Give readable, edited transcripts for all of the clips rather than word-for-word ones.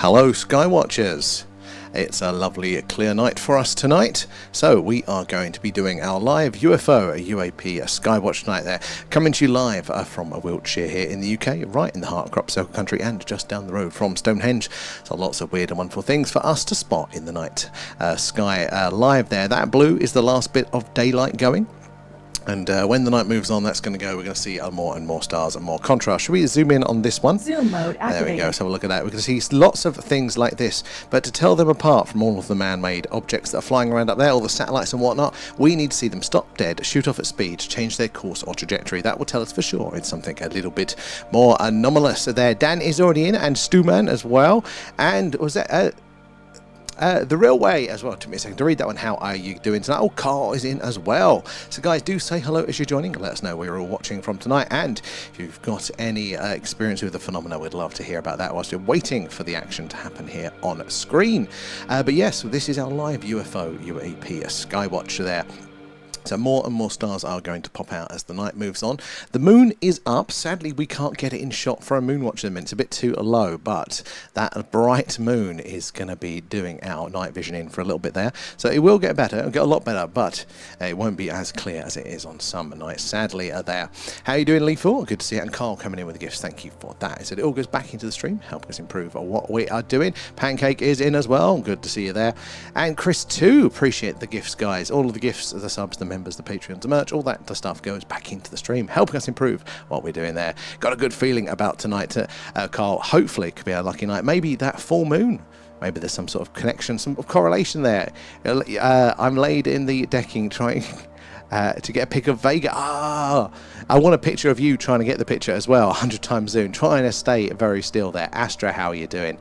Hello Skywatchers, it's a lovely clear night for us tonight, so we are going to be doing our live UFO, a UAP, a Skywatch night there, coming to you live from Wiltshire here in the UK, right in the heart of Crop Circle country and just down the road from Stone Henge. So lots of weird and wonderful things for us to spot in the night sky live there. That blue is the last bit of daylight going. And when the night moves on, that's going to go. We're going to see more and more stars and more contrast. Should we zoom in on this one? Zoom mode activated. There we go. Let's have a look at that. We're going to see lots of things like this. But to tell them apart from all of the man-made objects that are flying around up there, all the satellites and whatnot, we need to see them stop dead, shoot off at speed, change their course or trajectory. That will tell us for sure it's something a little bit more anomalous there. Dan is already in, and Stuman as well. And was that... the real way as well. Took me a second to read that one. How are you doing tonight? Oh, Carl is in as well. So guys, do say hello as you're joining. Let us know where you're all watching from tonight, and if you've got any experience with the phenomena, we'd love to hear about that whilst you're waiting for the action to happen here on screen. But yes, this is our live UFO UAP, a Skywatch there. So more and more stars are going to pop out as the night moves on. The moon is up. Sadly, we can't get it in shot for a moon watch at the minute. It's a bit too low, but that bright moon is going to be doing our night vision in for a little bit there. So it will get better. It'll get a lot better, but it won't be as clear as it is on some nights, sadly, there. How are you doing, Lethal? Good to see you. And Carl coming in with the gifts. Thank you for that. So it all goes back into the stream, helping us improve what we are doing. Pancake is in as well. Good to see you there. And Chris too. Appreciate the gifts, guys. All of the gifts, the subs, the members, the Patreons, the merch, all that stuff goes back into the stream, helping us improve what we're doing there. Got a good feeling about tonight, Carl. Hopefully it could be a lucky night. Maybe that full moon. Maybe there's some sort of connection, some correlation there. I'm laid in the decking trying to get a pic of Vega. I want a picture of you trying to get the picture as well. 100 times zoom, trying to stay very still there. Astra, how are you doing?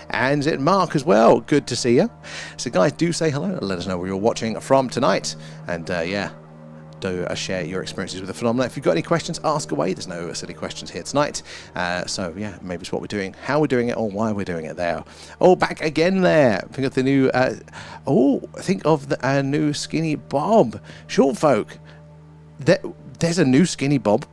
And Mark as well, good to see you. So guys, do say hello, let us know where you're watching from tonight, and yeah, do share your experiences with the phenomena. If you've got any questions, ask away. There's no silly questions here tonight. So yeah, maybe it's what we're doing, how we're doing it, or why we're doing it there. Oh, back again there. Think of the new think of the new Skinny Bob. Short folk, there's a new Skinny Bob.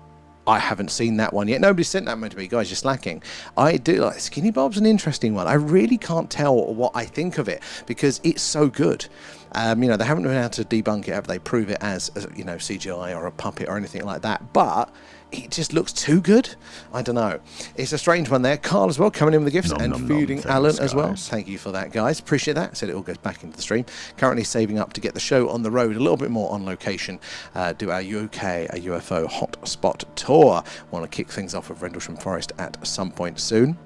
I haven't seen that one yet. Nobody sent that one to me, guys. You're slacking. I do like Skinny Bob's an interesting one. I really can't tell what I think of it because it's so good. You know, they haven't been able to debunk it, have they? Prove it as you know, CGI or a puppet or anything like that. But it just looks too good. I don't know. It's a strange one there. Carl as well, coming in with the gifts, and feeding Alan as well. Thank you for that, guys. Appreciate that. Said it all goes back into the stream. Currently saving up to get the show on the road a little bit more on location. Do our UK, a UFO hotspot tour. Want to kick things off with Rendlesham Forest at some point soon.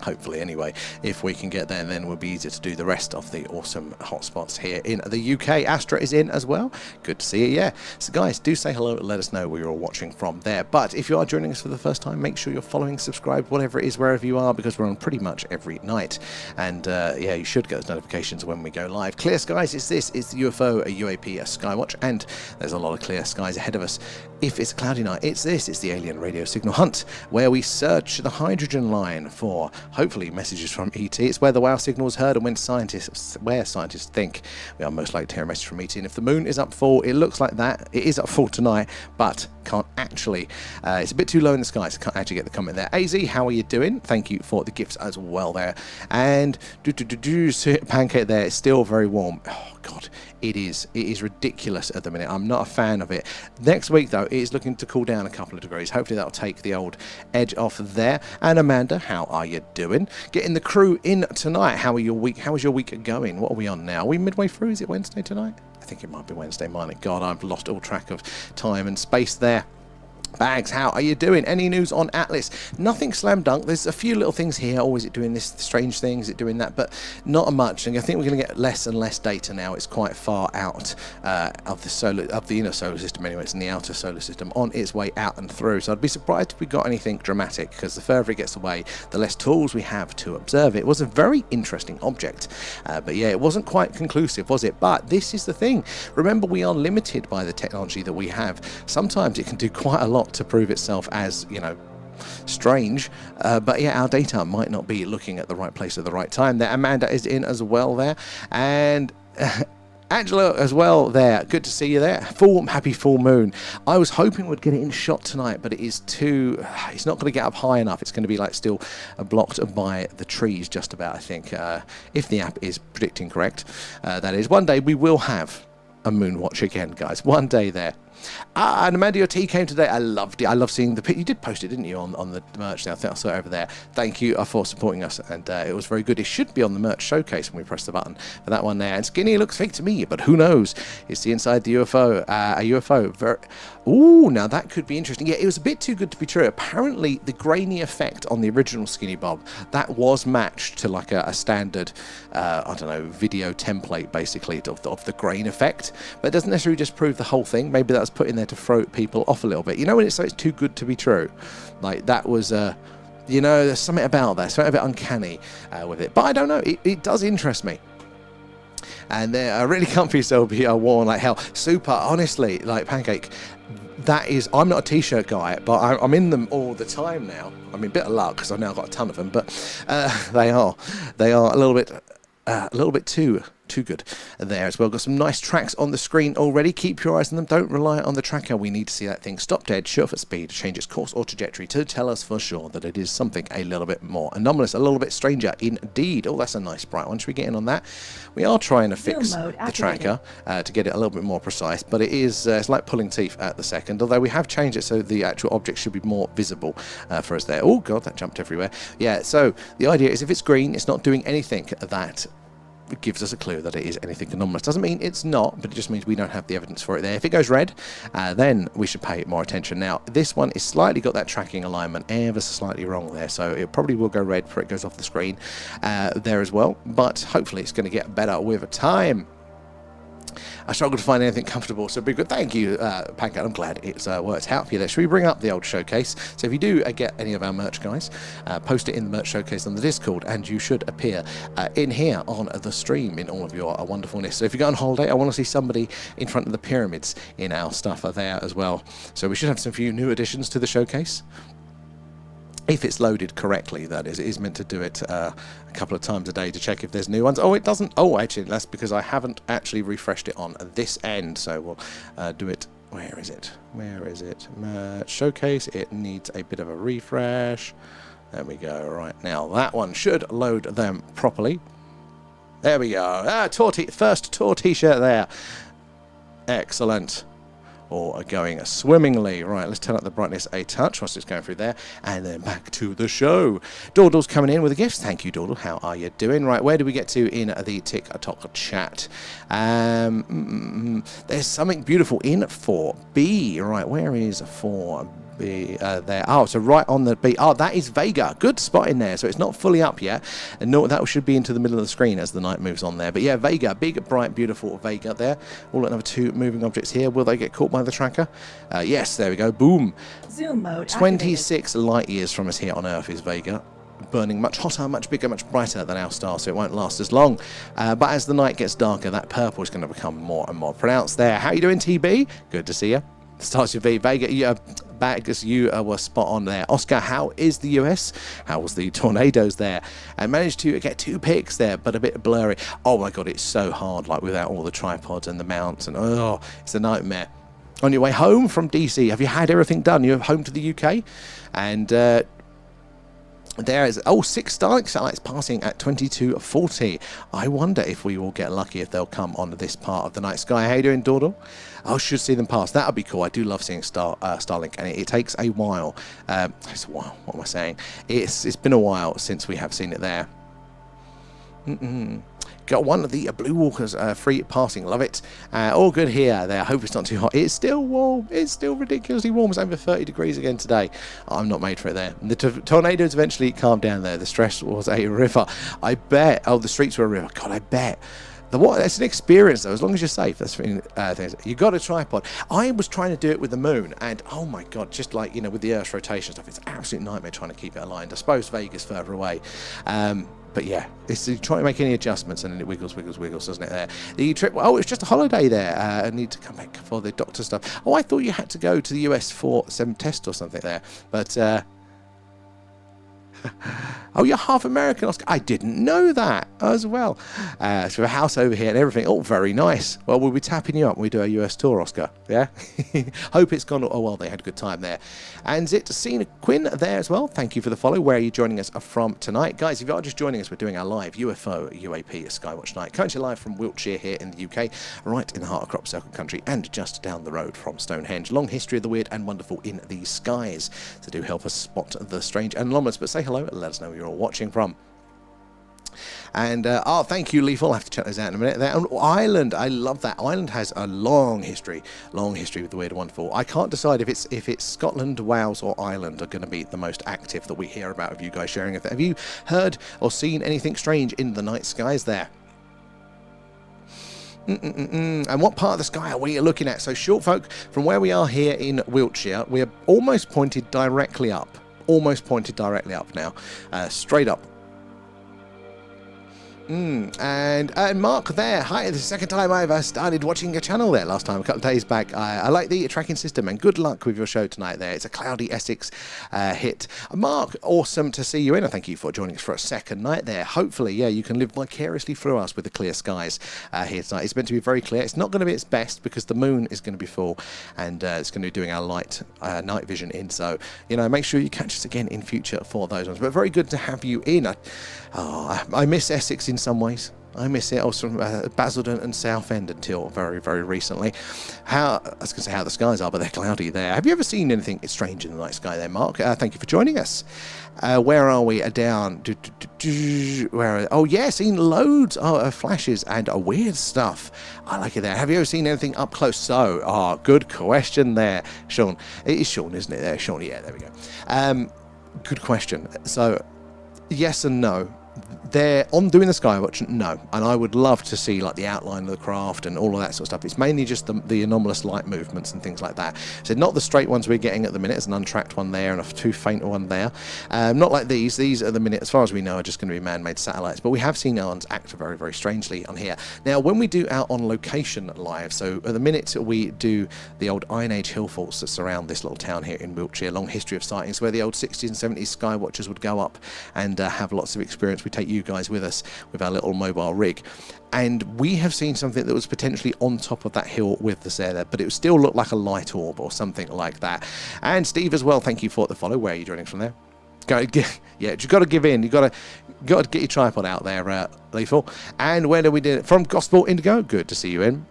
Hopefully anyway, if we can get there, then we'll be easier to do the rest of the awesome hotspots here in the UK. Astra is in as well. Good to see you, yeah. So guys, do say hello, let us know where you're all watching from there. But if you are joining us for the first time, make sure you're following, subscribe, whatever it is, wherever you are, because we're on pretty much every night. And yeah, you should get those notifications when we go live. Clear skies, it's the UFO, a UAP, a Skywatch, and there's a lot of clear skies ahead of us. If it's a cloudy night, it's the alien radio signal hunt, where we search the hydrogen line for hopefully messages from ET. It's where the wow signal is heard and where scientists think we are most likely to hear a message from ET. And if the moon is up full, it looks like that. It is up full tonight, but can't actually, it's a bit too low in the sky, so can't actually get the comment there. AZ, how are you doing? Thank you for the gifts as well there. And Pancake there, it's still very warm. Oh god, it is ridiculous at the minute. I'm not a fan of it. Next week though, it is looking to cool down a couple of degrees. Hopefully that'll take the old edge off there. And Amanda, how are you doing? Getting the crew in tonight. How is your week going? What are we on now? Are we midway through? Is it Wednesday tonight? I think it might be Wednesday. My god, I've lost all track of time and space there. Bags, how are you doing? Any news on Atlas? Nothing slam dunk. There's a few little things here. Oh, is it doing this strange thing? Is it doing that? But not much. And I think we're going to get less and less data now. It's quite far out of the inner solar system anyway. It's in the outer solar system on its way out and through. So I'd be surprised if we got anything dramatic, because the further it gets away, the less tools we have to observe it. It was a very interesting object. But yeah, it wasn't quite conclusive, was it? But this is the thing. Remember, we are limited by the technology that we have. Sometimes it can do quite a lot to prove itself as, you know, strange, but yeah, our data might not be looking at the right place at the right time there. Amanda is in as well there, and Angela as well there. Good to see you there. Happy full moon. I was hoping we'd get it in shot tonight, but it's not going to get up high enough. It's going to be like still blocked by the trees just about, I think, if the app is predicting correct. That is, one day we will have a moon watch again, guys. One day there. And Amanda, your tea came today. I loved it. I love seeing the picture. You did post it, didn't you, on the merch there? I think I saw it over there. Thank you for supporting us, and it was very good. It should be on the merch showcase when we press the button for that one there. And Skinny looks fake to me, but who knows? It's the inside the UFO. A UFO. Ooh, now that could be interesting. Yeah, it was a bit too good to be true. Apparently, the grainy effect on the original Skinny Bob, that was matched to like a standard, I don't know, video template, basically, of the grain effect. But it doesn't necessarily just prove the whole thing. Maybe that's put in there to throw people off a little bit. You know when it's too good to be true? Like, that was... you know, there's something about that, something a bit uncanny with it. But I don't know, it does interest me. And they're really comfy, so be worn like hell. Super, honestly, like Pancake, that is, I'm not a t-shirt guy, but I'm in them all the time now. I mean, a bit of luck, because I've now got a ton of them, but they are a little bit too good there as well. Got some nice tracks on the screen already. Keep your eyes on them. Don't rely on the tracker. We need to see that thing stop dead, shoot off at speed, change its course or trajectory to tell us for sure that it is something a little bit more anomalous, a little bit stranger indeed. Oh, that's a nice bright one. Should we get in on that? We are trying to fix the tracker to get it a little bit more precise, but it is it's like pulling teeth at the second, although we have changed it so the actual object should be more visible for us there. Oh god, that jumped everywhere. Yeah, so the idea is if it's green, it's not doing anything that gives us a clue that it is anything anomalous. Doesn't mean it's not, but it just means we don't have the evidence for it there. If it goes red, then we should pay more attention. Now, this one is slightly got that tracking alignment ever so slightly wrong there, so it probably will go red before it goes off the screen there as well, but hopefully it's going to get better with time. I struggle to find anything comfortable, so be good. Thank you, Pancake. I'm glad it's worked out for you there. Should we bring up the old showcase? So if you do get any of our merch, guys, post it in the merch showcase on the Discord, and you should appear in here on the stream in all of your wonderfulness. So if you go on holiday, I want to see somebody in front of the pyramids in our stuff there as well. So we should have some few new additions to the showcase. If it's loaded correctly, that is. It is meant to do it a couple of times a day to check if there's new ones. Oh, it doesn't. Oh, actually, that's because I haven't actually refreshed it on this end. So we'll do it. Where is it? Where is it? Showcase. It needs a bit of a refresh. There we go. Right, now that one should load them properly. There we go. First tour t-shirt there. Excellent. Or going swimmingly. Right, let's turn up the brightness a touch whilst it's going through there, and then back to the show. Dawdle's coming in with the gifts. Thank you, Dawdle. How are you doing? Right, where do we get to in the TikTok chat? There's something beautiful in 4B. Right, where is 4B? There. Oh, so right on the beat. Oh, that is Vega. Good spot in there. So it's not fully up yet. And no, that should be into the middle of the screen as the night moves on there. But yeah, Vega. Big, bright, beautiful Vega there. All at number 2 moving objects here. Will they get caught by the tracker? Yes, there we go. Boom. Zoom mode 26 light years from us here on Earth is Vega. Burning much hotter, much bigger, much brighter than our star, so it won't last as long. But as the night gets darker, that purple is going to become more and more pronounced there. How you doing, TB? Good to see you. Starts with V. Vega, back as you were spot on there. Oscar, how is the US? How was the tornadoes there? And managed to get 2 pics there, but a bit blurry. Oh my god, it's so hard, like without all the tripods and the mounts, and oh, it's a nightmare. On your way home from DC, have you had everything done? You're home to the UK, and there is 6 Starlink satellites passing at 2240. I wonder if we will get lucky if they'll come on this part of the night sky. How you doing, Dawdle? I should see them pass. That would be cool. I do love seeing Starlink, and it takes a while. It's a while. What am I saying? It's been a while since we have seen it there. Got one of the Blue Walkers free passing. Love it. All good here. There. I hope it's not too hot. It's still warm. It's still ridiculously warm. It's over 30 degrees again today. I'm not made for it there. The tornadoes eventually calmed down there. The stress was a river. I bet. Oh, the streets were a river. God, I bet. It's an experience though, as long as you're safe. That's things. You got a tripod. I was trying to do it with the moon, and oh my god, just like with the Earth's rotation stuff, it's an absolute nightmare trying to keep it aligned. I suppose Vegas further away. But yeah, it's trying to make any adjustments, and then it wiggles, doesn't it? There, the trip. Oh, it's just a holiday there. I need to come back for the doctor stuff. Oh, I thought you had to go to the US for some test or something there, but. Oh, you're half American, Oscar. I didn't know that as well. So a house over here and everything. Oh, very nice. Well, we'll be tapping you up when we do our US tour, Oscar. Yeah? Hope it's gone. Oh, well, they had a good time there. And Cena Quinn there as well. Thank you for the follow. Where are you joining us from tonight? Guys, if you are just joining us, we're doing our live UFO UAP Skywatch night. Currently live from Wiltshire here in the UK, right in the heart of Crop Circle country and just down the road from Stone Henge. Long history of the weird and wonderful in the skies. So do help us spot the strange and anomalous. But say hello and let us know where you're all watching from. And thank you, Lethal. I'll have to check those out in a minute. There, Ireland, I love that. Ireland has a long history with the weird and wonderful. I can't decide if it's Scotland, Wales, or Ireland are going to be the most active that we hear about of you guys sharing it. Have you heard or seen anything strange in the night skies there? And what part of the sky are we looking at? So, short folk, from where we are here in Wiltshire, we're almost pointed directly up. Almost pointed directly up now, straight up. And Mark there, hi, this is the second time I've started watching your channel there, last time a couple of days back. I like the tracking system and good luck with your show tonight there. It's a cloudy Essex hit. Mark, awesome to see you in, and thank you for joining us for a second night there. Hopefully, yeah, you can live vicariously through us with the clear skies here tonight. It's meant to be very clear. It's not going to be its best because the moon is going to be full and it's going to be doing our light night vision in, so, you know, make sure you catch us again in future for those ones. But very good to have you in. I miss Essex in some ways. I miss it. I was from Basildon and Southend until very, very recently. I was going to say how the skies are, but they're cloudy there. Have you ever seen anything strange in the night sky there, Mark? Thank you for joining us. Where are we? Down. Oh, yeah, seen loads of flashes and weird stuff. I like it there. Have you ever seen anything up close? So, good question there, Sean. It is Sean, isn't it? There, Sean. Yeah, there we go. Good question. So, yes and no. They're on doing the Skywatch, no, and I would love to see like the outline of the craft and all of that sort of stuff. It's mainly just the anomalous light movements and things like that. So not the straight ones we're getting at the minute. There's an untracked one there and a too faint one there. Not like these. These at the minute, as far as we know, are just going to be man-made satellites. But we have seen ones act very, very strangely on here. Now, when we do our on-location live, so at the minute we do the old Iron Age hill forts that surround this little town here in Wiltshire. Long history of sightings where the old 60s and 70s Skywatchers would go up and have lots of experience. We take you guys with us with our little mobile rig, and we have seen something that was potentially on top of that hill with the air there, but it would still look like a light orb or something like that. And Steve as well, thank you for the follow. Where are you joining from there? Yeah, you've got to give in. You've got to get your tripod out there, Lethal. And where do we do it? From Gospel Indigo, good to see you in.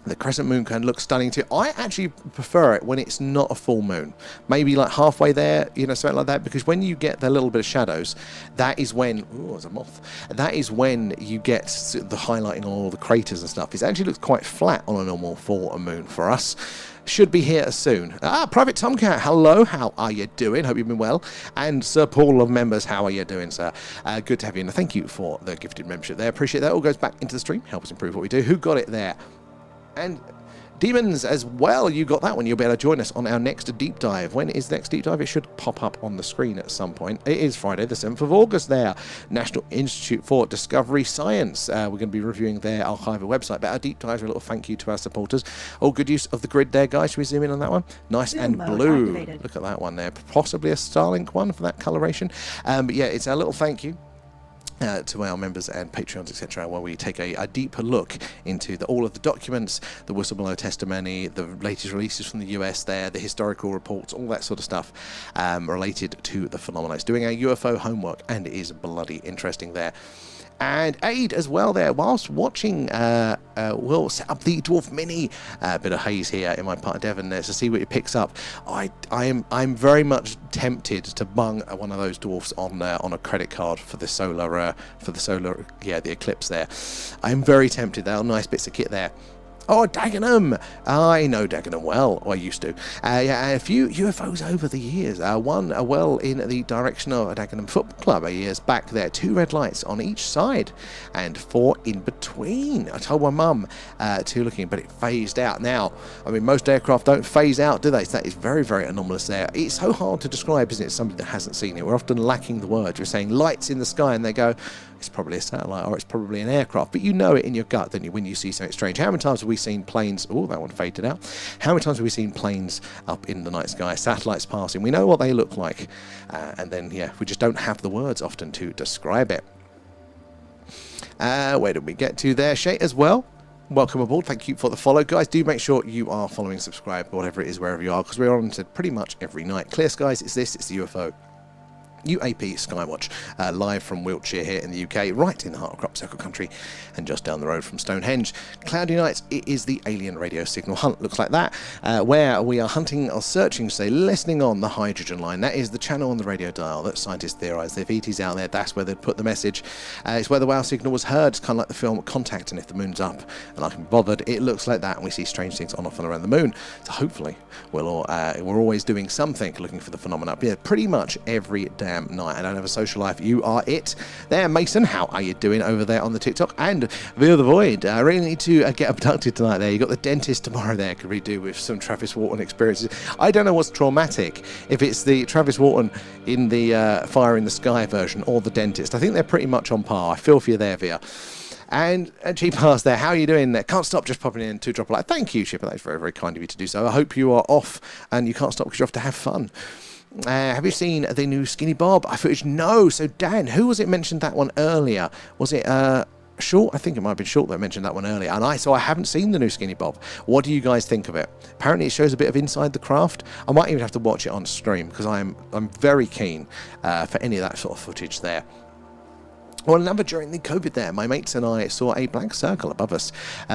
The crescent moon can look stunning too. I actually prefer it when it's not a full moon. Maybe like halfway there, you know, something like that. Because when you get the little bit of shadows, that is when... Ooh, there's a moth. That is when you get the highlighting on all the craters and stuff. It actually looks quite flat on a normal full moon for us. Should be here soon. Private Tomcat, hello. How are you doing? Hope you've been well. And Sir Paul of Members, how are you doing, sir? Good to have you. And thank you for the gifted membership there. Appreciate that. All goes back into the stream. Help us improve what we do. Who got it there? And Demons as well, you got that one. You'll be able to join us on our next deep dive. When is the next deep dive? It should pop up on the screen at some point. It is Friday the 7th of August there. National Institute for Discovery Science. We're going to be reviewing their archival website. But our deep dives are a little thank you to our supporters. Oh, good use of the grid there, guys. Should we zoom in on that one? Nice and blue. Activated. Look at that one there. Possibly a Starlink one for that coloration. But yeah, it's our little thank you. To our members and Patreons, etc., where we take a deeper look into all of the documents, the whistleblower testimony, the latest releases from the US there, the historical reports, all that sort of stuff related to the phenomena. It's doing our UFO homework, and it is bloody interesting there. And Aid as well there, whilst watching, we'll set up the Dwarf Mini. Bit of haze here in my part of Devon there to see what it picks up. I'm very much tempted to bung one of those dwarfs on a credit card for the solar, the eclipse there. I'm very tempted. There are nice bits of kit there. Oh, Dagenham! I know Dagenham well, or I used to. Yeah, a few UFOs over the years. One well in the direction of a Dagenham Football Club years back there. 2 red lights on each side and 4 in between. I told my mum 2 looking, but it phased out. Now, I mean, most aircraft don't phase out, do they? So that is very, very anomalous there. It's so hard to describe, isn't it, somebody that hasn't seen it. We're often lacking the words. We're saying lights in the sky, and they go, it's probably a satellite or it's probably an aircraft, but you know it in your gut, don't you, when you see something strange. How many times have we seen planes? Oh, that one faded out. How many times have we seen planes up in the night sky, satellites passing? We know what they look like, and then, yeah, we just don't have the words often to describe it. Where did we get to there? Shay as well. Welcome aboard. Thank you for the follow. Guys, do make sure you are following, subscribe, whatever it is, wherever you are, because we're on to pretty much every night. Clear skies, it's this, it's the UFO. UAP Skywatch, live from Wiltshire here in the UK, right in the heart of crop circle country, and just down the road from Stone Henge. Cloudy nights, it is the alien radio signal hunt, looks like that, where we are hunting or searching, say, listening on the hydrogen line. That is the channel on the radio dial that scientists theorise. If ET's out there, that's where they'd put the message. It's where the wow signal was heard. It's kind of like the film Contact, and if the moon's up and I can be bothered, it looks like that, and we see strange things on, off, and around the moon. So hopefully we're always doing something looking for the phenomena. Yeah, pretty much every day. Night. I don't have a social life. You are it. There, Mason, how are you doing over there on the TikTok? And Via the Void, I really need to get abducted tonight there. You got the dentist tomorrow there. Could we do with some Travis Walton experiences? I don't know what's traumatic, if it's the Travis Walton in the Fire in the Sky version or the dentist. I think they're pretty much on par. I feel for you there, Via. And Cheap Pass there, how are you doing there? Can't stop just popping in to drop a like. Thank you, Chipper. That's very, very kind of you to do so. I hope you are off and you can't stop because you're off to have fun. Have you seen the new Skinny Bob footage? No. So Dan, who was it mentioned that one earlier? Was it Short? I think it might have been Short that mentioned that one earlier. And I haven't seen the new Skinny Bob. What do you guys think of it? Apparently it shows a bit of inside the craft. I might even have to watch it on stream because I'm very keen for any of that sort of footage there. Well, another during the COVID there, my mates and I saw a black circle above us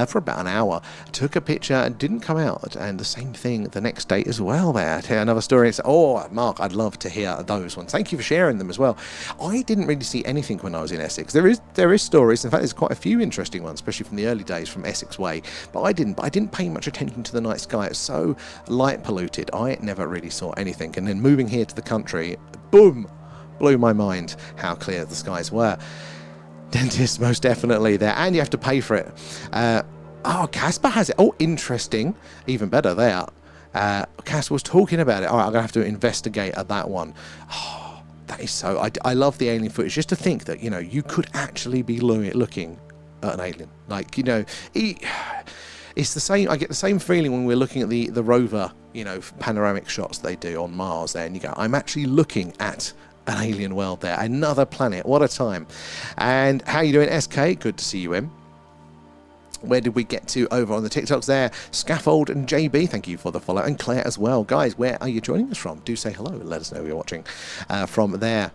for about an hour, took a picture and didn't come out, and the same thing the next day as well there. Another story, it's, oh, Mark, I'd love to hear those ones. Thank you for sharing them as well. I didn't really see anything when I was in Essex. There is stories, in fact there's quite a few interesting ones, especially from the early days from Essex Way, but I didn't pay much attention to the night sky. It's so light polluted, I never really saw anything, and then moving here to the country, boom, blew my mind how clear the skies were. Dentist, most definitely there, and you have to pay for it. Oh, Casper has it. Oh, interesting. Even better there. Casper was talking about it. All right, I'm going to have to investigate that one. Oh, that is so... I love the alien footage. Just to think that, you know, you could actually be looking at an alien. Like, you know... It's the same. I get the same feeling when we're looking at the rover, you know, panoramic shots they do on Mars there, and you go, I'm actually looking at an alien world there, another planet. What a time. And how you doing, SK? Good to see you in. Where did we get to over on the TikToks there? Scaffold and JB, thank you for the follow, and Claire as well. Guys, where are you joining us from? Do say hello, let us know you're watching from there.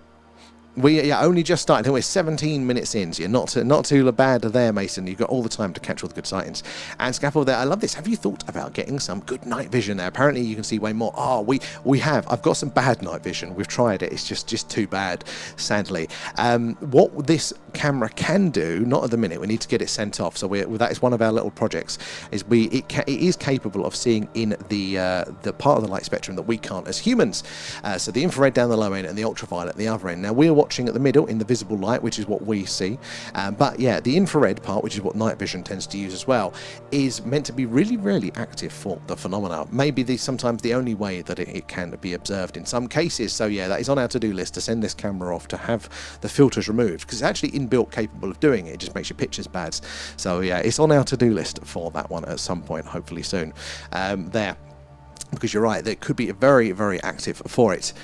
We only just started. We're 17 minutes in, so you're not too bad there, Mason. You've got all the time to catch all the good sightings. And Scaffold there, I love this. Have you thought about getting some good night vision there? Apparently you can see way more. Oh, we have. I've got some bad night vision. We've tried it. It's just too bad, sadly. What this camera can do, not at the minute. We need to get it sent off. So that is one of our little projects. It is capable of seeing in the part of the light spectrum that we can't as humans. So the infrared down the low end and the ultraviolet at the other end. Now we're watching at the middle in the visible light, which is what we see, but yeah, the infrared part, which is what night vision tends to use as well, is meant to be really, really active for the phenomena. Maybe sometimes the only way that it can be observed in some cases. So yeah, that is on our to-do list, to send this camera off to have the filters removed, because it's actually inbuilt capable of doing it. It just makes your pictures bad. So yeah, it's on our to-do list for that one at some point, hopefully soon there, because you're right, it could be very, very active for it.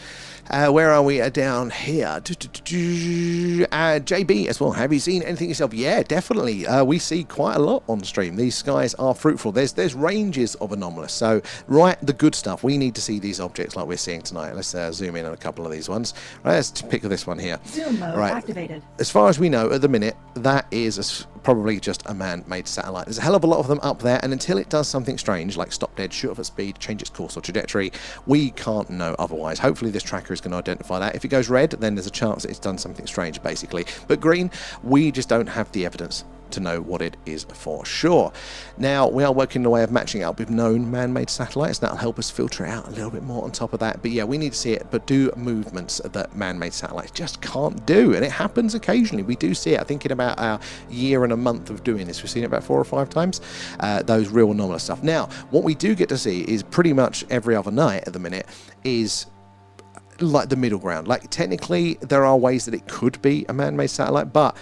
Where are we? Down here. JB as well. Have you seen anything yourself? Yeah, definitely. We see quite a lot on stream. These skies are fruitful. There's ranges of anomalous. So, right, the good stuff. We need to see these objects like we're seeing tonight. Let's zoom in on a couple of these ones. Right, let's pick this one here. Zoom mode activated. As far as we know at the minute, that is probably just a man-made satellite. There's a hell of a lot of them up there, and until it does something strange, like stop dead, shoot off at speed, change its course or trajectory, we can't know otherwise. Hopefully this tracker is going to identify that. If it goes red, then there's a chance that it's done something strange, basically. But green, we just don't have the evidence to know what it is for sure. Now, we are working on a way of matching it up with known man-made satellites. That'll help us filter it out a little bit more on top of that. But yeah, we need to see it, but do movements that man-made satellites just can't do. And it happens occasionally. We do see it. I think in about a year and a month of doing this, we've seen it about 4 or 5 times, those real anomalous stuff. Now, what we do get to see is pretty much every other night at the minute is like the middle ground. Like, technically, there are ways that it could be a man-made satellite, but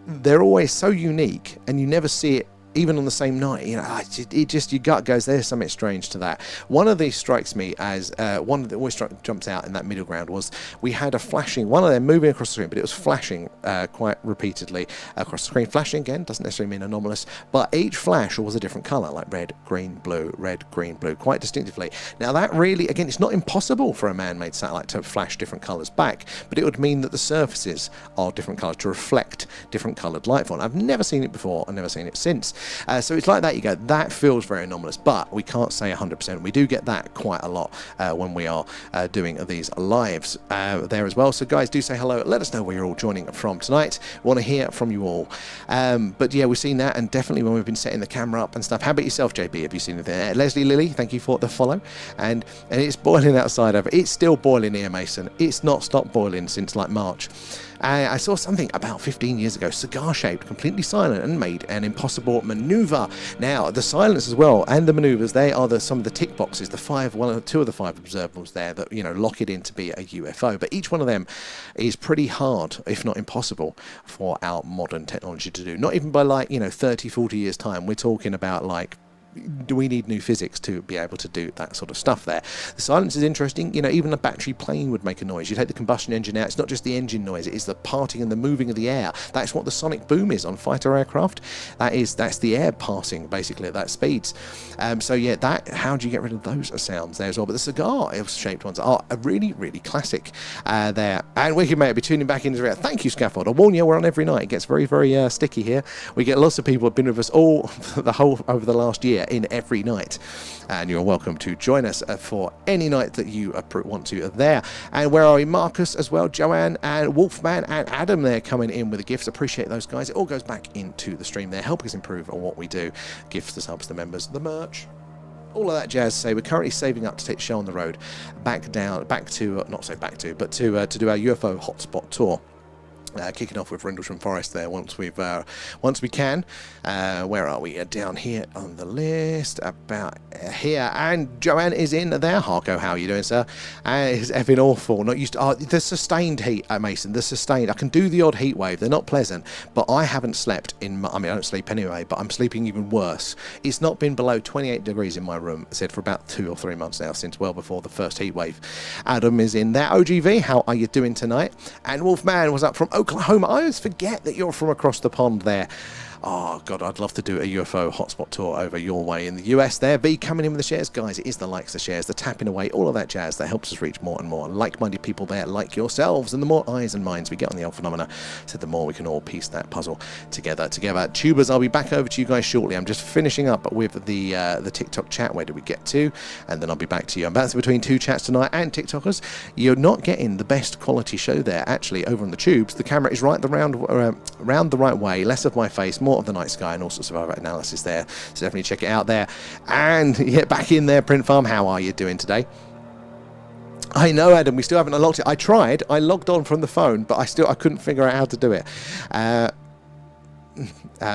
they're always so unique, and you never see it even on the same night. You know, it just, your gut goes, there's something strange to that. One of these strikes me as one that always jumps out in that middle ground was we had a flashing, one of them moving across the screen, but it was flashing quite repeatedly across the screen. Flashing, again, doesn't necessarily mean anomalous, but each flash was a different color, like red, green, blue, quite distinctively. Now that really, again, it's not impossible for a man-made satellite to flash different colors back, but it would mean that the surfaces are different colors to reflect different colored light form. I've never seen it before, I've never seen it since. So it's like that, you go, that feels very anomalous, but we can't say 100%. We do get that quite a lot when we are doing these lives there as well. So guys, do say hello. Let us know where you're all joining from tonight. We want to hear from you all. But yeah, we've seen that, and definitely when we've been setting the camera up and stuff. How about yourself, JB? Have you seen anything? Leslie Lilly, thank you for the follow. And it's boiling outside over. It's still boiling here, Mason. It's not stopped boiling since like March. I saw something about 15 years ago, cigar-shaped, completely silent, and made an impossible maneuver. Now, the silence as well, and the maneuvers, they are some of the tick boxes, two of the five observables there that, you know, lock it in to be a UFO. But each one of them is pretty hard, if not impossible, for our modern technology to do. Not even by, like, you know, 30, 40 years' time. We're talking about, like, do we need new physics to be able to do that sort of stuff there? The silence is interesting. You know, even a battery plane would make a noise. You take the combustion engine out, it's not just the engine noise, it is the parting and the moving of the air. That's what the sonic boom is on fighter aircraft. That's the air passing basically at that speeds. So yeah, how do you get rid of those sounds there as well? But the cigar-shaped ones are a really, really classic there. And Wicked Mate will be tuning back into it. Thank you, Scaffold. I warn you, we're on every night. It gets very, very sticky here. We get lots of people who have been with us all over the last year in every night, and you're welcome to join us for any night that you want to there. And where are we? Marcus as well, Joanne and Wolfman and Adam there coming in with the gifts. Appreciate those guys. It all goes back into the stream there, helping us improve on what we do. Gifts, the subs, the members, the merch, all of that jazz. Say we're currently saving up to take the show on the road back to do our UFO hotspot tour. Kicking off with Rendlesham Forest there once we can. Where are we? Down here on the list, about here. And Joanne is in there. Harko, how are you doing, sir? It's effing awful. Not used to the sustained heat, Mason. The sustained. I can do the odd heat wave. They're not pleasant, but I haven't slept in. I don't sleep anyway, but I'm sleeping even worse. It's not been below 28 degrees in my room, said, for about 2 or 3 months now, since well before the first heat wave. Adam is in there. OGV, how are you doing tonight? And Wolfman was up from Oklahoma. I always forget that you're from across the pond there. Oh, God, I'd love to do a UFO hotspot tour over your way in the US there. V coming in with the shares. Guys, it is the likes, the shares, the tapping away, all of that jazz that helps us reach more and more like-minded people there like yourselves. And the more eyes and minds we get on the Alpha Phenomena, so the more we can all piece that puzzle together. Tubers, I'll be back over to you guys shortly. I'm just finishing up with the TikTok chat. Where do we get to? And then I'll be back to you. I'm bouncing between 2 chats tonight and TikTokers. You're not getting the best quality show there, actually, over on the tubes. The camera is right round the right way. Less of my face, more of the night sky, and all sorts of other analysis there. So definitely check it out there. And yeah, back in there, Print Farm. How are you doing today? I know, Adam, we still haven't unlocked it. I tried. I logged on from the phone, but I couldn't figure out how to do it.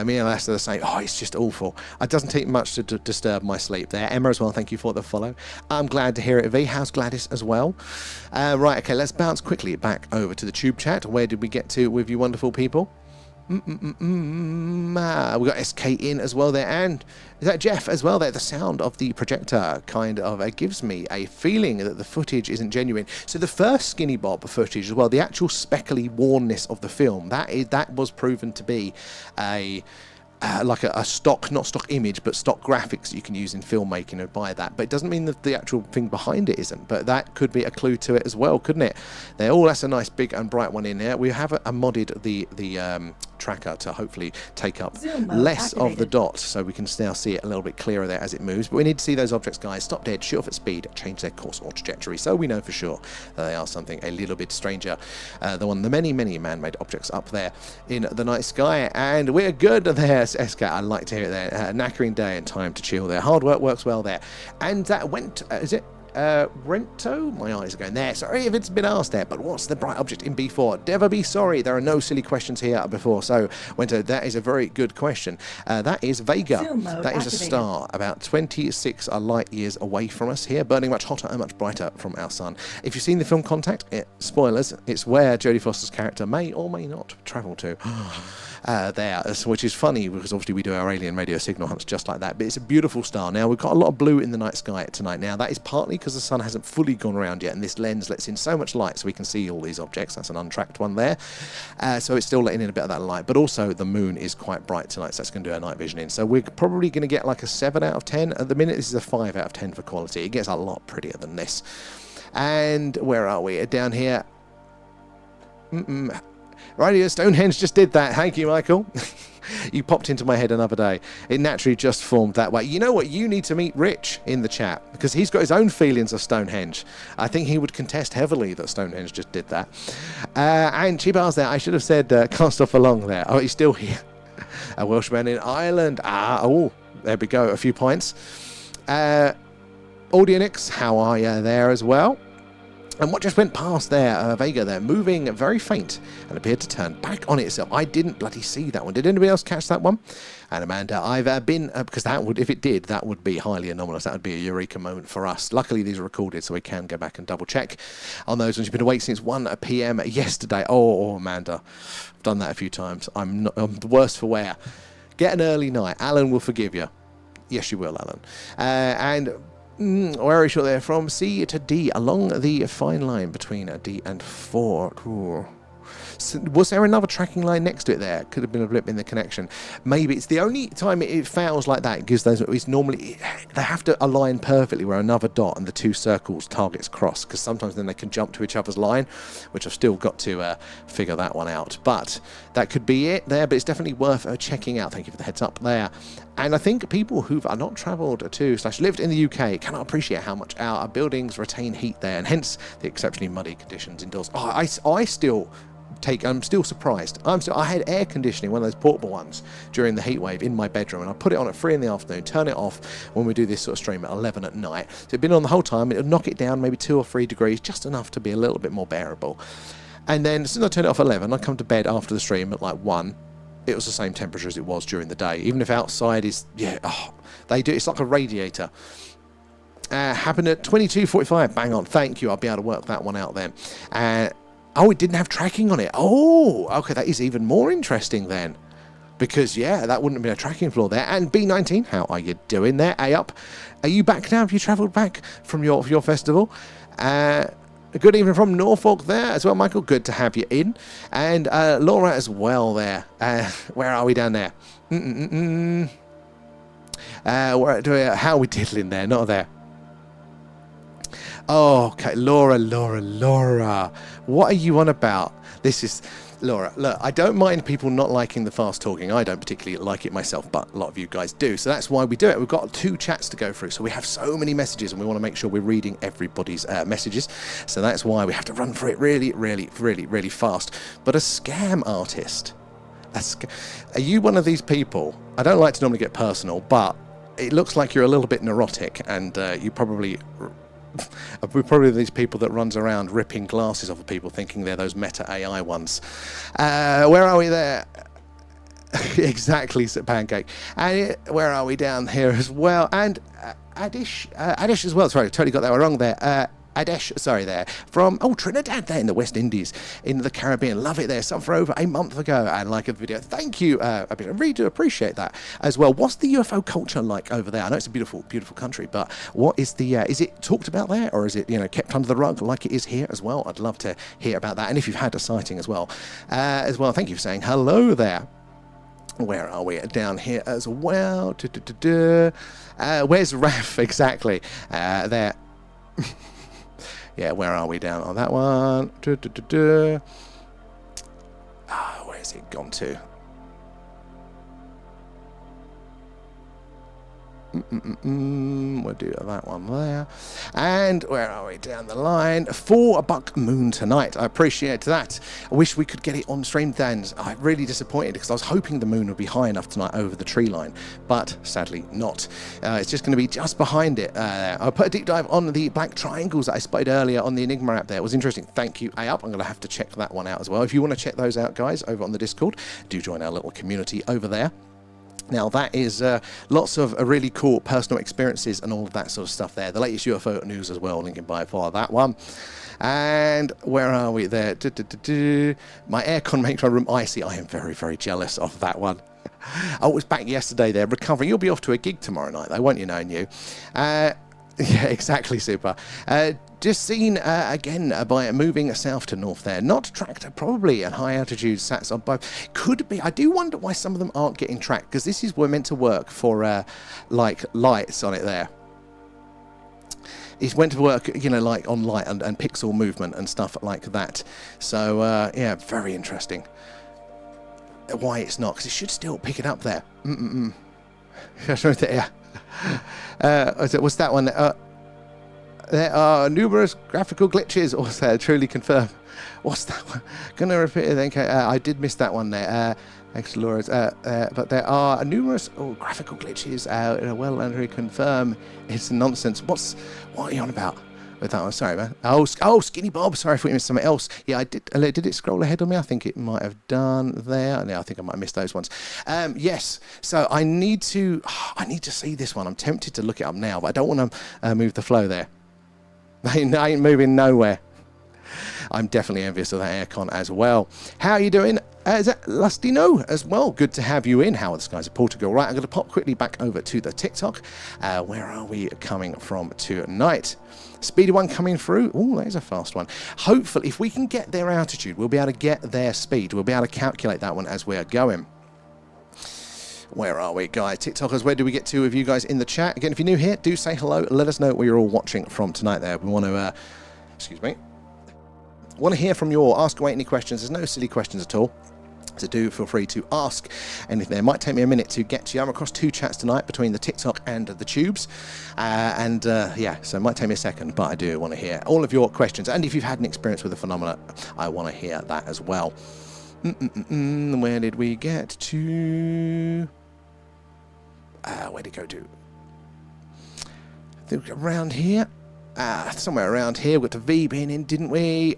Me and Lester are saying, oh, it's just awful. It doesn't take much to disturb my sleep there. Emma as well, thank you for the follow. I'm glad to hear it, V. How's Gladys as well? Right, okay, let's bounce quickly back over to the tube chat. Where did we get to with you wonderful people? We got SK in as well there, and is that Jeff as well there? The sound of the projector kind of gives me a feeling that the footage isn't genuine. So the first Skinny Bob footage as well, the actual speckly wornness of the film, that was proven to be like a stock, not stock image, but stock graphics you can use in filmmaking and buy that. But it doesn't mean that the actual thing behind it isn't. But that could be a clue to it as well, couldn't it? There, oh, that's a nice big and bright one in there. We have modded the tracker to hopefully take up less of the dots, so we can now see it a little bit clearer there as it moves. But we need to see those objects, guys, stop dead, shoot off at speed, change their course or trajectory, so we know for sure that they are something a little bit stranger than the many man-made objects up there in the night sky. And we're good there, SK. I like to hear it there. Knackering day and time to chill there. Hard work works well there. And that went, is it? Rento, my eyes are going there. Sorry if it's been asked there, but what's the bright object in B4? Never be sorry, there are no silly questions here before. So, Wento, that is a very good question. That is Vega. That is a star about 26 light years away from us here, burning much hotter and much brighter from our sun. If you've seen the film Contact, spoilers, it's where Jodie Foster's character may or may not travel to. There, which is funny because obviously we do our alien radio signal hunts just like that, but it's a beautiful star. Now, we've got a lot of blue in the night sky tonight. Now, that is partly because the sun hasn't fully gone around yet, and this lens lets in so much light so we can see all these objects. That's an untracked one there. So it's still letting in a bit of that light, but also the moon is quite bright tonight, so that's going to do our night vision in. So we're probably going to get like a 7 out of 10. At the minute, this is a 5 out of 10 for quality. It gets a lot prettier than this. And where are we? Down here. Right here, Stone Henge just did that. Thank you, Michael. You popped into my head another day. It naturally just formed that way. You know what? You need to meet Rich in the chat because he's got his own feelings of Stonehenge. I think he would contest heavily that Stonehenge just did that. And Chibar's there. I should have said can't stop along there. Oh, he's still here. A Welshman in Ireland. Oh, there we go. A few points. Audionix, how are you there as well? And what just went past there, Vega there, moving very faint and appeared to turn back on itself. I didn't bloody see that one. Did anybody else catch that one? And Amanda, I've been, because that would, if it did, that would be highly anomalous. That would be a eureka moment for us. Luckily, these are recorded, so we can go back and double check on those ones. You've been awake since 1 p.m. yesterday. Oh, Amanda, I've done that a few times. I'm the worst for wear. Get an early night. Alan will forgive you. Yes, you will, Alan. And where is you there? From C to D, along the fine line between D and 4. Ooh. So was there another tracking line next to it there? Could have been a blip in the connection. Maybe it's the only time it fails like that. It gives those. It's normally they have to align perfectly where another dot and the two circles targets cross, because sometimes then they can jump to each other's line, which I've still got to figure that one out. But that could be it there. But it's definitely worth checking out. Thank you for the heads up there. And I think people who've not travelled to / lived in the UK cannot appreciate how much our buildings retain heat there, and hence the exceptionally muddy conditions indoors. I'm still surprised. I had air conditioning, one of those portable ones, during the heat wave in my bedroom, and I put it on at 3 in the afternoon, turn it off when we do this sort of stream at 11 at night. So it'd been on the whole time. It would knock it down maybe 2 or 3 degrees, just enough to be a little bit more bearable. And then as soon as I turn it off at 11, I come to bed after the stream at like 1. It was the same temperature as it was during the day, even if outside is, they do, it's like a radiator. Happened at 22:45, bang on, thank you, I'll be able to work that one out then. Oh, it didn't have tracking on it. Oh, okay, that is even more interesting then. Because, yeah, that wouldn't have been a tracking floor there. And B19, how are you doing there? A up. Are you back now? Have you travelled back from your festival? Good evening from Norfolk there as well, Michael. Good to have you in. And Laura as well there. Where are we down there? How are we diddling there? Not there. Oh, okay, Laura. What are you on about? This is... Laura, look, I don't mind people not liking the fast talking. I don't particularly like it myself, but a lot of you guys do. So that's why we do it. We've got 2 chats to go through. So we have so many messages, and we want to make sure we're reading everybody's messages. So that's why we have to run through it really fast. But a scam artist. Are you one of these people? I don't like to normally get personal, but it looks like you're a little bit neurotic, and you probably... We're probably these people that runs around ripping glasses off of people thinking they're those meta AI ones. Where are we there? Exactly, Pancake. And where are we down here as well? And Adish as well. Sorry, totally got that one wrong there. Adesh, sorry there, from Trinidad there in the West Indies, in the Caribbean. Love it there. Some for over a month ago, and like the video. Thank you. I really do appreciate that as well. What's the UFO culture like over there? I know it's a beautiful beautiful country, but what is the is it talked about there, or is it kept under the rug like it is here as well? I'd love to hear about that, and if you've had a sighting as well. Thank you for saying hello there. Where are we? Down here as well. Where's Raf exactly? There. Yeah, where are we down on that one? Where's it gone to? We'll do that one there. And where are we down the line? $4 moon tonight. I appreciate that. I wish we could get it on stream, Dan. I'm really disappointed because I was hoping the moon would be high enough tonight over the tree line, but sadly not. It's just going to be just behind it. I put a deep dive on the black triangles that I spotted earlier on the Enigma app there. It was interesting. Thank you, A-Up. I'm going to have to check that one out as well. If you want to check those out, guys, over on the Discord, do join our little community over there. Now, that is lots of really cool personal experiences and all of that sort of stuff there. The latest UFO news as well, linking by far that one. And where are we there? My aircon makes my room icy. I am very, very jealous of that one. I was back yesterday there recovering. You'll be off to a gig tomorrow night, though, won't you, knowing you? Yeah, exactly, super. Just seen again by moving south to north there. Not tracked, probably at high altitude, sats on both. Could be. I do wonder why some of them aren't getting tracked, because this is where meant to work for like lights on it there. It's went to work, you know, like on light and pixel movement and stuff like that. So yeah, very interesting. Why it's not, because it should still pick it up there. Yeah. What's that one? There are numerous graphical glitches. Also, truly confirmed. What's that one? Gonna repeat it. Okay, I did miss that one there. Explorers, but there are numerous graphical glitches. Well, and confirm it's nonsense. What are you on about with that one? Sorry, man. Oh, Skinny Bob. Sorry if we missed something else. Yeah, I did. Did it scroll ahead on me? I think it might have done there. No, I think I might have missed those ones. Yes. So I need to see this one. I'm tempted to look it up now, but I don't want to move the flow there. I ain't moving nowhere. I'm definitely envious of that aircon as well. How are you doing? Is that Lustino as well? Good to have you in. How are the skies of Portugal? Right, I'm going to pop quickly back over to the TikTok. Where are we coming from tonight? Speedy one coming through. Oh, that is a fast one. Hopefully, if we can get their altitude, we'll be able to get their speed. We'll be able to calculate that one as we're going. Where are we, guys? TikTokers, where do we get to with you guys in the chat? Again, if you're new here, do say hello. Let us know where you're all watching from tonight there. We want to, excuse me. Want to hear from you all. Ask away any questions. There's no silly questions at all. So do feel free to ask anything there. It might take me a minute to get to you. I'm across two chats tonight between the TikTok and the tubes. Yeah, so it might take me a second, but I do want to hear all of your questions. And if you've had an experience with the phenomena, I want to hear that as well. Where did we get to? Where did it go to? I think around here. Somewhere around here. With the V being in, didn't we?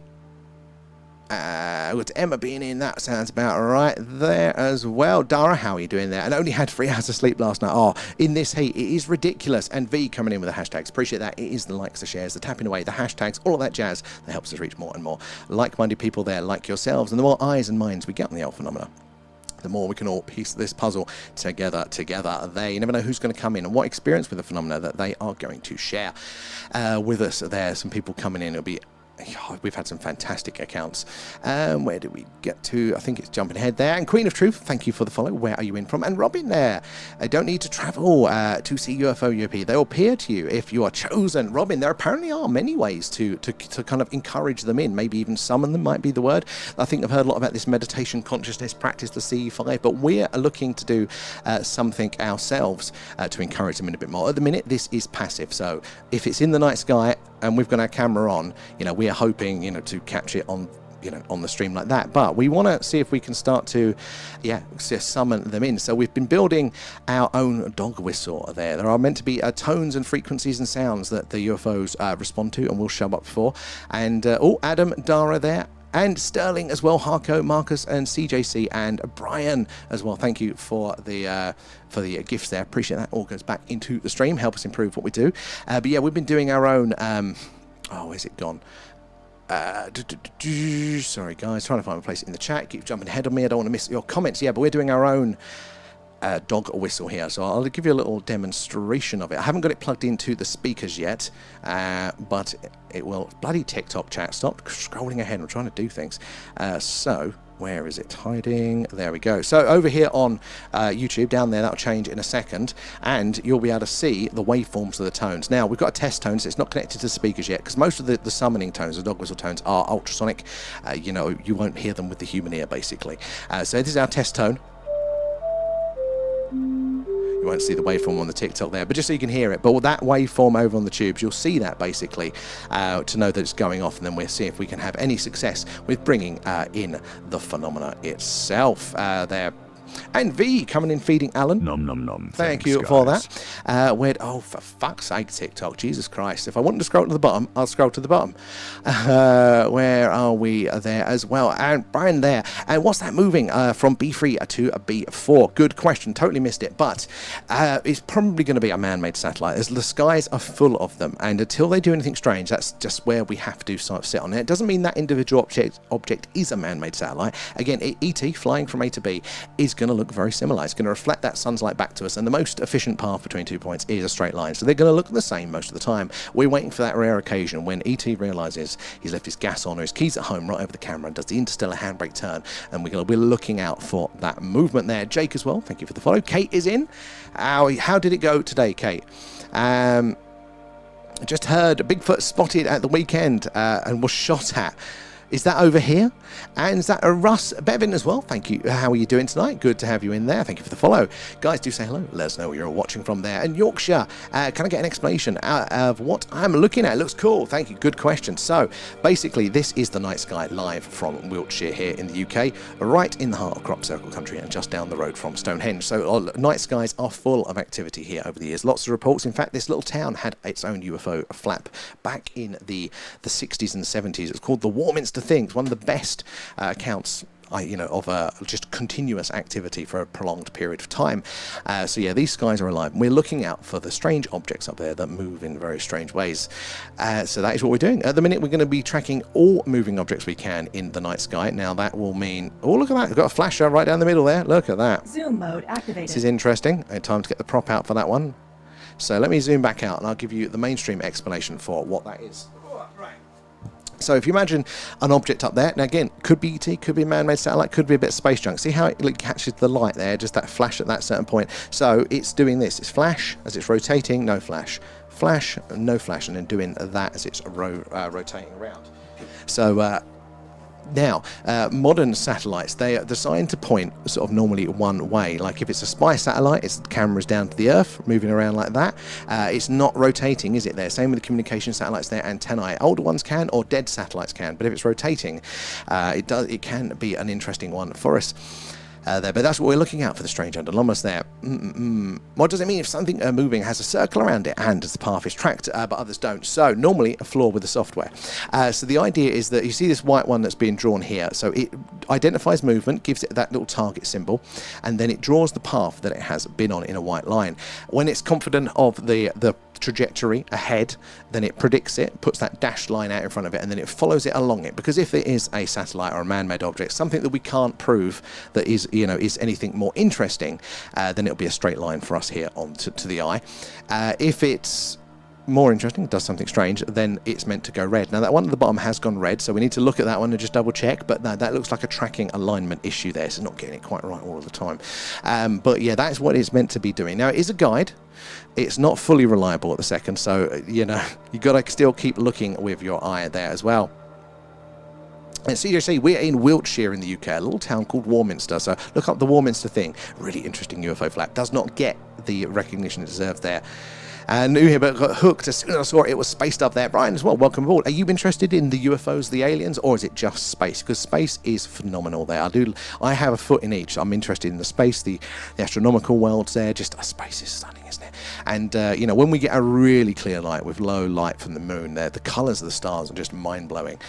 With Emma being in, that sounds about right there as well. Dara, how are you doing there? And only had 3 hours of sleep last night. Oh, in this heat, it is ridiculous. And V coming in with the hashtags. Appreciate that. It is the likes, the shares, the tapping away, the hashtags, all of that jazz that helps us reach more and more like-minded people there, like yourselves. And the more eyes and minds we get on the old phenomena, the more we can all piece this puzzle together. You never know who's going to come in and what experience with the phenomena that they are going to share with us there. Some people coming in. It'll be... We've had some fantastic accounts. Where do we get to? I think it's jumping ahead there. And Queen of Truth, thank you for the follow. Where are you in from? And Robin there. Don't need to travel to see UFO UAP. They will appear to you if you are chosen. Robin, there apparently are many ways to kind of encourage them in. Maybe even summon them might be the word. I think I've heard a lot about this meditation consciousness practice, the CE5, but we're looking to do something ourselves to encourage them in a bit more. At the minute, this is passive. So if it's in the night sky and we've got our camera on, we are hoping, to catch it on, on the stream like that. But we want to see if we can start to, summon them in. So we've been building our own dog whistle there. There are meant to be tones and frequencies and sounds that the UFOs respond to and will show up for. And, Adam, Dara there. And Sterling as well, Harko, Marcus, and CJC, and Brian as well. Thank you for the gifts there. Appreciate that. All goes back into the stream. Help us improve what we do. But yeah, we've been doing our own... where's it gone? Sorry, guys. Trying to find a place in the chat. Keep jumping ahead of me. I don't want to miss your comments. Yeah, but we're doing our own... dog whistle here, so I'll give you a little demonstration of it. I haven't got it plugged into the speakers yet, but it will. Bloody TikTok chat, stop scrolling ahead. I'm trying to do things. So where is it hiding? There we go. So over here on YouTube, down there, that'll change in a second, and you'll be able to see the waveforms of the tones. Now we've got a test tone, so it's not connected to the speakers yet, because most of the summoning tones, the dog whistle tones, are ultrasonic. You won't hear them with the human ear, basically. So this is our test tone. You won't see the waveform on the TikTok there, but just so you can hear it. But with that waveform over on the tubes, you'll see that basically to know that it's going off, and then we'll see if we can have any success with bringing in the phenomena itself there. And V coming in, feeding Alan. Nom nom nom. Thank you for that. Oh, for fuck's sake, TikTok. Jesus Christ. If I wanted to scroll to the bottom, I'll scroll to the bottom. Where are we there as well? And Brian there. And what's that moving from B3 to B4? Good question. Totally missed it. But it's probably going to be a man-made satellite, as the skies are full of them. And until they do anything strange, that's just where we have to sort of sit on it. It doesn't mean that individual object is a man-made satellite. Again, ET, flying from A to B, is going to look very similar. It's going to reflect that sun's light back to us, and the most efficient path between 2 points is a straight line, so they're going to look the same most of the time. We're waiting for that rare occasion when ET realizes he's left his gas on or his keys at home right over the camera and does the interstellar handbrake turn, and we're looking out for that movement there. Jake as well, thank you for the follow. Kate is in. How did it go today, Kate? Just heard Bigfoot spotted at the weekend and was shot at. Is that over here? And is that a Russ Bevan as well? Thank you. How are you doing tonight? Good to have you in there. Thank you for the follow. Guys, do say hello. Let us know where you're watching from there. And Yorkshire, can I get an explanation of what I'm looking at? It looks cool. Thank you. Good question. So, basically, this is the night sky live from Wiltshire here in the UK, right in the heart of Crop Circle country and just down the road from Stone Henge. So, night skies are full of activity here over the years. Lots of reports. In fact, this little town had its own UFO flap back in the 60s and 70s. It's called the Warminster thing. It's one of the best accounts of just continuous activity for a prolonged period of time. So yeah, these skies are alive. We're looking out for the strange objects up there that move in very strange ways. So that is what we're doing. At the minute, we're going to be tracking all moving objects we can in the night sky. Now that will mean, oh, look at that. We've got a flasher right down the middle there. Look at that. Zoom mode activated. This is interesting. Time to get the prop out for that one. So let me zoom back out and I'll give you the mainstream explanation for what that is. So if you imagine an object up there, now again, could be ET, could be a man-made satellite, could be a bit of space junk. See how it catches the light there, just that flash at that certain point. So it's doing this. It's flash as it's rotating, no flash. Flash, no flash, and then doing that as it's rotating around. So now, modern satellites, they are designed to point sort of normally one way. Like if it's a spy satellite, its camera's down to the Earth, moving around like that. It's not rotating, is it there? Same with the communication satellites, their antennae. Older ones can, or dead satellites can. But if it's rotating, it can be an interesting one for us. There, but that's what we're looking out for, the strange anomalies there. What does it mean if something moving has a circle around it and the path is tracked, but others don't? So normally a flaw with the software. So the idea is that you see this white one that's being drawn here. So it identifies movement, gives it that little target symbol, and then it draws the path that it has been on in a white line. When it's confident of the trajectory ahead, then it predicts it, puts that dashed line out in front of it, and then it follows it along it. Because if it is a satellite or a man-made object, something that we can't prove that is anything more interesting, then it'll be a straight line for us here on to the eye. If it's more interesting, does something strange, then it's meant to go red. Now that one at the bottom has gone red, so we need to look at that one and just double check, but no, that looks like a tracking alignment issue there, so not getting it quite right all of the time. But yeah, that's what it's meant to be doing. Now it is a guide. It's not fully reliable at the second, so you got to still keep looking with your eye there as well. And CJC, we're in Wiltshire in the UK, a little town called Warminster. So look up the Warminster thing. Really interesting UFO flap. Does not get the recognition it deserves there. And new here, but got hooked as soon as I saw it. It was spaced up there. Brian as well, welcome aboard. Are you interested in the UFOs, the aliens, or is it just space? Because space is phenomenal there. I have a foot in each. I'm interested in the space, the astronomical worlds there. Just space is stunning, isn't it? And when we get a really clear light with low light from the moon there, the colours of the stars are just mind-blowing.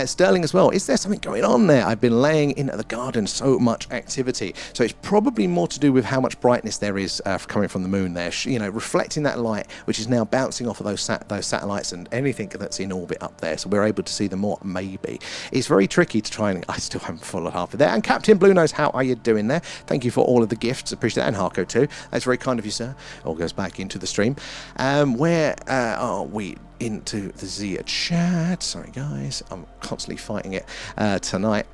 Sterling as well. Is there something going on there? I've been laying in the garden, so much activity. So it's probably more to do with how much brightness there is coming from the moon there. Reflecting that light, which is now bouncing off of those satellites and anything that's in orbit up there, so we're able to see them more. Maybe it's very tricky to try, and I still haven't followed half of there. And Captain Blue Nose, how are you doing there? Thank you for all of the gifts, appreciate that. And Harko too, that's very kind of you, sir. All goes back into the stream. Where are we? Into the Z chat. Sorry guys, I'm constantly fighting it tonight.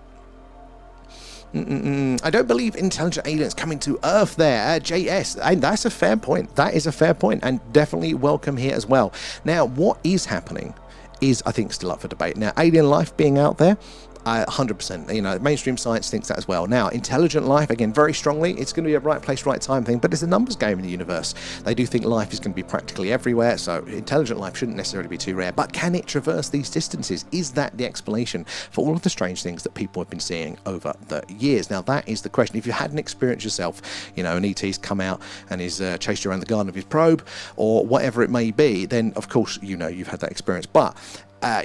I don't believe intelligent aliens coming to Earth there, JS, and that's a fair point. That is a fair point, and definitely welcome here as well. Now, what is happening is, I think, still up for debate. Now, alien life being out there, 100%. You know, mainstream science thinks that as well. Now, intelligent life, again, very strongly, it's going to be a right place, right time thing, but it's a numbers game in the universe. They do think life is going to be practically everywhere, so intelligent life shouldn't necessarily be too rare. But can it traverse these distances? Is that the explanation for all of the strange things that people have been seeing over the years? Now, that is the question. If you had an experience yourself, you know, an ET's come out and he's chased you around the garden of his probe, or whatever it may be, then, of course, you know, you've had that experience. But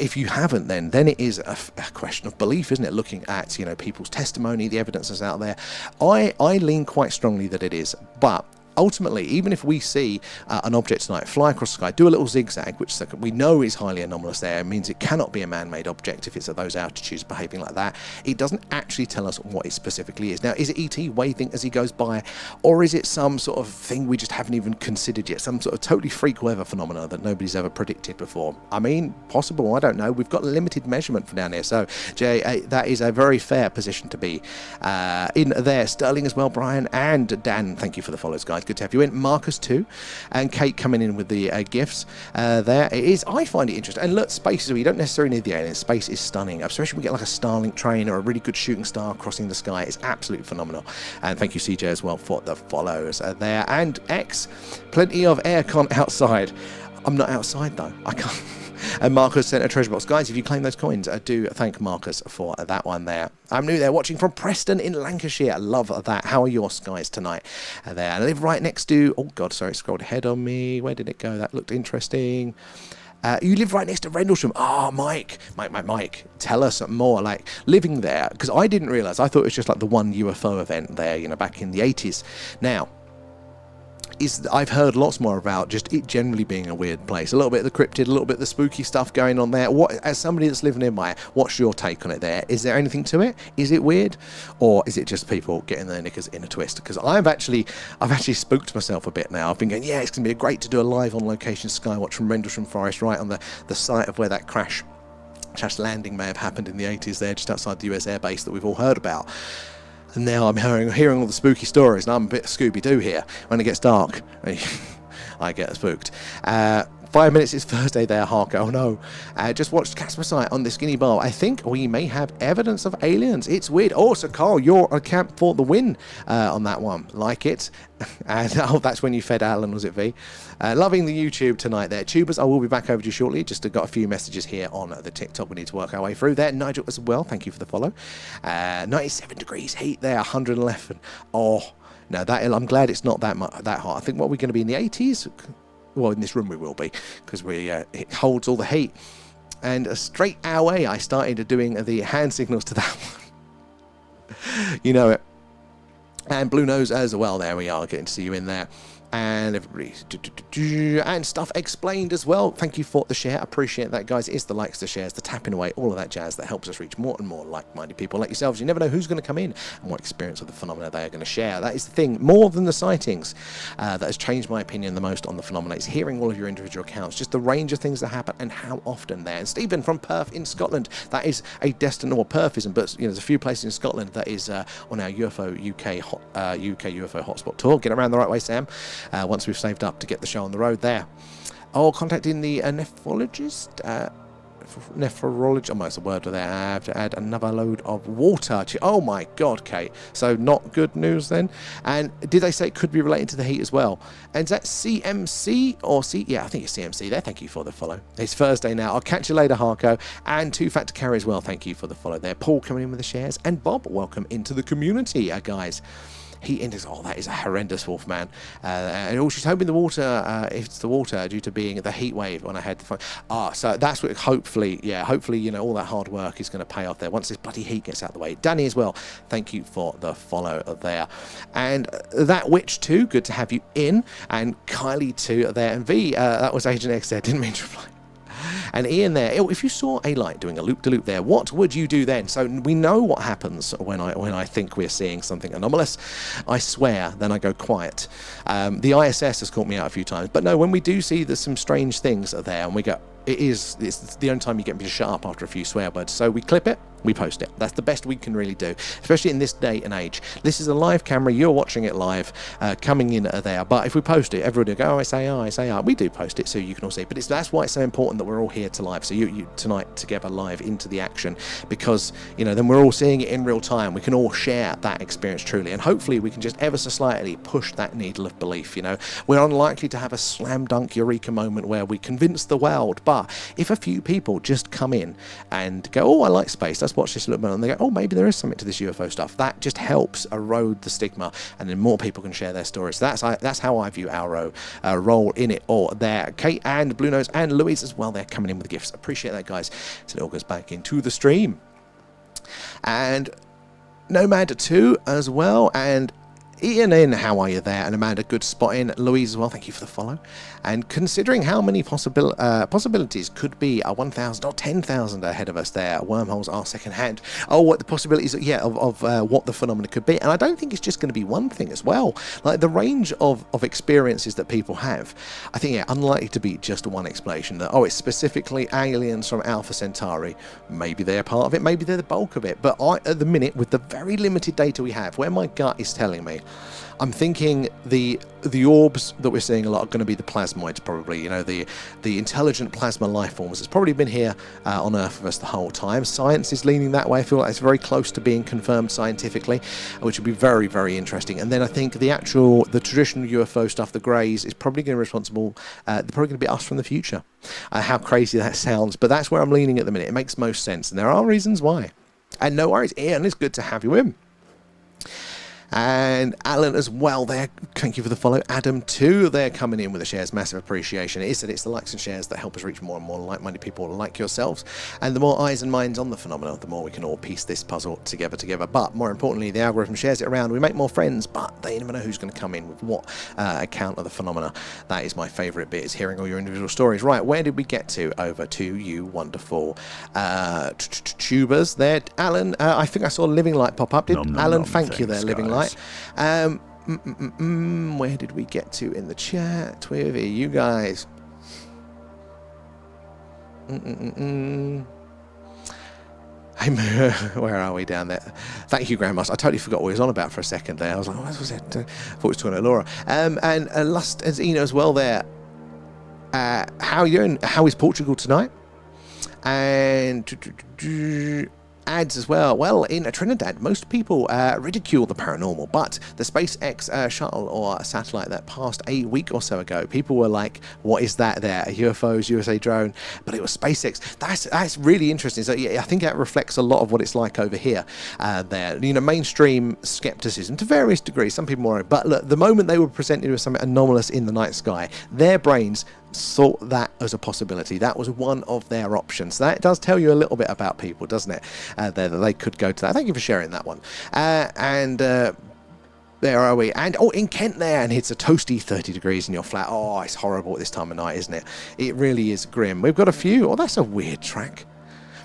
if you haven't, then it is a question of belief, isn't it? Looking at, you know, people's testimony, the evidence that's out there. I lean quite strongly that it is, but ultimately, even if we see an object tonight fly across the sky, do a little zigzag, which we know is highly anomalous there, it means it cannot be a man-made object if it's at those altitudes behaving like that. It doesn't actually tell us what it specifically is. Now, is it ET waving as he goes by, or is it some sort of thing we just haven't even considered yet, some sort of totally freak weather phenomena that nobody's ever predicted before? I mean, possible, I don't know. We've got limited measurement for down here, so Jay, that is a very fair position to be in there. Sterling as well, Brian, and Dan, thank you for the follows, guys. Good to have you in. Marcus too, and Kate coming in with the gifts there. It is, I find it interesting. And look, space, we don't necessarily need the aliens. Space is stunning, especially when we get like a Starlink train or a really good shooting star crossing the sky. It's absolutely phenomenal. And thank you, CJ, as well, for the follows there. And X, plenty of aircon outside. I'm not outside though. I can't. And Marcus sent a treasure box. Guys, if you claim those coins, I do thank Marcus for that one there. I'm new there, watching from Preston in Lancashire. I love that. How are your skies tonight? There. I live right next to... Oh, God, sorry, scrolled ahead on me. Where did it go? That looked interesting. You live right next to Rendlesham. Oh, Mike, tell us more. Like, living there, because I didn't realise. I thought it was just like the one UFO event there, you know, back in the 80s. Now, I've heard lots more about just it generally being a weird place. A little bit of the cryptid, a little bit of the spooky stuff going on there. What, as somebody that's living nearby, what's your take on it there? Is there anything to it? Is it weird? Or is it just people getting their knickers in a twist? Because I've actually spooked myself a bit now. I've been going, yeah, it's going to be great to do a live on location Skywatch from Rendlesham Forest, right on the site of where that crash landing may have happened in the 80s there, just outside the US Air Base that we've all heard about. And now I'm hearing all the spooky stories, and I'm a bit Scooby-Doo here. When it gets dark, I get spooked. 5 minutes is Thursday there, Harker. Oh no. Just watched Casper Sight on the Skinny Bar. I think we may have evidence of aliens. It's weird. Oh, so Carl, you're a camp for the win on that one. Like it. And oh, that's when you fed Alan, was it, V? Loving the YouTube tonight there. Tubers, I will be back over to you shortly. Just got a few messages here on the TikTok we need to work our way through there. Nigel as well, thank you for the follow. 97 degrees heat there, 111. Oh, no, I'm glad it's not that hot. I think what we're going to be in the 80s. Well, in this room we will be, because it holds all the heat. And straight our way, I started doing the hand signals to that one. You know it. And Blue Nose as well. There we are, getting to see you in there. And everybody, and stuff explained as well. Thank you for the share. Appreciate that, guys. It's the likes, the shares, the tapping away, all of that jazz that helps us reach more and more like-minded people like yourselves. You never know who's going to come in and what experience of the phenomena they are going to share. That is the thing. More than the sightings that has changed my opinion the most on the phenomena is hearing all of your individual accounts, just the range of things that happen and how often there. And Stephen from Perth in Scotland, that is a destination, or Perth isn't, but you know, there's a few places in Scotland that is on our UFO UK UK UFO hotspot tour. Get around the right way, Sam. Once we've saved up to get the show on the road there. Oh, contacting the nephrologist. Nephrologist, almost a word there. I have to add another load of water to. Oh my God, Kate. So not good news then. And did they say it could be related to the heat as well? And is that CMC or C? Yeah, I think it's CMC there. Thank you for the follow. It's Thursday now. I'll catch you later, Harco. And Two Fat to Carry as well. Thank you for the follow there. Paul coming in with the shares. And Bob, welcome into the community, guys. Heat index, oh, that is a horrendous, Wolfman. And oh, she's hoping the water, if it's the water, due to being the heat wave when I had the phone. So that's what, hopefully, you know, all that hard work is going to pay off there once this bloody heat gets out of the way. Danny as well, thank you for the follow there. And that witch too, good to have you in. And Kylie too there. And V, that was Agent X there, didn't mean to reply. And Ian there, if you saw a light doing a loop-de-loop there, what would you do then? So we know what happens when I think we're seeing something anomalous. I swear, then I go quiet. The ISS has caught me out a few times. But no, when we do see there's some strange things there and we go, it's the only time you get me to shut up after a few swear words. So we clip it, we post it. That's the best we can really do, especially in this day and age. This is a live camera, you're watching it live, coming in there, but if we post it, everybody will go, oh, it's AI. We do post it so you can all see, but that's why it's so important that we're all here to live, so you tonight together live into the action, because then we're all seeing it in real time. We can all share that experience truly, and hopefully we can just ever so slightly push that needle of belief. We're unlikely to have a slam dunk eureka moment where we convince the world, but if a few people just come in and go, oh, I like space, let's watch this a little bit, and they go, oh, maybe there is something to this UFO stuff, that just helps erode the stigma, and then more people can share their stories. So that's how I view our role in it all there. Kate and Blue Nose and Louise as well, they're coming in with gifts. Appreciate that, guys. So it all goes back into the stream. And Nomad 2 as well, and Ian in, how are you there? And Amanda, good spot in. Louise as well, thank you for the follow. And considering how many possibilities could be 1,000 or 10,000 ahead of us there, wormholes are second hand. Oh, what the possibilities, of what the phenomena could be. And I don't think it's just going to be one thing as well. Like the range of experiences that people have, I think, unlikely to be just one explanation. That, it's specifically aliens from Alpha Centauri. Maybe they're part of it, maybe they're the bulk of it. But at the minute, with the very limited data we have, where my gut is telling me, I'm thinking the orbs that we're seeing a lot are going to be the plasmoids, probably. The intelligent plasma life forms. It's probably been here on Earth with us the whole time. Science is leaning that way. I feel like it's very close to being confirmed scientifically, which would be very, very interesting. And then I think the traditional UFO stuff, the greys, is probably going to be responsible. They're probably going to be us from the future. How crazy that sounds, but that's where I'm leaning at the minute. It makes most sense, and there are reasons why. And no worries, Ian, it's good to have you in. And Alan as well there, thank you for the follow. Adam too, they're coming in with the shares, massive appreciation. It's the likes and shares that help us reach more and more like-minded people like yourselves, and the more eyes and minds on the phenomenon, the more we can all piece this puzzle together. But more importantly, the algorithm shares it around, we make more friends, but they never know who's going to come in with what account of the phenomena. That is my favourite bit, is hearing all your individual stories. Right, where did we get to? Over to you wonderful tubers there. Alan, I think I saw Living Light pop up. Alan, thank you there, Living Light. Where did we get to in the chat with you guys? Where are we down there? Thank you, Grandmaster. I totally forgot what he was on about for a second there. I was like, what was it? I thought he was talking to Laura. And Lust as Eno as well there. How are you doing? How is Portugal tonight? And ads as well. Well, in Trinidad, most people ridicule the paranormal, but the SpaceX shuttle or satellite that passed a week or so ago, people were like, what is that there? UFOs, USA drone? But it was SpaceX. That's really interesting. So yeah, I think that reflects a lot of what it's like over here. There, mainstream skepticism to various degrees. Some people more, but look, the moment they were presented with something anomalous in the night sky, their brains thought that as a possibility. That was one of their options. So that does tell you a little bit about people, doesn't it? There, that they could go to that. Thank you for sharing that one. There are we. And in Kent there, and it's a toasty 30 degrees in your flat. Oh, it's horrible at this time of night, isn't it? It really is grim. We've got a few. Oh, that's a weird track.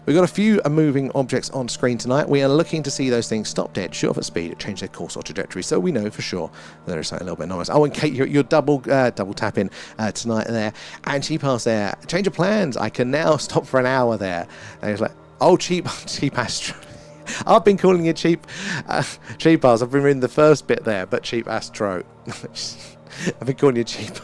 We've got a few moving objects on screen tonight. We are looking to see those things stop dead, shoot off at speed, change their course or trajectory, so we know for sure there is something a little bit anomalous. Oh, and Kate, you're double tapping tonight there. And Cheap Ass there. Change of plans. I can now stop for an hour there. And he's like, oh, cheap Astro. I've been calling you Cheap Ass. I've been reading the first bit there, but Cheap Astro. I've been calling you Cheap.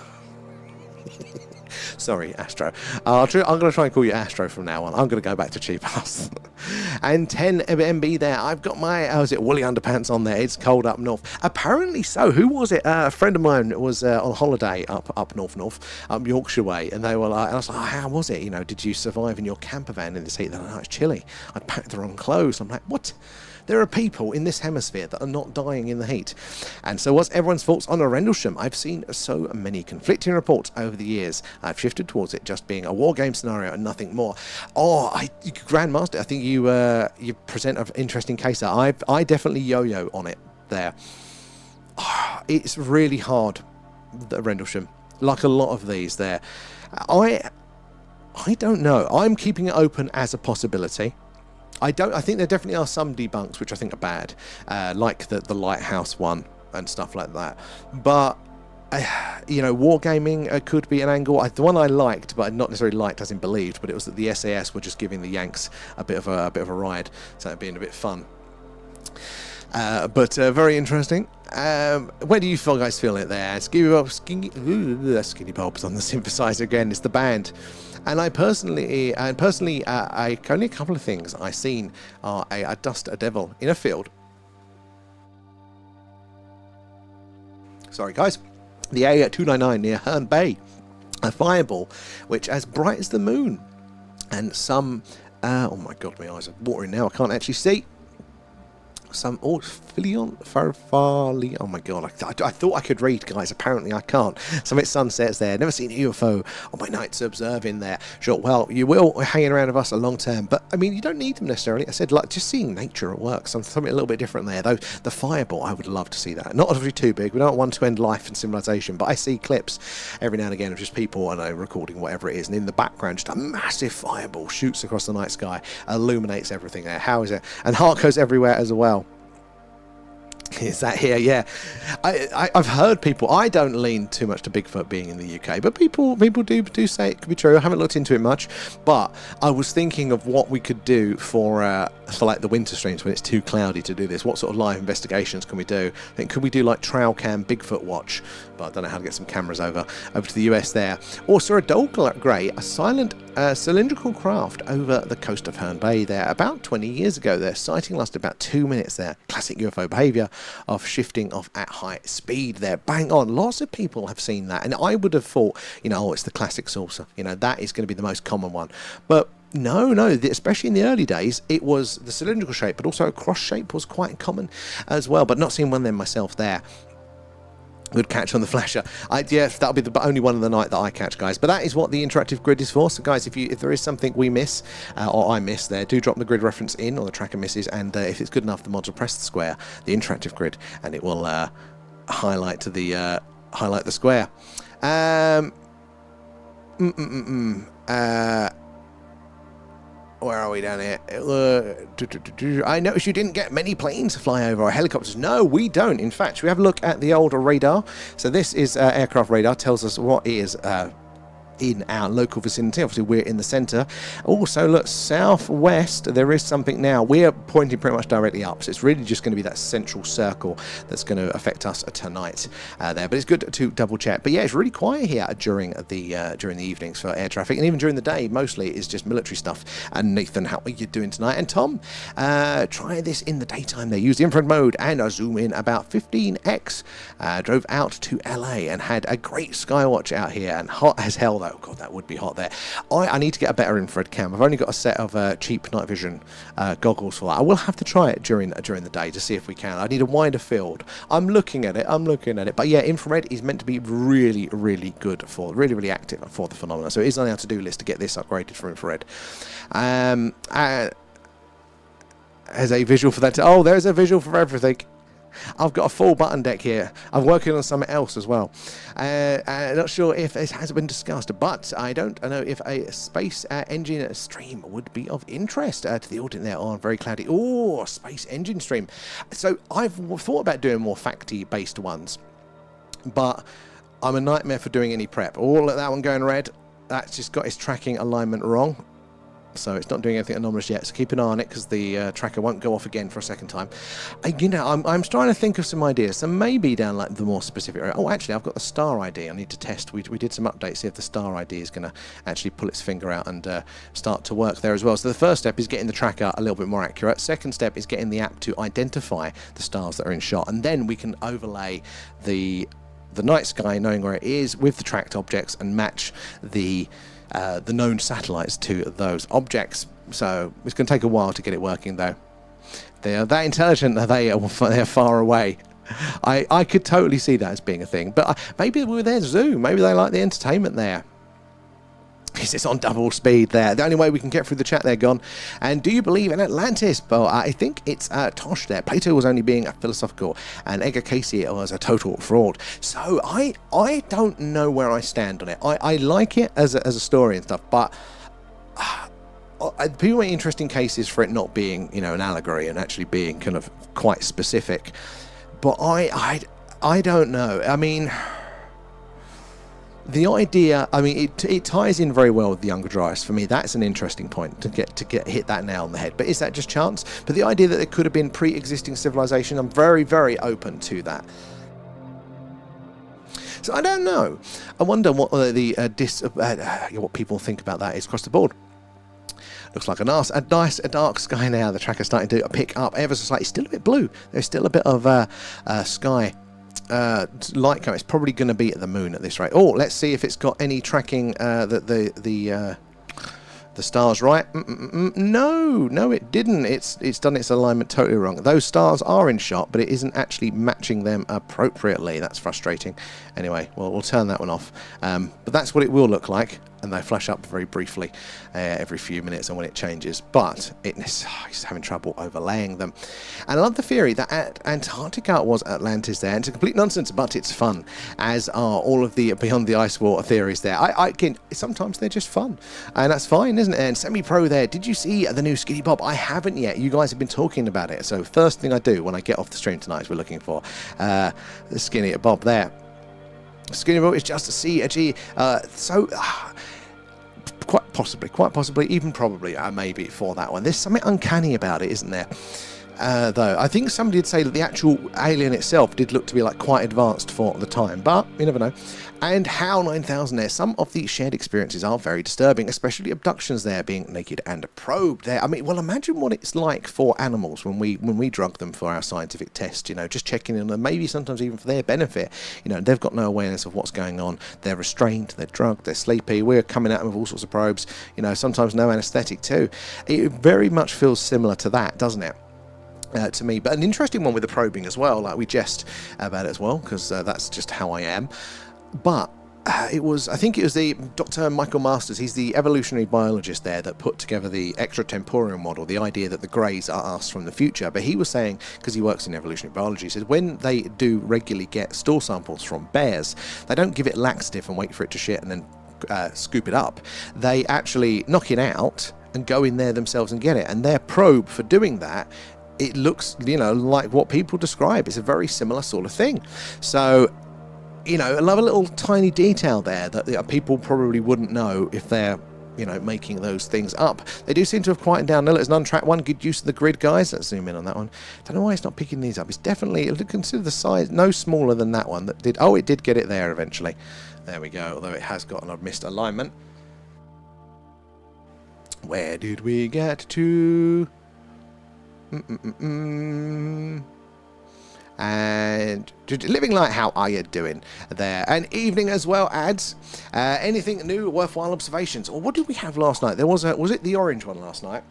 Sorry, Astro. I'm going to try and call you Astro from now on. I'm going to go back to Cheap Ass. And 10 MB there. I've got my, woolly underpants on there. It's cold up north. Apparently so. Who was it? A friend of mine was on holiday up north, up Yorkshire way. And they were like, and I was like, oh, how was it? Did you survive in your camper van in this heat? They're like, oh, it's chilly. I packed the wrong clothes. I'm like, what? There are people in this hemisphere that are not dying in the heat. And so what's everyone's thoughts on a Rendlesham? I've seen so many conflicting reports over the years. I've shifted towards it just being a war game scenario and nothing more. Oh, Grandmaster, I think you present an interesting case there. I definitely yo-yo on it there. Oh, it's really hard, the Rendlesham. Like a lot of these there. I don't know. I'm keeping it open as a possibility. I think there definitely are some debunks which I think are bad, like the lighthouse one and stuff like that. But You know, wargaming could be an angle. The one I liked, but not necessarily liked as in believed, but it was that the SAS were just giving the Yanks a bit of a ride, so it being a bit fun. But very interesting. Where do you guys feel it there? Skinny Bob's on the synthesizer again. It's the band. And only a couple of things I've seen are a devil in a field. Sorry, guys. The A299 near Herne Bay. A fireball, which as bright as the moon. And some... oh my god, my eyes are watering now. I can't actually see. Some farfali. Oh my god, I thought I could read, guys. Apparently I can't. Some of its sunsets there. Never seen a UFO on my nights observing there. Sure, well, you will hanging around with us a long term, but I mean, you don't need them necessarily. I said, like, just seeing nature at work, something a little bit different there. Though the fireball, I would love to see that. Not obviously too big. We don't want to end life and civilization, but I see clips every now and again of just people, I know, recording whatever it is, and in the background, just a massive fireball shoots across the night sky, illuminates everything there. How is it? And heart goes everywhere as well. Is that here? Yeah, I've heard people. I don't lean too much to Bigfoot being in the UK, but people do say it could be true. I haven't looked into it much, but I was thinking of what we could do for like the winter streams when it's too cloudy to do this. What sort of live investigations can we do? I think could we do like trail cam Bigfoot watch? But I don't know how to get some cameras over to the US there. Also a dull grey, a silent cylindrical craft over the coast of Herne Bay there about 20 years ago. Their sighting lasted about 2 minutes there. Classic UFO behaviour of shifting off at high speed there. Bang on. Lots of people have seen that, and I would have thought, you know, oh, it's the classic saucer. You know, that is going to be the most common one. But no, especially in the early days, it was the cylindrical shape, but also a cross shape was quite common as well. But not seeing one then myself there. Good catch on the flasher. Yes, that'll be the only one of the night that I catch, guys. But that is what the interactive grid is for. So, guys, if there is something we miss or I miss there, do drop the grid reference in, or the tracker misses. And if it's good enough, the mods will press the square, the interactive grid, and it will highlight the square. Where are we down here? I noticed you didn't get many planes to fly over, or helicopters. No, we don't. In fact, we have a look at the old radar. So this is aircraft radar. Tells us what is in our local vicinity. Obviously, we're in the centre. Also, look, southwest, there is something now. We're pointing pretty much directly up, so it's really just going to be that central circle that's going to affect us tonight there. But it's good to double check. But yeah, it's really quiet here during the evenings for air traffic, and even during the day, mostly it's just military stuff. And Nathan, how are you doing tonight? And Tom, try this in the daytime. They use the infrared mode and zoom in about 15x. Drove out to LA and had a great Skywatch out here, and hot as hell though. Oh god, that would be hot there. I need to get a better infrared cam. I've only got a set of cheap night vision goggles for that. I will have to try it during the day to see if we can. I need a wider field. I'm looking at it. But yeah, infrared is meant to be really, really good for, really active for the phenomena. So it is on our to-do list to get this upgraded for infrared. As a visual for that. Oh, there's a visual for everything. I've got a full button deck here. I'm working on something else as well. Not sure if it has been discussed, but I don't know if a space engine stream would be of interest to the audience there on very cloudy. Oh, space engine stream. So I've thought about doing more facty-based ones, but I'm a nightmare for doing any prep. Oh, look, that one going red. That's just got its tracking alignment wrong. So it's not doing anything anomalous yet, so keep an eye on it, because the tracker won't go off again for a second time. I'm trying to think of some ideas, so maybe down like the more specific area. Oh, actually, I've got the star ID I need to test. We did some updates, see if the star ID is going to actually pull its finger out and start to work there as well. So the first step is getting the tracker a little bit more accurate. Second step is getting the app to identify the stars that are in shot, and then we can overlay the night sky, knowing where it is, with the tracked objects, and match the known satellites to those objects. So it's going to take a while to get it working, though. They are that intelligent that they are far away. I could totally see that as being a thing, but maybe with their Zoom, maybe they like the entertainment there. It's on double speed there. The only way we can get through the chat there, gone. And do you believe in Atlantis? Well, I think it's Tosh there. Plato was only being philosophical, and Edgar Casey was a total fraud. So I don't know where I stand on it. I like it as a story and stuff, but people make interesting cases for it not being, you know, an allegory and actually being kind of quite specific. But I don't know. I mean, The idea, I mean, it ties in very well with the Younger Dryas. For me, that's an interesting point to get hit that nail on the head. But is that just chance? But the idea that there could have been pre-existing civilization, I'm very, very open to that. So I don't know. I wonder what what people think about that is across the board. Looks like a nice dark sky now. The track is starting to pick up ever so slightly. Still a bit blue. There's still a bit of sky. Light coming. It's probably going to be at the moon at this rate. Oh, let's see if it's got any tracking that the stars right. No, it didn't. It's done its alignment totally wrong. Those stars are in shot, but it isn't actually matching them appropriately. That's frustrating. Anyway, well, we'll turn that one off. But that's what it will look like, and they flash up very briefly every few minutes and when it changes. But it's having trouble overlaying them. And I love the theory that Antarctica was Atlantis there. And it's complete nonsense, but it's fun, as are all of the Beyond the Ice Wall theories there. Sometimes they're just fun, and that's fine, isn't it? And Semi-Pro there, did you see the new Skinny Bob? I haven't yet. You guys have been talking about it. So first thing I do when I get off the stream tonight is we're looking for the Skinny Bob there. Skinny Bob is just a CG. Quite possibly, even probably, maybe for that one. There's something uncanny about it, isn't there? Though I think somebody would say that the actual alien itself did look to be like quite advanced for the time, but you never know. And HAL 9000 there, some of the shared experiences are very disturbing, especially abductions there, being naked and probed there. I mean, well, imagine what it's like for animals when we drug them for our scientific test, you know, just checking in, and maybe sometimes even for their benefit. You know, they've got no awareness of what's going on. They're restrained, they're drugged, they're sleepy. We're coming at them with all sorts of probes, you know, sometimes no anesthetic too. It very much feels similar to that, doesn't it? To me, but an interesting one with the probing as well. Like, we jest about it as well, because that's just how I am. But I think it was the Dr. Michael Masters, he's the evolutionary biologist there, that put together the extratemporal model, the idea that the greys are us from the future. But he was saying, because he works in evolutionary biology, he said when they do regularly get stool samples from bears, they don't give it laxative and wait for it to shit and then scoop it up. They actually knock it out and go in there themselves and get it. And their probe for doing that, it looks, you know, like what people describe. It's a very similar sort of thing. So, you know, I love a little tiny detail there that people probably wouldn't know if they're, you know, making those things up. They do seem to have quieted down. There's an untracked one. Good use of the grid, guys. Let's zoom in on that one. Don't know why it's not picking these up. It's definitely, consider the size, no smaller than that one that did. Oh, it did get it there eventually. There we go. Although it has got a missed alignment. Where did we get to? And Living Light, how are you doing there? And evening as well, ads. Anything new, worthwhile observations? Or what did we have last night? There was it the orange one last night?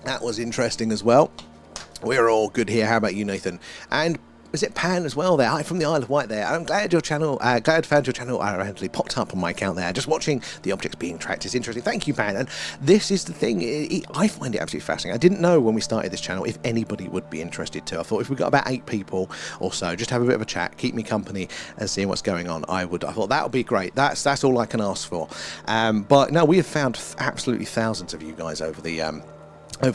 That was interesting as well. We're all good here. How about you, Nathan? And is it Pan as well there? Hi from the Isle of Wight there. I'm glad your channel, glad found your channel randomly popped up on my account there. Just watching the objects being tracked is interesting. Thank you, Pan. And this is the thing, I find it absolutely fascinating. I didn't know when we started this channel if anybody would be interested too. I thought if we got about 8 people or so, just have a bit of a chat, keep me company and seeing what's going on. I thought that would be great. That's all I can ask for. But no, we have found absolutely thousands of you guys over the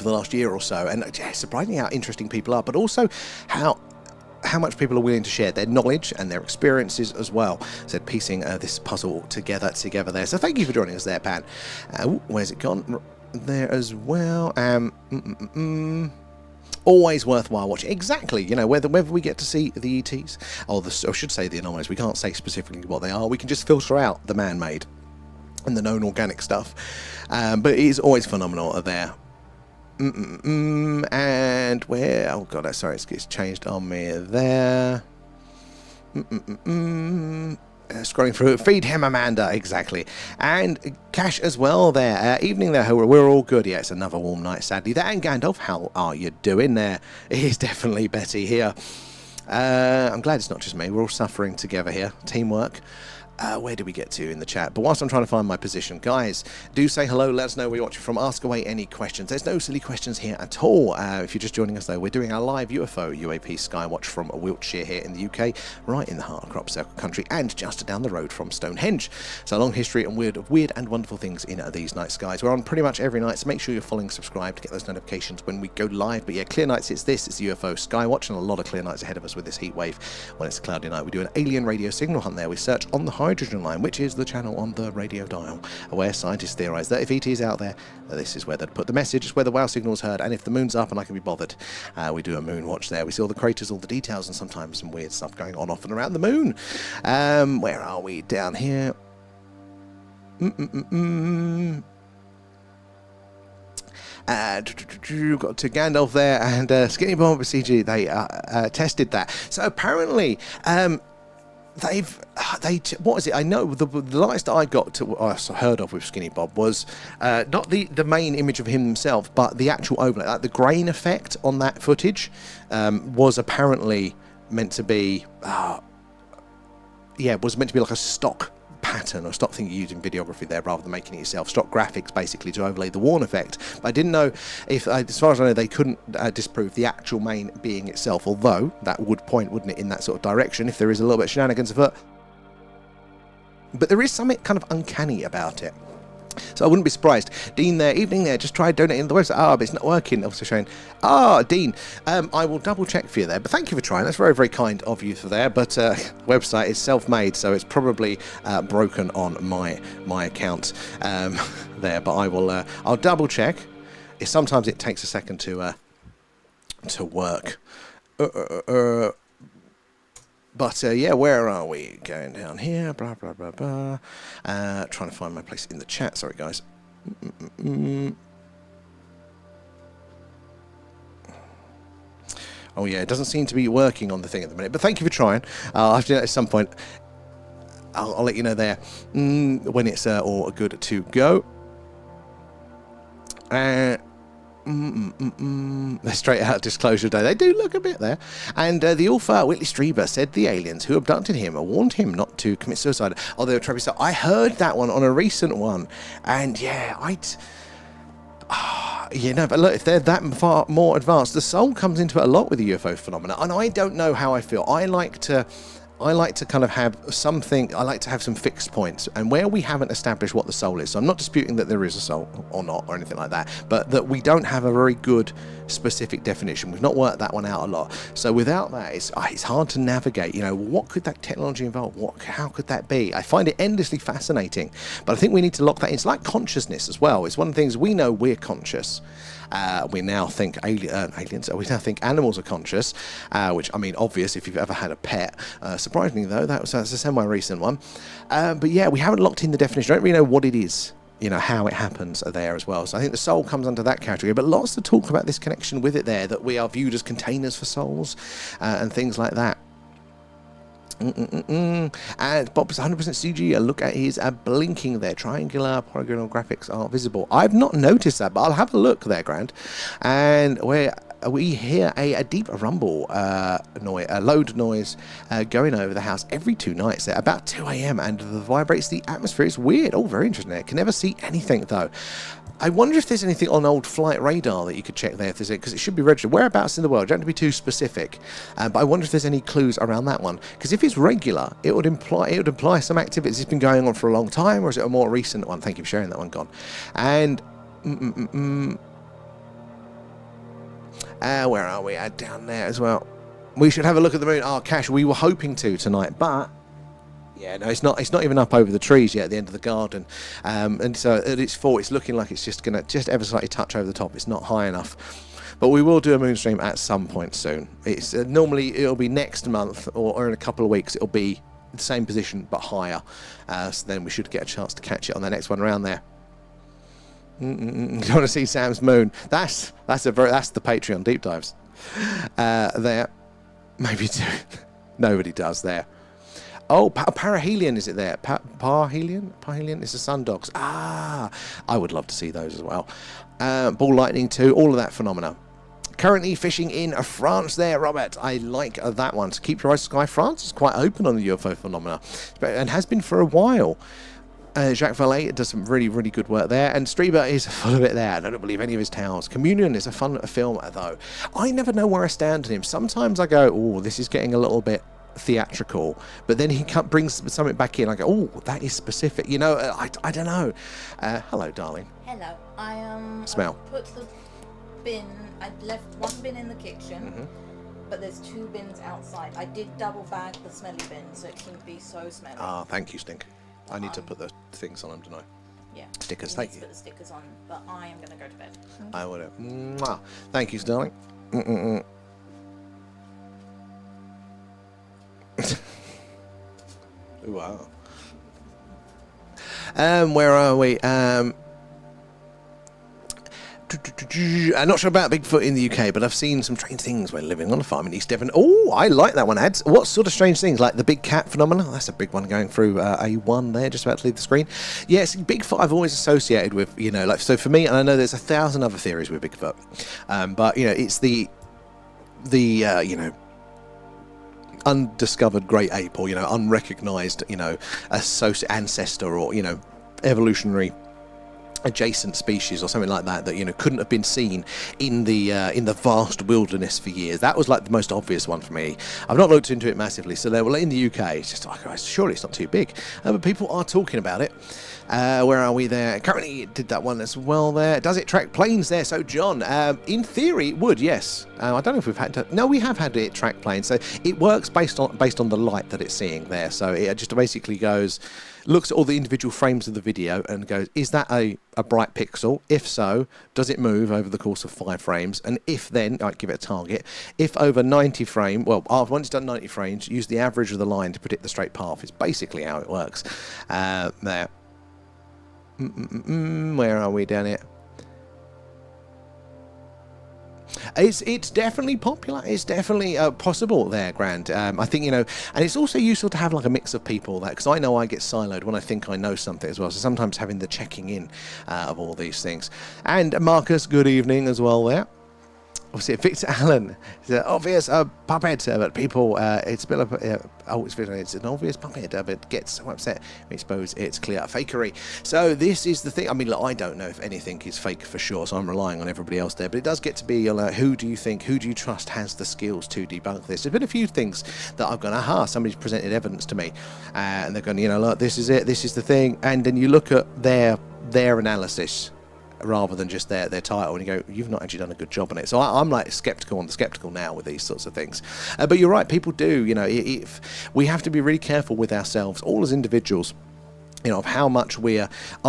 last year or so, and surprisingly how interesting people are, but also how much people are willing to share their knowledge and their experiences as well. So piecing this puzzle together there. So thank you for joining us there, Pan. Where's it gone? There as well. Always worthwhile watching. Exactly. You know, whether we get to see the ETs, or I should say the anomalies. We can't say specifically what they are. We can just filter out the man-made and the known organic stuff. But it is always phenomenal there. And where? Oh god, sorry, it's changed on me there. Scrolling through. Feed him, Amanda. Exactly. And Cash as well there. Evening there. We're all good. Yeah, it's another warm night, sadly. There. And Gandalf, how are you doing there? It is definitely Betty here. I'm glad it's not just me. We're all suffering together here. Teamwork. Where did we get to in the chat? But whilst I'm trying to find my position, guys, do say hello. Let us know where you're watching from. Ask away any questions. There's no silly questions here at all. If you're just joining us, though, we're doing our live UFO UAP Skywatch from Wiltshire here in the UK, right in the heart of Crop Circle country, and just down the road from Stone Henge. So a long history and weird and wonderful things in these night skies. We're on pretty much every night, so make sure you're following, subscribe to get those notifications when we go live. But yeah, clear nights, it's the UFO Skywatch, and a lot of clear nights ahead of us with this heat wave. When it's a cloudy night, we do an alien radio signal hunt there. We search on the hydrogen line, which is the channel on the radio dial, where scientists theorise that if ET is out there, this is where they'd put the message. It's where the wow signal's heard, and if the moon's up and I can be bothered, we do a moon watch there. We see all the craters, all the details, and sometimes some weird stuff going on off and around the moon. Where are we? Down here. Got to Gandalf there, and Skinny Bomb CG, they tested that. So apparently, what is it? I know the last I got to heard of with Skinny Bob was not the main image of himself, but the actual overlay, like the grain effect on that footage, was apparently meant to be, was meant to be like a stock pattern or stock thing you use in videography there, rather than making it yourself. Stock graphics basically to overlay the worn effect. But I didn't know if, as far as I know, they couldn't disprove the actual main being itself, although that would point, wouldn't it, in that sort of direction if there is a little bit of shenanigans afoot. But there is something kind of uncanny about it. So I wouldn't be surprised. Dean there, evening there, just tried donating the website. But it's not working. Also showing. Dean, I will double check for you there. But thank you for trying. That's very, very kind of you for there. But website is self-made, so it's probably broken on my account there. But I will. I'll double check. Sometimes it takes a second to work. But yeah, where are we? Going down here, blah, blah, blah, blah. Trying to find my place in the chat. Sorry, guys. Oh, yeah, it doesn't seem to be working on the thing at the minute. But thank you for trying. I'll have to do that at some point. I'll let you know there when it's all good to go. They're straight out disclosure day. They do look a bit there. And the author, Whitley Strieber, said the aliens who abducted him warned him not to commit suicide. Oh, they were trying to say, I heard that one on a recent one. And yeah, but look, if they're that far more advanced, the soul comes into it a lot with the UFO phenomena. And I don't know how I feel. I like to kind of have something, I like to have some fixed points, and where we haven't established what the soul is, so I'm not disputing that there is a soul or not or anything like that, but that we don't have a very good specific definition. We've not worked that one out a lot. So without that, it's hard to navigate, what could that technology involve? How could that be? I find it endlessly fascinating, but I think we need to lock that in. It's like consciousness as well. It's one of the things we know we're conscious. We now think aliens. We now think animals are conscious, which, I mean, obvious if you've ever had a pet. Surprisingly, though, that's a semi-recent one. But yeah, we haven't locked in the definition. I don't really know what it is, how it happens there as well. So I think the soul comes under that category. But lots to talk about this connection with it there, that we are viewed as containers for souls and things like that. And Bob's 100% CG. A look at his blinking there. Triangular polygonal graphics are visible. I've not noticed that, but I'll have a look there, Grant. And we hear a deep rumble noise, a load noise going over the house every 2 nights there, about 2 a.m. and it vibrates the atmosphere. It's weird. Oh, very interesting. I can never see anything though. I wonder if there's anything on old flight radar that you could check there, if there's because it should be registered. Whereabouts in the world? Don't have to be too specific, but I wonder if there's any clues around that one. Because if it's regular, it would imply some activities has been going on for a long time, or is it a more recent one? Thank you for sharing that one, Gone. And where are we? Down there as well. We should have a look at the moon. Oh, Cash, we were hoping to tonight, but. Yeah, no, it's not even up over the trees yet at the end of the garden, and so at its full, it's looking like it's just gonna ever slightly touch over the top. It's not high enough, but we will do a moon stream at some point soon. It's normally it'll be next month or in a couple of weeks. It'll be the same position but higher, so then we should get a chance to catch it on the next one around there. You want to see Sam's moon? That's the Patreon deep dives. There, maybe two. Nobody does there. Oh, parahelion, is it there? Parhelion? Parhelion? It's the sundogs. I would love to see those as well. Ball lightning too, all of that phenomena. Currently fishing in France there, Robert. I like that one. So keep your eyes to sky. France is quite open on the UFO phenomena and has been for a while. Jacques Vallée does some really, really good work there, and Strieber is full of it there, and I don't believe any of his tales. Communion is a fun film, though. I never know where I stand on him. Sometimes I go, oh, this is getting a little bit theatrical, but then he brings something back in. I go, oh, that is specific. You know, I don't know. Hello, darling. Hello. Smell. I put the bin. I left one bin in the kitchen, but there's 2 bins outside. I did double bag the smelly bin, so it shouldn't be so smelly. Ah, thank you, Stink. I need to put the things on them, don't I? Yeah. Stickers, thank you. Put the stickers on, but I am going to go to bed. I would have. Mwah. Thank you, darling. Wow. Where are we? I'm not sure about Bigfoot in the UK, but I've seen some strange things when living on a farm in East Devon. Oh, I like that one, Ads. What sort of strange things? Like the big cat phenomenon? That's a big one going through A1 there, just about to leave the screen. Yes, Bigfoot I've always associated with, you know, like, so for me, and I know there's 1,000 other theories with Bigfoot, but, you know, it's the you know, undiscovered great ape, or, you know, unrecognized, you know, ancestor, or, you know, evolutionary adjacent species or something like that, that, you know, couldn't have been seen in the vast wilderness for years. That was like the most obvious one for me. I've not looked into it massively, so well, in the UK it's just like, oh, surely it's not too big, but people are talking about it. Where are we there? Currently did that one as well there. Does it track planes there? So John, in theory it would, yes. I don't know if we've had to, no, we have had it track planes. So it works based on the light that it's seeing there. So it just basically goes, looks at all the individual frames of the video and goes, is that a bright pixel? If so, does it move over the course of 5 frames? And if then, I give it a target. If over 90 frame, well, once it's done 90 frames, use the average of the line to predict the straight path. It's basically how it works. There. Where are we down here? It's definitely popular. It's definitely possible there, Grand. I think, you know, and it's also useful to have like a mix of people there, because I know I get siloed when I think I know something as well. So sometimes having the checking in of all these things. And Marcus, good evening as well there. Obviously, Victor Allen is an obvious puppet, but people, it's a bit of, it's an obvious puppet, but gets so upset when suppose it's clear fakery. So this is the thing. I mean, look, I don't know if anything is fake for sure, so I'm relying on everybody else there. But it does get to be, who do you think, who do you trust has the skills to debunk this? There's been a few things that I've gone, aha, somebody's presented evidence to me, and they're going, you know, look, this is it, this is the thing, and then you look at their analysis, rather than just their title, and you go, you've not actually done a good job on it. So I'm like skeptical on the skeptical now with these sorts of things. But you're right, people do, you know, if we have to be really careful with ourselves, all as individuals, you know, of how much are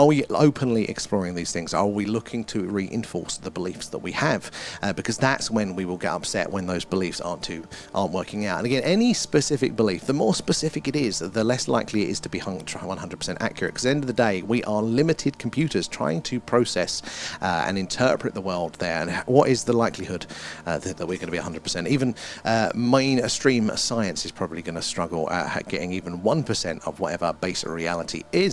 we openly exploring these things? Are we looking to reinforce the beliefs that we have? Because that's when we will get upset, when those beliefs aren't working out. And again, any specific belief, the more specific it is, the less likely it is to be 100% accurate. Because at the end of the day, we are limited computers trying to process and interpret the world there. And what is the likelihood that we're going to be 100%? Even mainstream science is probably going to struggle at getting even 1% of whatever base reality is.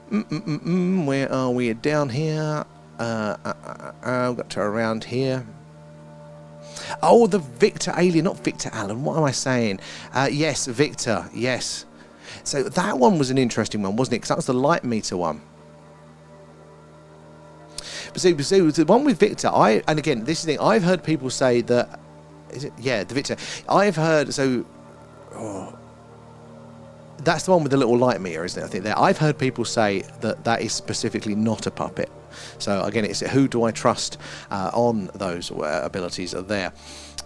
Where are we? Down here. I've got to around here. Oh, the Victor alien, not Victor Allen. What am I saying? Yes, Victor. Yes. So that one was an interesting one, wasn't it? Because that was the light meter one. But see, the one with Victor, and again, this is the thing. I've heard people say that. Is it? Yeah, the Victor. I've heard so. Oh, that's the one with the little light meter, isn't it? I think there. I've heard people say that is specifically not a puppet. So again, it's who do I trust on those abilities are there.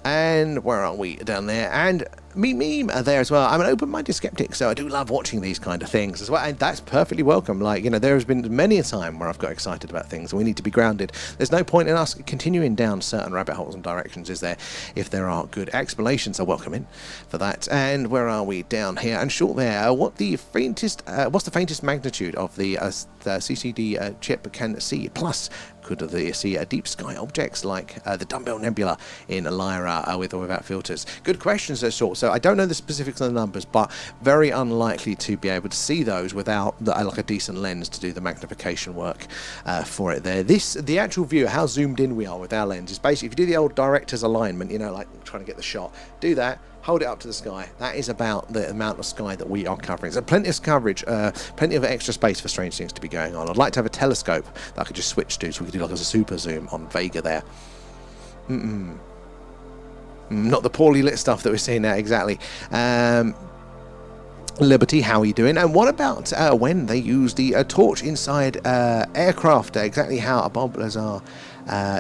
And where are we? Down there. And meme are there as well. I'm an open-minded skeptic, so I do love watching these kind of things as well, and that's perfectly welcome. Like, you know, there has been many a time where I've got excited about things, and we need to be grounded. There's no point in us continuing down certain rabbit holes and directions, is there? If there are good explanations, are welcome in for that. And where are we? Down here. And short there. What's the faintest magnitude of the CCD chip can see? Plus, could they see deep sky objects like the Dumbbell Nebula in Lyra with or without filters? Good questions, those sorts. So I don't know the specifics of the numbers, but very unlikely to be able to see those without like a decent lens to do the magnification work for it there. The actual view, how zoomed in we are with our lens, is basically, if you do the old director's alignment, you know, like trying to get the shot, do that, hold it up to the sky. That is about the amount of sky that we are covering. So plenty of coverage, plenty of extra space for strange things to be going on. I'd like to have a telescope that I could just switch to, so we could do like a super zoom on Vega there. Not the poorly lit stuff that we're seeing now, exactly. Liberty, how are you doing? And what about when they use the torch inside aircraft? Exactly how Bob Lazar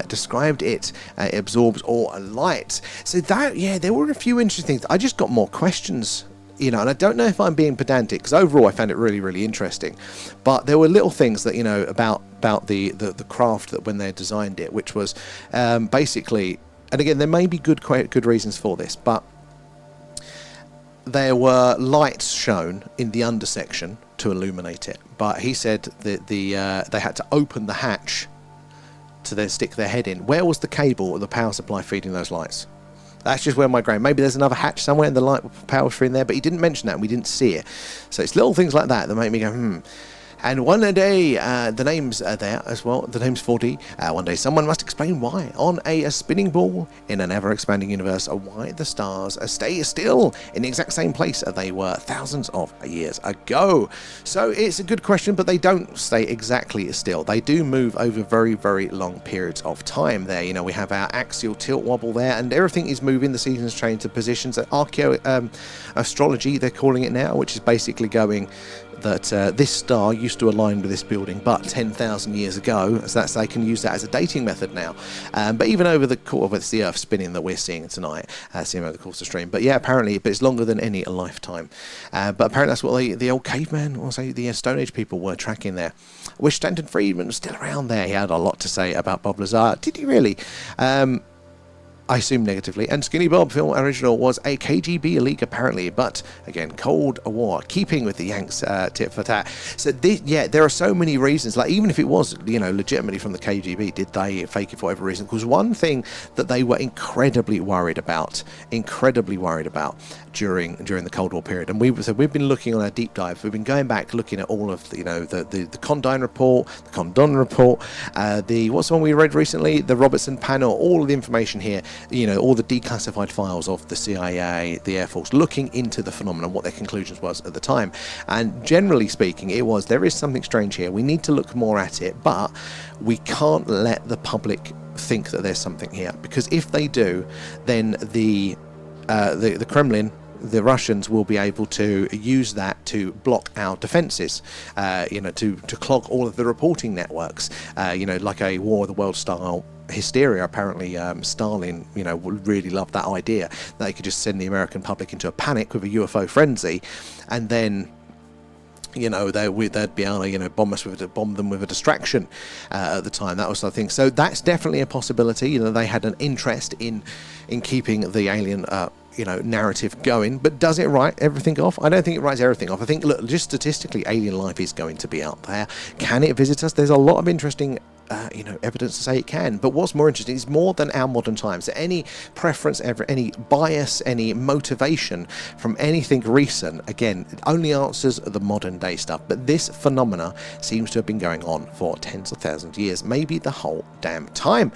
described it. It absorbs all light. So that, yeah, there were a few interesting things. I just got more questions, you know, and I don't know if I'm being pedantic, because overall I found it really, really interesting. But there were little things that, you know, about the craft, that when they designed it, which was basically, and again, there may be good reasons for this, but there were lights shown in the undersection to illuminate it. But he said that they had to open the hatch to then stick their head in. Where was the cable or the power supply feeding those lights? That's just where my brain, maybe there's another hatch somewhere and the light power was in there, but he didn't mention that and we didn't see it. So it's little things like that that make me go, And one day, the name's there as well, the name's 4D. One day someone must explain why, on a spinning ball in an ever-expanding universe, why the stars stay still in the exact same place they were thousands of years ago. So it's a good question, but they don't stay exactly still. They do move over very, very long periods of time there. You know, we have our axial tilt wobble there, and everything is moving. The seasons change to positions. Astrology, they're calling it now, which is basically going that this star used to align with this building, but 10,000 years ago, so that's, they can use that as a dating method now. But even over the course of it's the Earth spinning that we're seeing tonight, seeing over the course of the stream. But yeah, apparently, but it's longer than any lifetime. But apparently, that's what the old caveman, or say the Stone Age people, were tracking there. I wish Stanton Friedman was still around there. He had a lot to say about Bob Lazar. Did he really? I assume negatively. And Skinny Bob film original was a KGB leak apparently, but again, Cold War, keeping with the Yanks tit for tat. So yeah, there are so many reasons. Like even if it was, you know, legitimately from the KGB, did they fake it for whatever reason? Because one thing that they were incredibly worried about during the Cold War period, and we've been looking on our deep dives. We've been going back looking at all of the, you know, the Condon report, the Condon report, what's the one we read recently, the Robertson panel, all of the information here. You know, all the declassified files of the CIA, the Air Force, looking into the phenomenon, what their conclusions was at the time. And generally speaking, it was, there is something strange here. We need to look more at it, but we can't let the public think that there's something here, because if they do, then the Kremlin, the Russians, will be able to use that to block our defences, you know, to clog all of the reporting networks, you know, like a War of the World style hysteria. Apparently Stalin, you know, would really love that idea, that they could just send the American public into a panic with a UFO frenzy, and then, you know, they'd be able to, you know, bomb them with a distraction at the time. That was the thing. So that's definitely a possibility. You know, they had an interest in keeping the alien you know, narrative going, but does it write everything off? I don't think it writes everything off. I think, look, just statistically, alien life is going to be out there. Can it visit us? There's a lot of interesting you know, evidence to say it can. But what's more interesting is more than our modern times. So any preference, any bias, any motivation from anything recent, again, it only answers the modern day stuff. But this phenomena seems to have been going on for tens of thousands of years, maybe the whole damn time.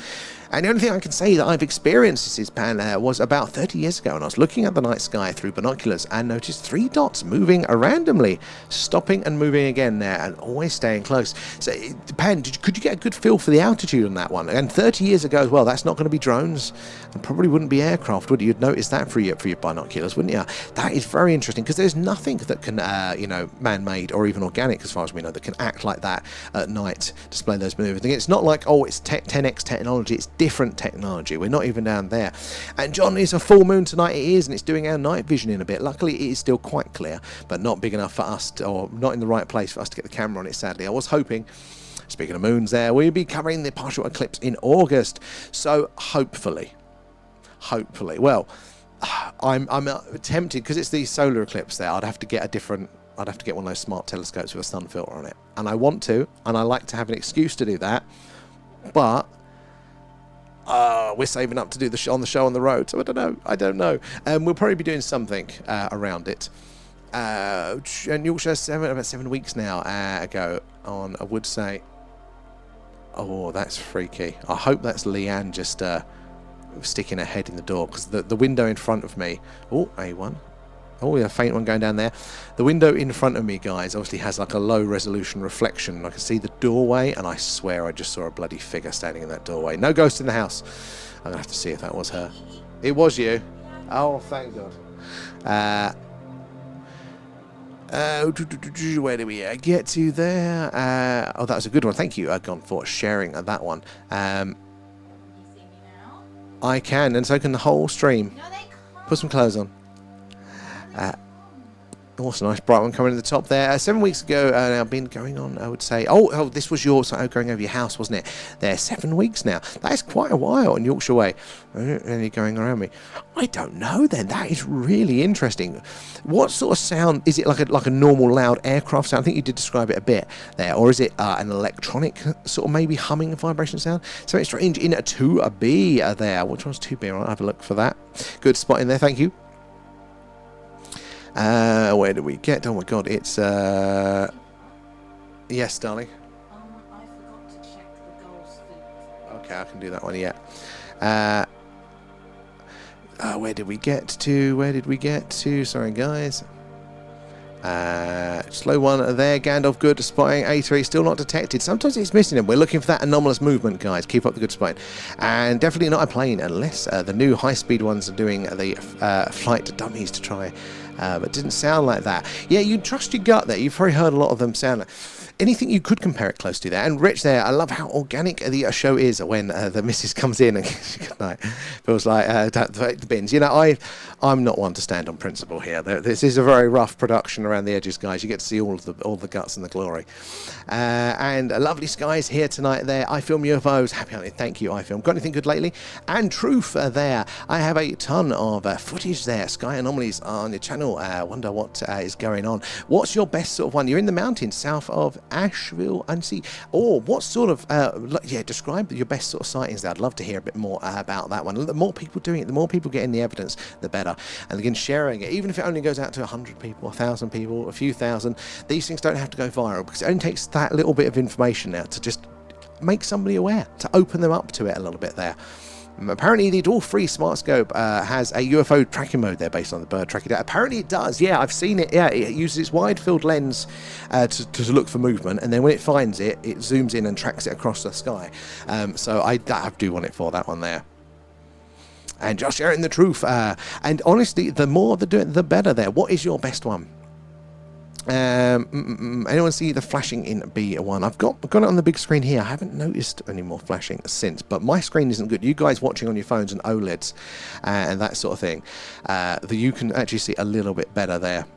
And the only thing I can say that I've experienced this was about 30 years ago, and I was looking at the night sky through binoculars and noticed 3 dots moving randomly, stopping and moving again there, and always staying close. So it depends. Could you get a good feel for the altitude on that one? And 30 years ago as well, that's not going to be drones, and probably wouldn't be aircraft, would you? You'd notice that for your binoculars, wouldn't you? That is very interesting, because there's nothing that can, you know, man-made or even organic, as far as we know, that can act like that at night, display those maneuvers. It's not like, oh, it's 10x technology. It's different technology. We're not even down there. And John, is a full moon tonight. It is, and it's doing our night vision in a bit. Luckily, it is still quite clear, but not big enough for us to, or not in the right place for us to get the camera on it, sadly. I was hoping, speaking of moons there, we'll be covering the partial eclipse in August. So hopefully, well, I'm tempted, because it's the solar eclipse there. I'd have to get one of those smart telescopes with a sun filter on it, and I want to, and I like to have an excuse to do that. but we're saving up to do the show on the road, so I don't know. We'll probably be doing something around it. And Yorkshire about 7 weeks now ago on, I would say. Oh, that's freaky. I hope that's Leanne just sticking her head in the door, because the window in front of me. Oh, A1. Oh, yeah, faint one going down there. The window in front of me, guys, obviously has like a low resolution reflection. I can see the doorway, and I swear I just saw a bloody figure standing in that doorway. No ghost in the house. I'm going to have to see if that was her. It was you. Oh, thank God. Where do we get to there? Oh, that was a good one. Thank you, Gon, for sharing that one. Can you see me now? I can, and so can the whole stream. No, they can't. Put some clothes on. Also nice bright one coming to the top there. 7 weeks ago, now been going on, I would say. Oh, this was yours going over your house, wasn't it? There, 7 weeks now. That is quite a while in Yorkshire Way. Any going around me? I don't know. Then that is really interesting. What sort of sound is it? Like a normal loud aircraft sound? I think you did describe it a bit there, or is it an electronic sort of maybe humming vibration sound? Something strange in a 2B there. Which one's 2B? I'll have a look for that. Good spot in there. Thank you. Where do we get? Oh my God, it's yes, darling. I forgot to check the girls' food. Okay, I can do that one. Yeah. Where did we get to? Sorry, guys. Slow one there. Gandalf, good spotting. A3 still not detected. Sometimes it's missing him. We're looking for that anomalous movement, guys. Keep up the good spotting. And definitely not a plane unless the new high-speed ones are doing the flight dummies to try. But it didn't sound like that. Yeah, you trust your gut there. You've probably heard a lot of them sound like anything you could compare it close to there. And Rich there, I love how organic the show is when the missus comes in and good night. Feels like the bins. You know, I'm not one to stand on principle here. This is a very rough production around the edges, guys. You get to see all the guts and the glory. And lovely skies here tonight there. I Film UFOs. Happy hunting. Thank you, iFilm. Got anything good lately? And Truth there. I have a ton of footage there. Sky anomalies on your channel. Wonder what is going on. What's your best sort of one? You're in the mountains south of Asheville and see. Or what sort of describe your best sort of sightings there. I'd love to hear a bit more about that one. The more people doing it, the more people getting the evidence, the better. And again, sharing it, even if it only goes out to 100 people, 1,000 people, a few thousand, these things don't have to go viral, because it only takes that little bit of information now to just make somebody aware, to open them up to it a little bit there. Apparently the Dwarf Free Smart Scope has a UFO tracking mode there based on the bird tracking data. Apparently it does, yeah, I've seen it. Yeah, it uses its wide field lens to look for movement, and then when it finds it, it zooms in and tracks it across the sky. So I do want it for that one there. And just sharing the truth. And honestly, the more they do it, the better there. What is your best one? Anyone see the flashing in B1? I've got it on the big screen here. I haven't noticed any more flashing since, but my screen isn't good. You guys watching on your phones and OLEDs and that sort of thing, you can actually see a little bit better there.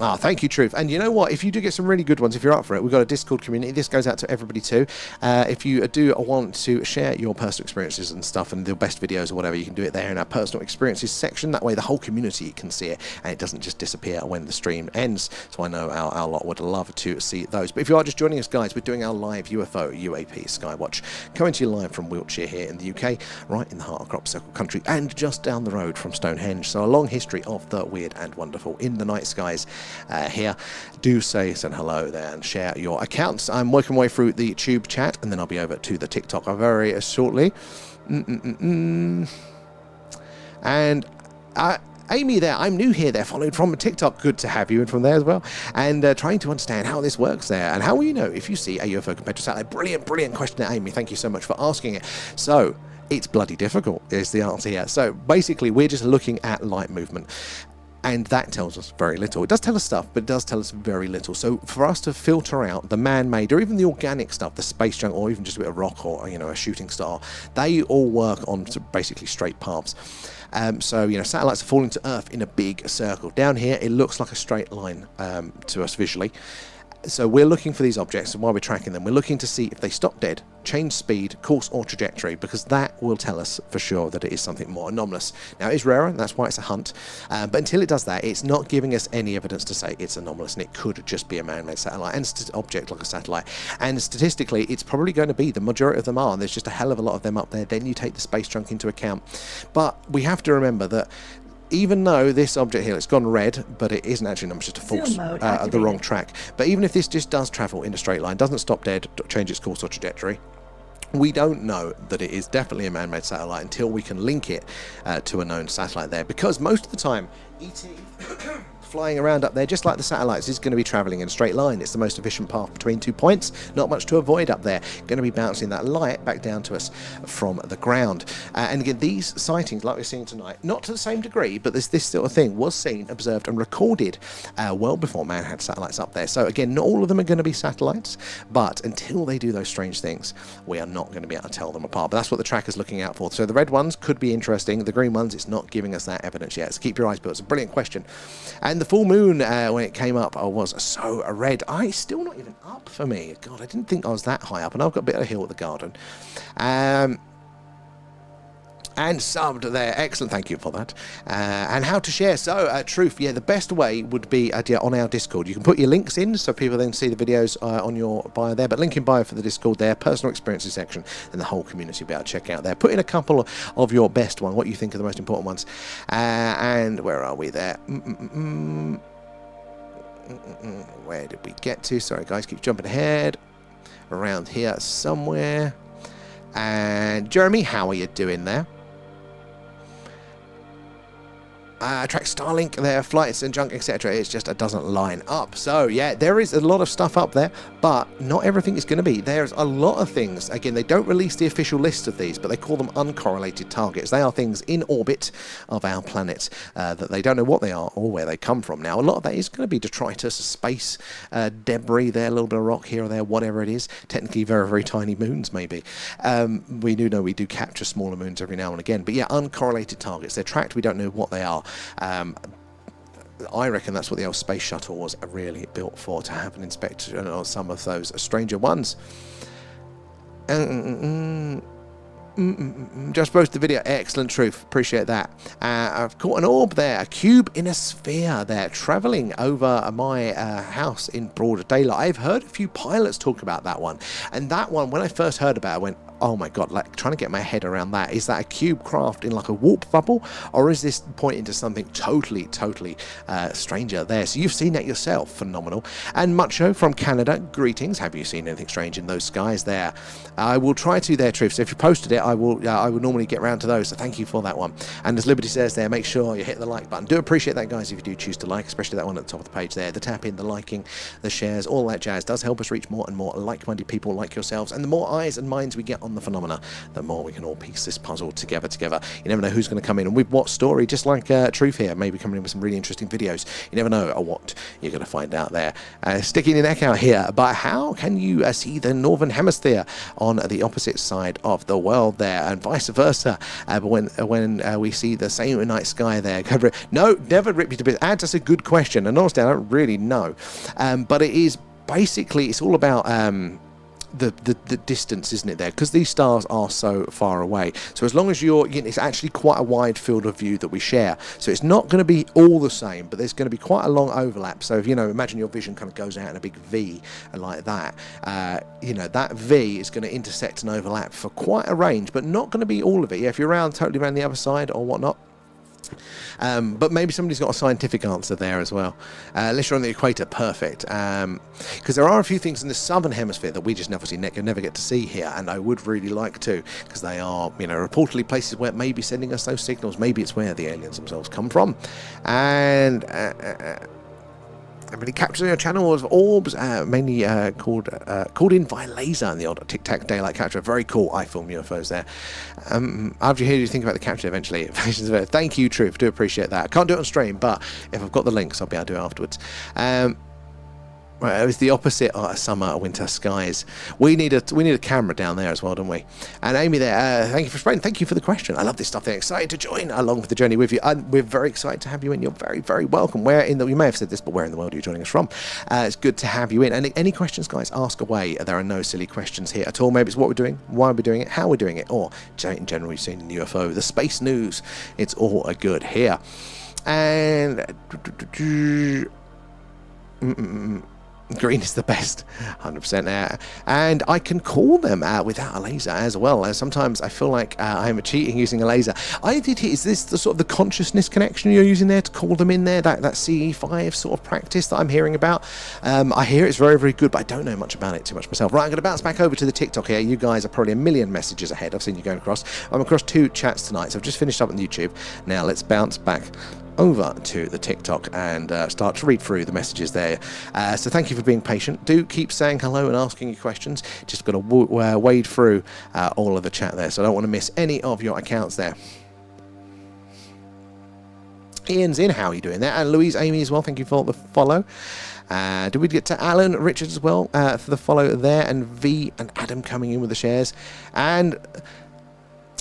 Ah, thank you, Truth. And you know what? If you do get some really good ones, if you're up for it, we've got a Discord community. This goes out to everybody too. If you do want to share your personal experiences and stuff and the best videos or whatever, you can do it there in our personal experiences section. That way the whole community can see it and it doesn't just disappear when the stream ends. So I know our lot would love to see those. But if you are just joining us, guys, we're doing our live UFO UAP Skywatch, coming to you live from Wiltshire here in the UK, right in the heart of crop circle country and just down the road from Stone Henge. So a long history of the weird and wonderful in the night skies. Here, do say hello there and share your accounts. I'm working my way through the tube chat and then I'll be over to the TikTok very shortly. And Amy there, I'm new here there, followed from TikTok. Good to have you in from there as well. And trying to understand how this works there and how will you know if you see a UFO compared to satellite. Brilliant question there, Amy. Thank you so much for asking it. So it's bloody difficult is the answer here. So basically we're just looking at light movement. And that tells us very little. It does tell us stuff, but it does tell us very little. So for us to filter out the man-made or even the organic stuff, the space junk, or even just a bit of rock or a shooting star, they all work on basically straight paths. So satellites are falling to Earth in a big circle. Down here, it looks like a straight line to us visually. So we're looking for these objects, and while we're tracking them, we're looking to see if they stop dead, change speed, course or trajectory, because that will tell us for sure that it is something more anomalous. Now, it's rarer, and that's why it's a hunt, but until it does that, it's not giving us any evidence to say it's anomalous, and it could just be a man-made satellite, and object like a satellite. And statistically, it's probably going to be, the majority of them are, and there's just a hell of a lot of them up there. Then you take the space junk into account. But we have to remember that even though this object here, it's gone red, but it isn't actually just a false, the wrong track. But even if this just does travel in a straight line, doesn't stop dead, change its course or trajectory, we don't know that it is definitely a man-made satellite until we can link it to a known satellite there. Because most of the time, ET flying around up there, just like the satellites, is going to be travelling in a straight line. It's the most efficient path between 2 points. Not much to avoid up there. Going to be bouncing that light back down to us from the ground. And again, these sightings, like we're seeing tonight, not to the same degree, but this sort of thing was seen, observed, and recorded well before man had satellites up there. So again, not all of them are going to be satellites, but until they do those strange things, we are not going to be able to tell them apart. But that's what the tracker's looking out for. So the red ones could be interesting. The green ones, it's not giving us that evidence yet. So keep your eyes peeled. It's a brilliant question. And the full moon, when it came up, was so red. It's still not even up for me. God, I didn't think I was that high up, and I've got a bit of a hill at the garden. And subbed there. Excellent, thank you for that. And how to share. So, Truth, yeah, the best way would be on our Discord. You can put your links in so people then see the videos on your bio there, but link in bio for the Discord there, personal experiences section, and the whole community will be able to check out there. Put in a couple of your best one, what you think are the most important ones. And where are we there? Where did we get to? Sorry, guys, keep jumping ahead. Around here somewhere. And Jeremy, how are you doing there? Track Starlink, their flights and junk, etc. It doesn't line up. So yeah, there is a lot of stuff up there, but not everything is going to be. There's a lot of things. Again, they don't release the official list of these, but they call them uncorrelated targets. They are things in orbit of our planet that they don't know what they are or where they come from. Now, a lot of that is going to be detritus, space debris there, a little bit of rock here or there, whatever it is. Technically, very, very tiny moons, maybe. We do know we do capture smaller moons every now and again, but yeah, uncorrelated targets. They're tracked. We don't know what they are. I reckon that's what the old space shuttle was really built for, to have an inspection on some of those stranger ones. Just posted the video. Excellent, Truth. Appreciate that. I've caught an orb there, a cube in a sphere there, travelling over my house in broad daylight. I've heard a few pilots talk about that one, and that one, when I first heard about it, I went, oh my god, like trying to get my head around that. Is that a cube craft in like a warp bubble, or is this pointing to something totally stranger there? So you've seen that yourself. Phenomenal. And Mucho from Canada, greetings. Have you seen anything strange in those skies there? I will try to there, Truth. So if you posted it, I will normally get around to those, so thank you for that one. And as Liberty says there, make sure you hit the like button. Do appreciate that, guys, if you do choose to like, especially that one at the top of the page there. The tap in, the liking, the shares, all that jazz does help us reach more and more like-minded people like yourselves, and the more eyes and minds we get on the phenomena, the more we can all piece this puzzle together. You never know who's going to come in and with what story, just like Truth here, maybe coming in with some really interesting videos. You never know what you're going to find out there. Sticking your neck out here, but how can you see the Northern Hemisphere on the opposite side of the world there, and vice versa? But when we see the same night sky there, no, never rip you to bits. That's a good question, and honestly, I don't really know. But it is basically, it's all about the distance, isn't it, there? Because these stars are so far away. So as long as it's actually quite a wide field of view that we share. So it's not going to be all the same, but there's going to be quite a long overlap. So if, imagine your vision kind of goes out in a big V like that. That V is going to intersect and overlap for quite a range, but not going to be all of it. Yeah, if you're totally around the other side or whatnot. But maybe somebody's got a scientific answer there as well. Unless you're on the equator, perfect. Because there are a few things in the southern hemisphere that we just never get to see here, and I would really like to, because they are, reportedly places where it may be sending us those signals. Maybe it's where the aliens themselves come from. And everybody capturing a channel of orbs, mainly called in via laser, and the odd tic-tac daylight capture. Very cool. I film UFOs there. After you hear you think about the capture eventually. Thank you, Truth. Do appreciate that. I can't do it on stream, but if I've got the links, I'll be able to do it afterwards. Right, it was the opposite summer, winter skies. We need a camera down there as well, don't we? And Amy there, thank you for spreading. Thank you for the question. I love this stuff. They're excited to join along with the journey with you. And we're very excited to have you in. You're very, very welcome. You may have said this, but where in the world are you joining us from? It's good to have you in. And any questions, guys, ask away. There are no silly questions here at all. Maybe it's what we're doing, why we're doing it, how we're doing it, or in general, you've seen UFO, the space news. It's all good here. And green is the best, 100%. And I can call them without a laser as well. Sometimes I feel like I'm cheating using a laser. Is this the sort of the consciousness connection you're using there to call them in there? That CE5 sort of practice that I'm hearing about. I hear it's very, very good, but I don't know much about it too much myself. Right, I'm going to bounce back over to the TikTok here. You guys are probably a million messages ahead. I've seen you going across. I'm across 2 chats tonight, so I've just finished up on YouTube. Now let's bounce back over to the TikTok and start to read through the messages there. So thank you for being patient. Do keep saying hello and asking your questions. Just got to wade through all of the chat there, so I don't want to miss any of your accounts there. Ian's in. How are you doing there? And Louise, Amy as well. Thank you for the follow. Did we get to Alan Richards as well for the follow there? And V and Adam coming in with the shares. And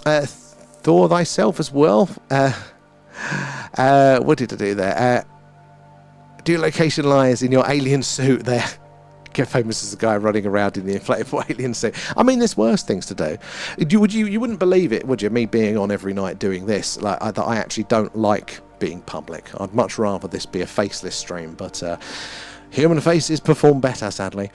Thor thyself as well. What did I do there? Do location lies in your alien suit there. Get famous as a guy running around in the inflatable alien suit. I mean, there's worse things to do. You wouldn't believe it, would you? Me being on every night doing this, that I actually don't like being public. I'd much rather this be a faceless stream, but human faces perform better, sadly.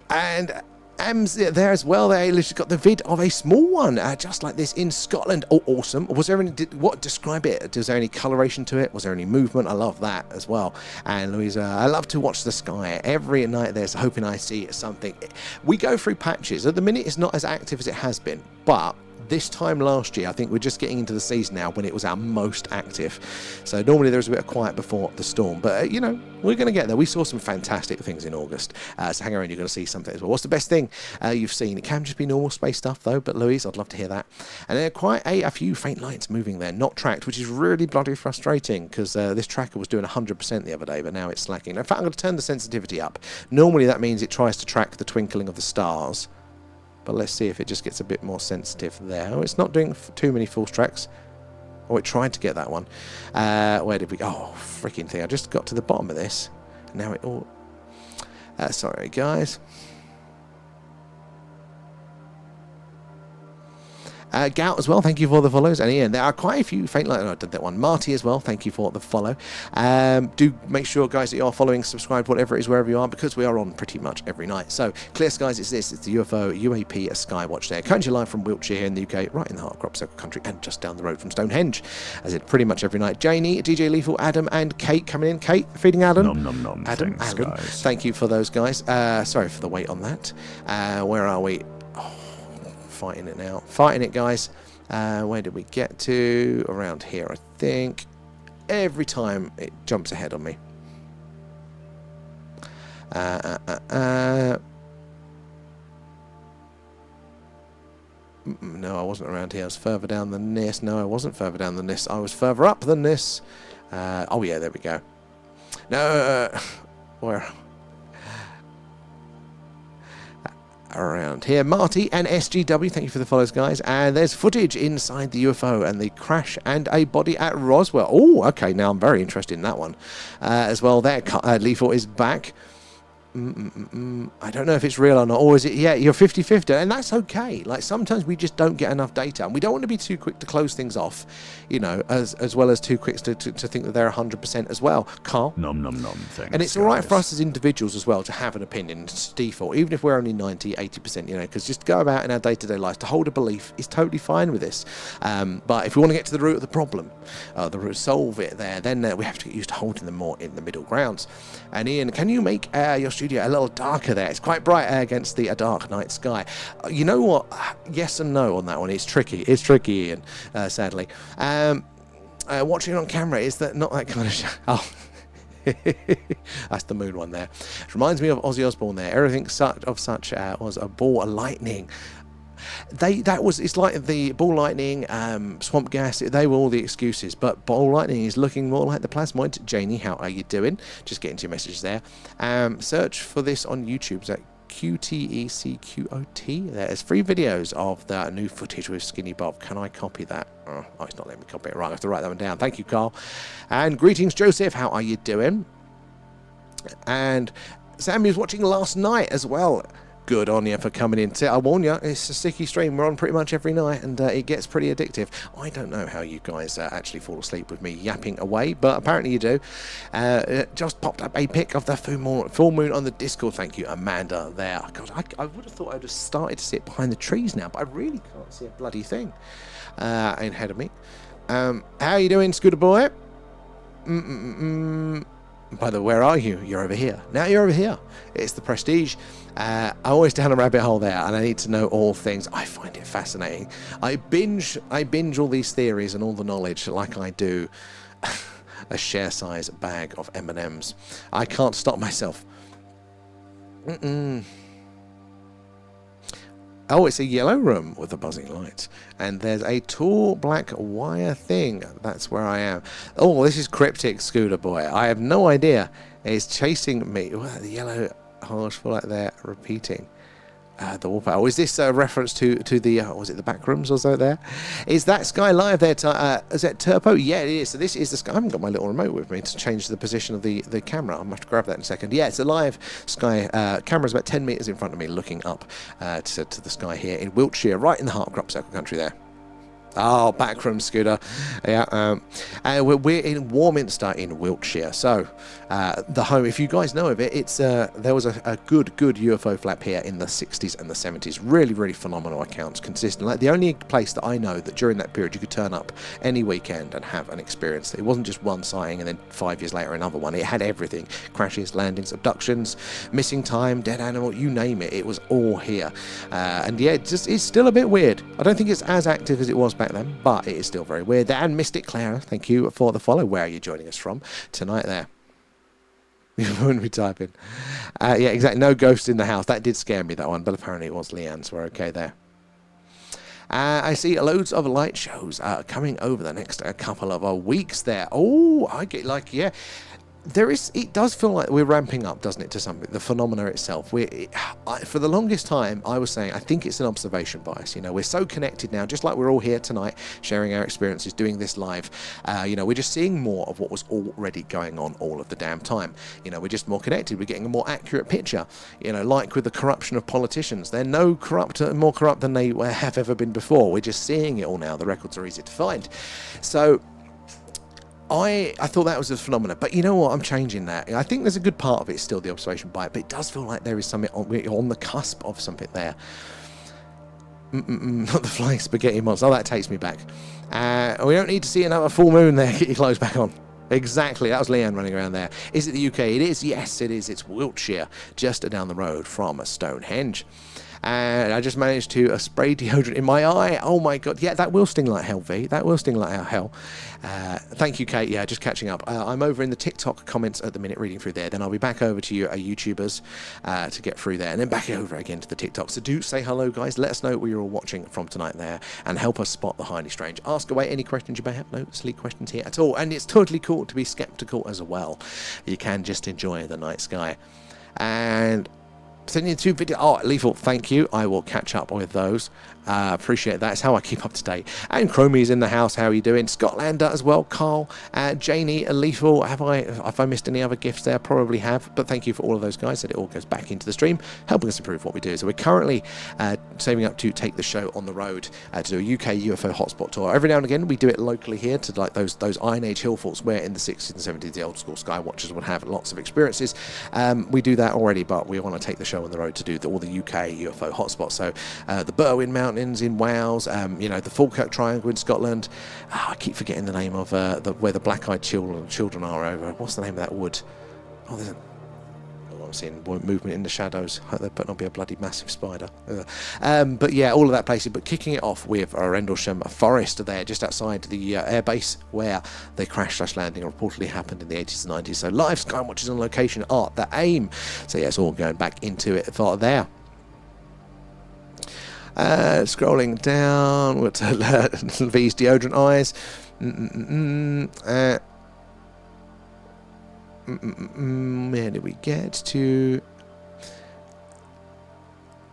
And Am's there as well. They literally got the vid of a small one, just like this in Scotland. Oh, awesome. Was there any, describe it? Was there any coloration to it? Was there any movement? I love that as well. And Louisa, I love to watch the sky. Every night there's hoping I see something. We go through patches. At the minute, it's not as active as it has been, but this time last year, I think we're just getting into the season now when it was our most active. So normally there's a bit of quiet before the storm, but we're going to get there. We saw some fantastic things in August, so hang around, you're going to see something as well. What's the best thing you've seen? It can just be normal space stuff though, but Louise, I'd love to hear that. And there are quite a few faint lights moving there, not tracked, which is really bloody frustrating because this tracker was doing 100% the other day, but now it's slacking. In fact, I'm going to turn the sensitivity up. Normally that means it tries to track the twinkling of the stars. But let's see if it just gets a bit more sensitive there. Oh, it's not doing too many false tracks. Oh, it tried to get that one. Where did we go? Oh, freaking thing. I just got to the bottom of this. Now it all... sorry, guys. Gout as well, thank you for the follows. And Ian, there are quite a few faint lights. I did that one. Marty as well, thank you for the follow. Do make sure, guys, that you are following, subscribed, whatever it is, wherever you are, because we are on pretty much every night. So, Clear Skies, it's this. It's the UFO UAP Skywatch there. Coming to you live from Wiltshire here in the UK, right in the heart of Crop Circle country, and just down the road from Stone Henge, as it pretty much every night. Janie, DJ Lethal, Adam, and Kate coming in. Kate, feeding Adam. Nom, nom, nom. Adam, Thanks, Alan. guys. Thank you for those guys. Sorry for the wait on that. Where are we? Oh, fighting it now. Fighting it, guys. Where did we get to? Around here, I think. Every time it jumps ahead on me. No, I wasn't around here. I was further down than this. No, I wasn't further down than this. I was further up than this. Oh, yeah, there we go. No, where? Around here. Marty and SGW, thank you for the follows, guys. And there's footage inside the UFO and the crash and a body at Roswell. Oh, okay, now I'm very interested in that one as well. There, Lethal is back. I don't know if it's real or not, or is it? Yeah, you're 50-50, and that's okay. Like, sometimes we just don't get enough data, and we don't want to be too quick to close things off, as well as too quick to think that they're 100% as well. Carl? Nom, nom, nom. Thanks, and it's all right for us as individuals as well to have an opinion. It's default, even if we're only 90, 80%, because just go about in our day-to-day lives, to hold a belief is totally fine with this. But if we want to get to the root of the problem, solve it there, then we have to get used to holding them more in the middle grounds. And Ian, can you make your studio a little darker there? It's quite bright against the dark night sky. You know what? Yes and no on that one. It's tricky. It's tricky, Ian, sadly. Watching on camera, is that not that kind of show? Oh. That's the moon one there. It reminds me of Ozzy Osbourne there. Everything such was a ball of lightning. It's like the ball lightning, swamp gas, they were all the excuses, but ball lightning is looking more like the plasmoid. Janie, how are you doing? Just getting to your message there. Search for this on YouTube. Is that QTECQOT? There's 3 videos of the new footage with Skinny Bob. Can I copy that? Oh, it's not letting me copy it. Right, I have to write that one down. Thank you, Carl. And greetings, Joseph. How are you doing? And Sammy was watching last night as well. Good on you for coming in. I warn you, it's a sticky stream. We're on pretty much every night, and it gets pretty addictive. I don't know how you guys actually fall asleep with me yapping away, but apparently you do. Just popped up a pic of the full moon on the Discord. Thank you, Amanda, there. God, I would have thought I'd have started to sit behind the trees now, but I really can't see a bloody thing ahead of me. How are you doing, Scooter Boy? By the way, where are you? You're over here. Now you're over here. It's the Prestige. I'm always down a rabbit hole there, and I need to know all things. I find it fascinating. I binge all these theories and all the knowledge like I do a share-size bag of M&Ms. I can't stop myself. Oh, it's a yellow room with the buzzing lights. And there's a tall black wire thing. That's where I am. Oh, this is cryptic, Scooter Boy. I have no idea. It's chasing me. Well, the yellow harsh light there repeating. The wallpaper. Oh, is this a reference to the, was it the back rooms or so there? Is that Sky Live there? Is that Turpo? Yeah, it is. So this is the Sky. I haven't got my little remote with me to change the position of the camera. I'm going to have to grab that in a second. Yeah, it's a live Sky. Camera's about 10 metres in front of me looking up to the sky here in Wiltshire, right in the heart of Crop Circle country there. Oh, backroom Scooter. Yeah, we're in Warminster in Wiltshire. So, the home, if you guys know of it, it's there was a good UFO flap here in the 60s and the 70s. Really, really phenomenal accounts, consistent. Like the only place that I know that during that period you could turn up any weekend and have an experience. It wasn't just one sighting and then 5 years later another one. It had everything: crashes, landings, abductions, missing time, dead animal, you name it. It was all here. And yeah, it's still a bit weird. I don't think it's as active as it was back then, but it is still very weird. And Mystic Clara, thank you for the follow. Where are you joining us from tonight there? You wouldn't be typing. Yeah, exactly. No ghosts in the house. That did scare me, that one, but apparently it was Leanne, so we're okay there. I see loads of light shows coming over the next couple of weeks there. Oh, I get like, yeah. It does feel like we're ramping up, doesn't it, to something, the phenomena itself. For the longest time, I was saying, I think it's an observation bias. You know, we're so connected now, just like we're all here tonight, sharing our experiences, doing this live. You know, we're just seeing more of what was already going on all of the damn time. You know, we're just more connected. We're getting a more accurate picture. You know, like with the corruption of politicians. They're more corrupt than they have ever been before. We're just seeing it all now. The records are easy to find. So I thought that was a phenomenon, but you know what? I'm changing that. I think there's a good part of it still, the observation bias, but it does feel like there is something on the cusp of something there. Not the flying spaghetti monster. Oh, that takes me back. We don't need to see another full moon there. Get your clothes back on. Exactly, that was Leanne running around there. Is it the UK? It is. Yes, it is. It's Wiltshire, just down the road from Stone Henge. And I just managed to spray deodorant in my eye. Oh my god, yeah, that will sting like hell, V. That will sting like hell. Thank you, Kate. Yeah, just catching up. I'm over in the TikTok comments at the minute, reading through there. Then I'll be back over to you YouTubers to get through there, and then back over again to the TikTok. So do say hello, guys. Let us know where you're all watching from tonight there, and help us spot the highly strange. Ask away any questions you may have. No silly questions here at all. And it's totally cool to be skeptical as well. You can just enjoy the night sky. And sending you 2 videos. Oh, Lethal, thank you. I will catch up with those. Appreciate that. It's how I keep up to date. And Chromie's in the house. How are you doing? Scotlander as well. Carl, Janie, Lethal. Have I missed any other gifts there? Probably have. But thank you for all of those guys. That it all goes back into the stream, helping us improve what we do. So we're currently saving up to take the show on the road to do a UK UFO hotspot tour. Every now and again, we do it locally here to like those Iron Age hill forts where in the 60s and 70s the old school Skywatchers would have lots of experiences. We do that already, but we want to take the show on the road to do all the UK UFO hotspots. So the Berwyn Mountains in Wales, you know, the Falkirk Triangle in Scotland. I keep forgetting the name of where the black-eyed children are over. What's the name of that wood? Oh, there's I'm seeing movement in the shadows. There better not be a bloody massive spider. But yeah, all of that places. But kicking it off with Rendlesham Forest there, just outside the airbase where the crash/landing reportedly happened in the 80s and 90s. So live Skywatchers on location are the aim. So yeah, it's all going back into it for there. Scrolling down with V's deodorant eyes. Where did we get to?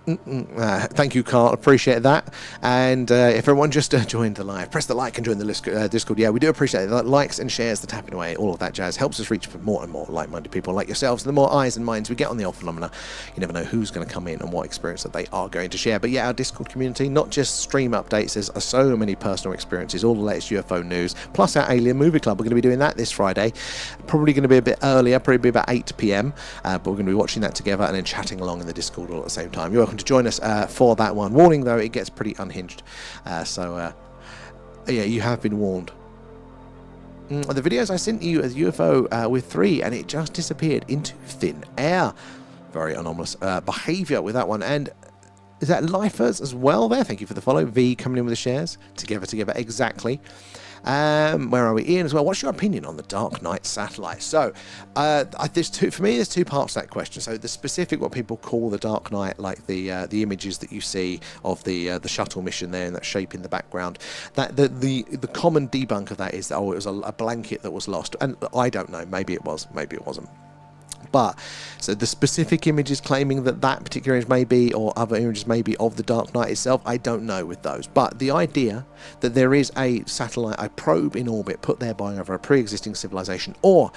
Thank you, Carl. Appreciate that. And if everyone just joined the live, press the like and join the Discord. Yeah, we do appreciate it. The likes and shares, the tapping away, all of that jazz helps us reach more and more like-minded people like yourselves. The more eyes and minds we get on the odd phenomena, you never know who's going to come in and what experience that they are going to share. But yeah, our Discord community, not just stream updates, there's so many personal experiences, all the latest UFO news, plus our Alien Movie Club. We're going to be doing that this Friday. Probably going to be a bit earlier, probably be about 8 p.m. But we're going to be watching that together and then chatting along in the Discord all at the same time. You're welcome to join us for that one. Warning though, it gets pretty unhinged. Yeah, you have been warned. The videos I sent you as UFO with 3 and it just disappeared into thin air. Very anomalous behaviour with that one. And is that lifers as well there? Thank you for the follow. V coming in with the shares. Together, exactly. Where are we, Ian, as well? What's your opinion on the Dark Knight satellite? So, there's two parts to that question. So, the specific, what people call the Dark Knight, like the images that you see of the shuttle mission there and that shape in the background. That the common debunk of that is that, it was a blanket that was lost, and I don't know. Maybe it was, maybe it wasn't. But so the specific images claiming that particular image may be, or other images may be, of the Dark Knight itself, I don't know with those. But the idea that there is a satellite, a probe in orbit put there by either a pre-existing civilization or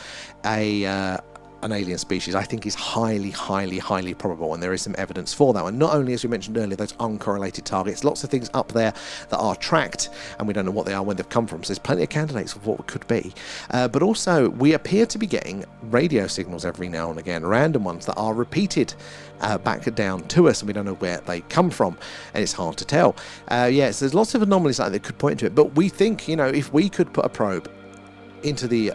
an alien species, I think is highly, highly, highly probable, and there is some evidence for that one. Not only, as we mentioned earlier, those uncorrelated targets, lots of things up there that are tracked, and we don't know what they are, when they've come from, so there's plenty of candidates of what it could be. But also, we appear to be getting radio signals every now and again, random ones that are repeated back down to us, and we don't know where they come from, and it's hard to tell. Yeah, so there's lots of anomalies like that could point to it, but we think, if we could put a probe into the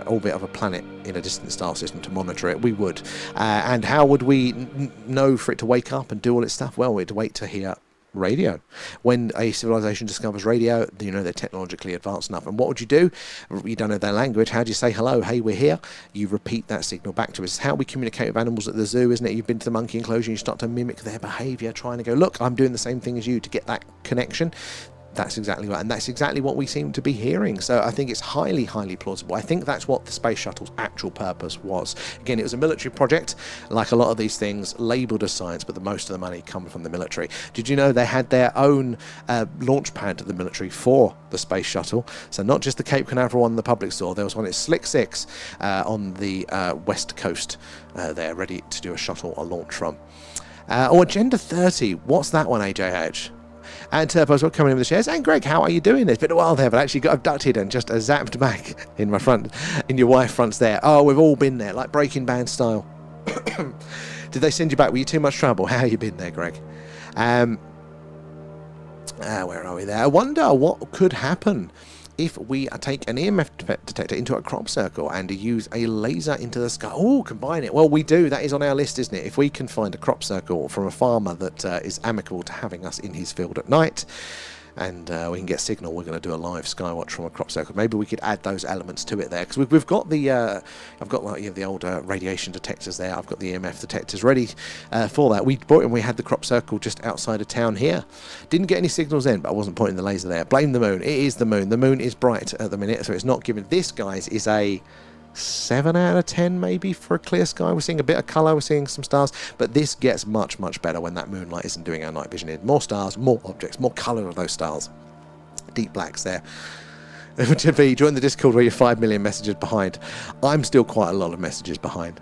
orbit of a planet in a distant star system to monitor it, we would. And how would we know for it to wake up and do all its stuff? Well, we'd wait to hear radio. When a civilization discovers radio, they're technologically advanced enough. And what would you do? You don't know their language. How do you say hello? Hey, we're here. You repeat that signal back to us. It's how we communicate with animals at the zoo, isn't it? You've been to the monkey enclosure and you start to mimic their behavior, trying to go, look, I'm doing the same thing as you, to get that connection. That's exactly right, and that's exactly what we seem to be hearing. So I think it's highly, highly plausible. I think that's what the space shuttle's actual purpose was. Again, it was a military project, like a lot of these things, labelled as science, but the most of the money comes from the military. Did you know they had their own launch pad at the military for the space shuttle? So not just the Cape Canaveral one the public saw, there was one at Slick 6 on the west coast there, ready to do a shuttle or launch from. Agenda 30, what's that one, AJH? And Turbo's coming in with the shares. And Greg, how are you doing? It's been a while there, but I actually got abducted and just zapped back in my front, in your wife fronts there. Oh, we've all been there, like Breaking Bad style. Did they send you back? Were you too much trouble? How you been there, Greg? Where are we there? I wonder what could happen if we take an EMF detector into a crop circle and use a laser into the sky. Oh, combine it. Well, we do. That is on our list, isn't it? If we can find a crop circle from a farmer that is amicable to having us in his field at night, and we can get signal, we're going to do a live Skywatch from a crop circle. Maybe we could add those elements to it there, because we've got the I've got like the old radiation detectors there. I've got the EMF detectors ready for that. We bought it and we had the crop circle just outside of town here. Didn't get any signals then, but I wasn't pointing the laser there. Blame the moon. It is the moon. The moon is bright at the minute, so it's not giving. This, guys, is a 7 out of 10 maybe for a clear sky. We're seeing a bit of colour, we're seeing some stars, but this gets much, much better when that moonlight isn't doing our night vision in. More stars, more objects, more colour of those stars. Deep blacks there. To be, join the Discord where you're 5 million messages behind. I'm still quite a lot of messages behind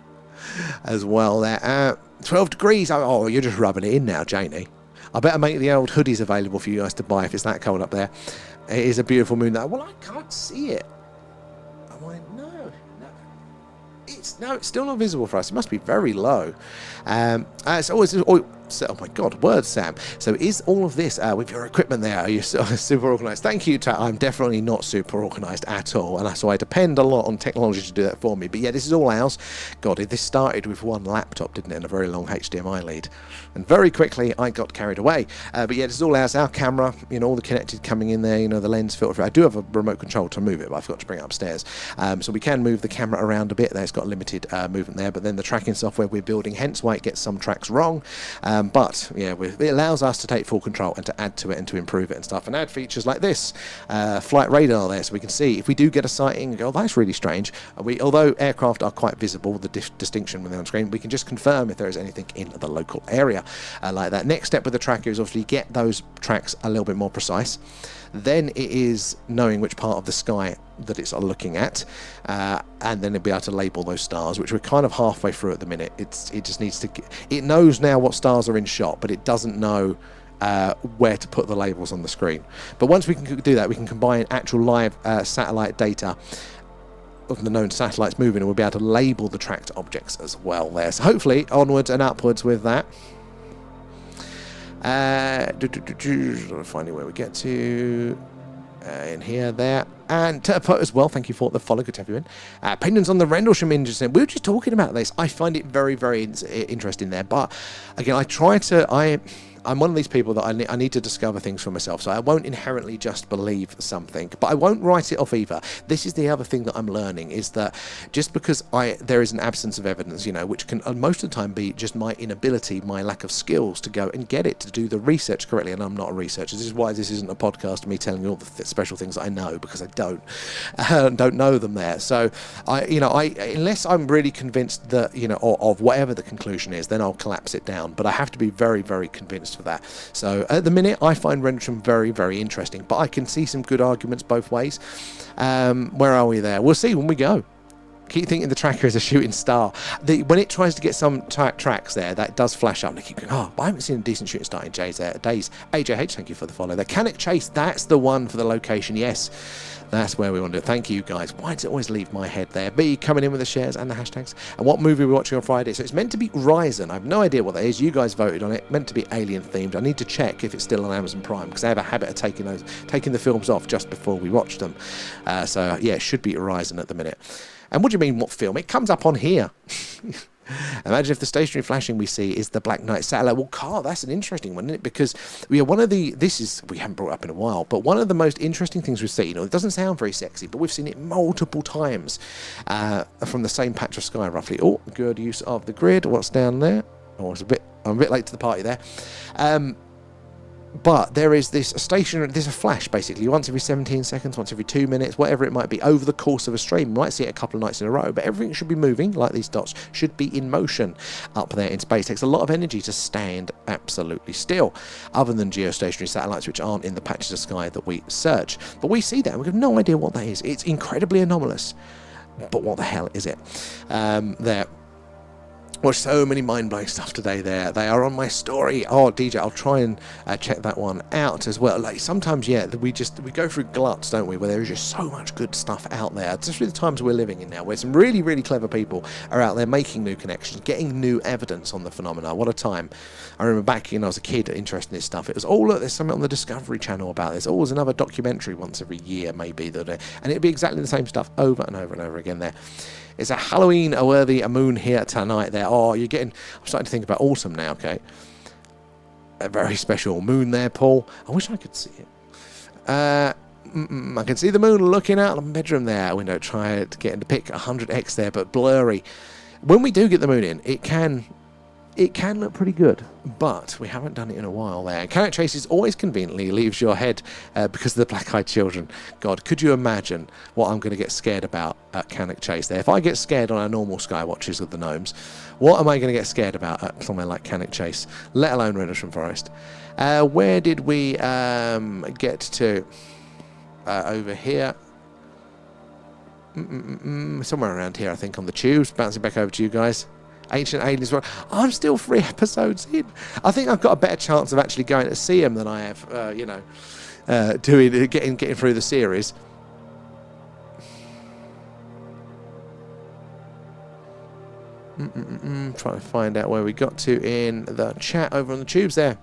as well there. 12 degrees. Oh, you're just rubbing it in now, Janie. I better make the old hoodies available for you guys to buy if it's that cold up there. It is a beautiful moon there. Well, I can't see it. It's still not visible for us. It must be very low. Oh my God, words, Sam. So is all of this with your equipment there? Are you super organised? Thank you, I'm definitely not super organised at all, and so I depend a lot on technology to do that for me. But yeah, this is all ours. God, this started with one laptop, didn't it, and a very long HDMI lead. And very quickly, I got carried away. But yeah, this is all ours. Our camera, all the connected coming in there, the lens filter. I do have a remote control to move it, but I forgot to bring it upstairs. So we can move the camera around a bit there. It's got limited movement there, but then the tracking software we're building, hence why it gets some tracks wrong. But yeah, it allows us to take full control and to add to it and to improve it and stuff, and add features like this flight radar there, so we can see if we do get a sighting and go, oh, that's really strange. Although aircraft are quite visible, the distinction when they're on screen, we can just confirm if there is anything in the local area like that. Next step with the tracker is obviously get those tracks a little bit more precise. Then it is knowing which part of the sky that it's looking at, and then it'll be able to label those stars, which we're kind of halfway through at the minute. It just needs to. It knows now what stars are in shot, but it doesn't know where to put the labels on the screen. But once we can do that, we can combine actual live satellite data of the known satellites moving, and we'll be able to label the tracked objects as well there. So hopefully onwards and upwards with that. Finding where we get to in here, there, and as well, thank you for the follow, good to have you in. Opinions on the Rendlesham incident, we were just talking about this. I find it very, very interesting there, but again, I'm one of these people that I need to discover things for myself, so I won't inherently just believe something, but I won't write it off either. This is the other thing that I'm learning, is that just because there is an absence of evidence, which can most of the time be just my inability, my lack of skills to go and get it, to do the research correctly, and I'm not a researcher. This is why this isn't a podcast of me telling you all the special things that I know, because I don't know them there. So I unless I'm really convinced that, of whatever the conclusion is, then I'll collapse it down, but I have to be very, very convinced for that. So at the minute I find Rendlesham very, very interesting, but I can see some good arguments both ways. Where are we there? We'll see when we go. Keep thinking the tracker is a shooting star. When it tries to get some tracks there, that does flash up and I keep going, oh, I haven't seen a decent shooting star in days. AJH, thank you for the follow there. Cannock Chase, that's the one for the location. Yes, that's where we want to do it. Thank you guys. Why does it always leave my head there? B coming in with the shares and the hashtags. And what movie are we watching on Friday? So it's meant to be Ryzen. I have no idea what that is. You guys voted on it. Meant to be alien themed. I need to check if it's still on Amazon Prime, because I have a habit of taking the films off just before we watch them. So yeah, it should be Ryzen at the minute. And what do you mean, what film? It comes up on here. Imagine if the stationary flashing we see is the Black Knight satellite. Well, Carl, that's an interesting one, isn't it? Because we haven't brought up in a while, but one of the most interesting things we've seen, it doesn't sound very sexy, but we've seen it multiple times from the same patch of sky, roughly. Oh, good use of the grid. What's down there? Oh, I'm a bit late to the party there. But there is there's a flash basically once every 17 seconds, once every 2 minutes, whatever it might be, over the course of a stream. You might see it a couple of nights in a row, but everything should be moving, like these dots, should be in motion up there in space. It takes a lot of energy to stand absolutely still, other than geostationary satellites, which aren't in the patches of sky that we search. But we see that, and we have no idea what that is. It's incredibly anomalous, but what the hell is it? There. Watched so many mind-blowing stuff today there. They are on my story. Oh, DJ, I'll try and check that one out as well. Like, sometimes, yeah, we go through gluts, don't we, where there is just so much good stuff out there, especially the times we're living in now, where some really, really clever people are out there making new connections, getting new evidence on the phenomena. What a time. I remember back when I was a kid interested in this stuff, it was, oh, look, there's something on the Discovery Channel about this. Oh, there's another documentary once every year, maybe, and it'd be exactly the same stuff over and over and over again there. It's a Halloween-worthy moon here tonight there. Oh, I'm starting to think about autumn now, okay? A very special moon there, Paul. I wish I could see it. I can see the moon looking out of the bedroom there. Window, try to get into pick 100x there, but blurry. When we do get the moon in, it can look pretty good, but we haven't done it in a while there. Cannock Chase always conveniently leaves your head because of the black-eyed children. God, could you imagine what I'm going to get scared about at Cannock Chase there? If I get scared on our normal Skywatches with the gnomes, what am I going to get scared about at somewhere like Cannock Chase, let alone Rendlesham Forest? Where did we get to? Over here. Somewhere around here, I think, on the tubes. Bouncing back over to you guys. Ancient Aliens. I'm still 3 episodes in. I think I've got a better chance of actually going to see them than I have, getting through the series. Trying to find out where we got to in the chat over on the tubes there.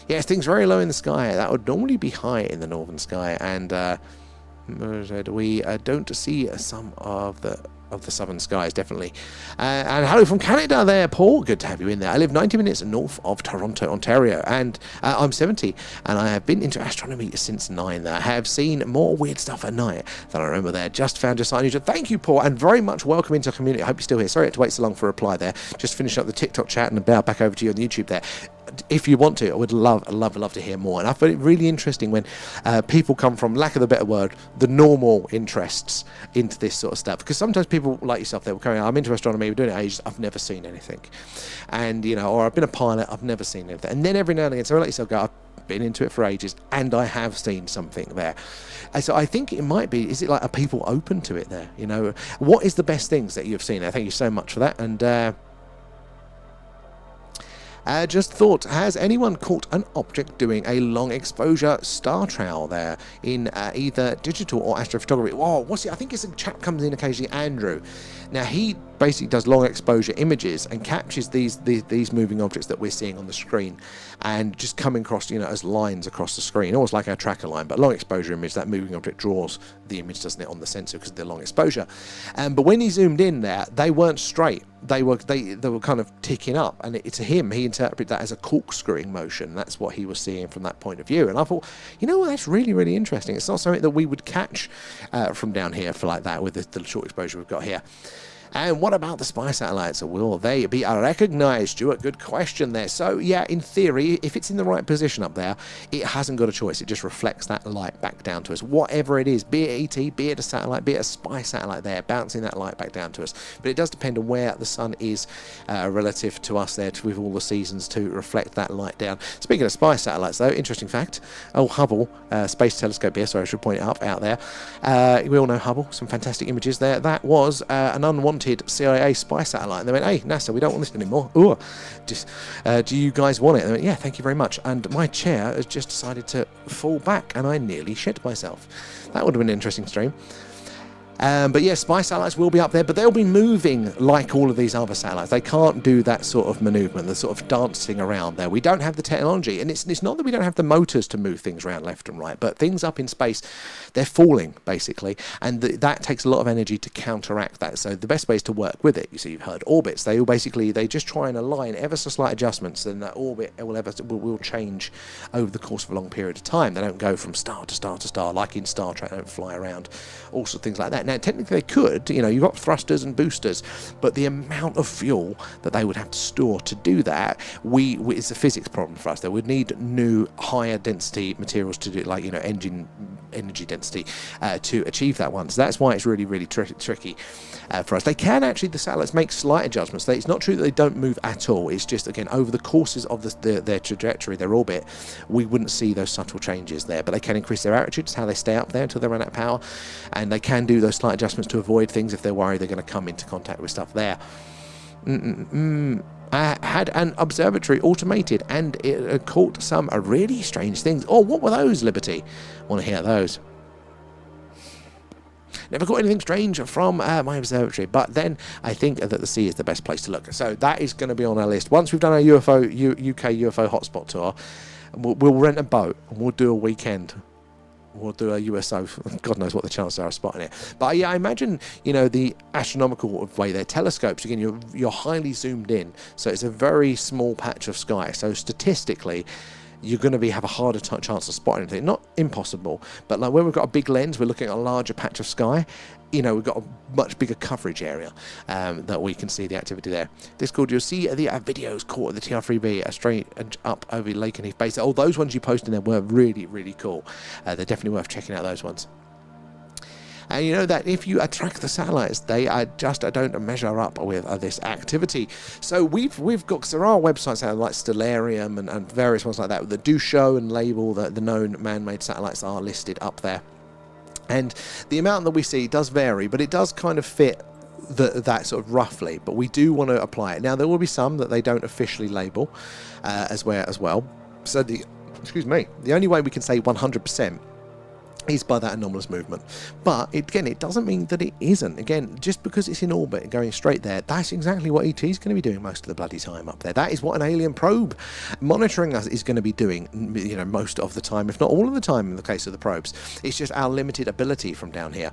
Yes, things very low in the sky. That would normally be high in the northern sky, and we don't see some of the southern skies, definitely. And hello from Canada there, Paul. Good to have you in there. I live 90 minutes north of Toronto, Ontario, and I'm 70, and I have been into astronomy since 9. I have seen more weird stuff at night than I remember there. Just found your sign. Thank you, Paul, and very much welcome into the community. I hope you're still here. Sorry I had to wait so long for a reply there. Just finish up the TikTok chat and back over to you on YouTube there. if you want to, I would love to hear more. And I find it really interesting when people come from, lack of a better word, the normal interests into this sort of stuff. Because sometimes people like yourself, they'll go, I'm into astronomy, we're doing it ages, I've never seen anything. And, you know, or I've been a pilot, I've never seen anything. And then every now and again, so I let yourself go, I've been into it for ages, and I have seen something there. And so I think it might be, is it like, are people open to it there? You know, what is the best things that you've seen there? Thank you so much for that. And just thought, has anyone caught an object doing a long exposure star trail there in either digital or astrophotography? Whoa, what's it? I think it's a chap comes in occasionally, Andrew. Now he basically does long exposure images and captures these moving objects that we're seeing on the screen, and just coming across, you know, as lines across the screen, almost like our tracker line. But long exposure image, that moving object draws the image, doesn't it, on the sensor because of the long exposure. But when he zoomed in there, they weren't straight. They were kind of ticking up, and to him, he interpreted that as a corkscrewing motion. That's what he was seeing from that point of view. And I thought, you know what, that's really, really interesting. It's not something that we would catch from down here for like that with the short exposure we've got here. And what about the spy satellites? Will they be recognized? Stuart, good question there. So, yeah, in theory, if it's in the right position up there, it hasn't got a choice. It just reflects that light back down to us. Whatever it is, be it ET, be it a satellite, be it a spy satellite there, bouncing that light back down to us. But it does depend on where the sun is relative to us there, with all the seasons to reflect that light down. Speaking of spy satellites, though, interesting fact, Hubble Space Telescope here, sorry, I should point it up out there. We all know Hubble, some fantastic images there. That was an unwanted CIA spy satellite, and they went, hey NASA, we don't want this anymore. Ooh, just do you guys want it? And they went, yeah, thank you very much. And my chair has just decided to fall back, and I nearly shit myself. That would have been an interesting stream. But yeah, spy satellites will be up there, but they'll be moving like all of these other satellites. They can't do that sort of movement, the sort of dancing around there. We don't have the technology, and it's not that we don't have the motors to move things around left and right, but things up in space, they're falling, basically, and that takes a lot of energy to counteract that. So the best way is to work with it. You see, you've heard orbits. They just try and align ever so slight adjustments, and that orbit will change over the course of a long period of time. They don't go from star to star to star, like in Star Trek. They don't fly around, all sorts of things like that. Now, technically they could, you know, you've got thrusters and boosters, but the amount of fuel that they would have to store to do that, it's a physics problem for us. They would need new, higher density materials to do, like, you know, engine energy density to achieve that one. So that's why it's really, really tricky for us. They can actually, the satellites, make slight adjustments. It's not true that they don't move at all. It's just, again, over the courses of their trajectory, their orbit, we wouldn't see those subtle changes there. But they can increase their altitude. It's how they stay up there until they run out of power. And they can do those slight adjustments to avoid things if they're worried they're going to come into contact with stuff there. I had an observatory automated, and it caught some really strange things. Oh, what were those, Liberty? Want to hear those? Never caught anything strange from my observatory, but then I think that the sea is the best place to look. So that is going to be on our list. Once we've done our UK UFO hotspot tour, we'll rent a boat and we'll do a weekend. We'll do a USO. God knows what the chances are of spotting it. But yeah, I imagine, you know, the astronomical way, their telescopes, again, you're highly zoomed in, so it's a very small patch of sky. So statistically, you're going to have a harder chance of spotting anything. Not impossible, but like when we've got a big lens, we're looking at a larger patch of sky. You know, we've got a much bigger coverage area that we can see the activity there. Discord, you'll see the videos caught at the TR3B straight up over Lake and Heath Base. Oh, those ones you posted there were really, really cool. They're definitely worth checking out, those ones. And you know that if you track the satellites, they don't measure up with this activity. So we've got, because there are websites out like Stellarium and various ones like that that do show and label the known man-made satellites are listed up there. And the amount that we see does vary, but it does kind of fit that sort of roughly. But we do want to apply it. Now, there will be some that they don't officially label as well. So the only way we can say 100% is by that anomalous movement. But again, it doesn't mean that it isn't. Again, just because it's in orbit and going straight there, that's exactly what ET is going to be doing most of the bloody time up there. That is what an alien probe monitoring us is going to be doing, you know, most of the time, if not all of the time in the case of the probes. It's just our limited ability from down here.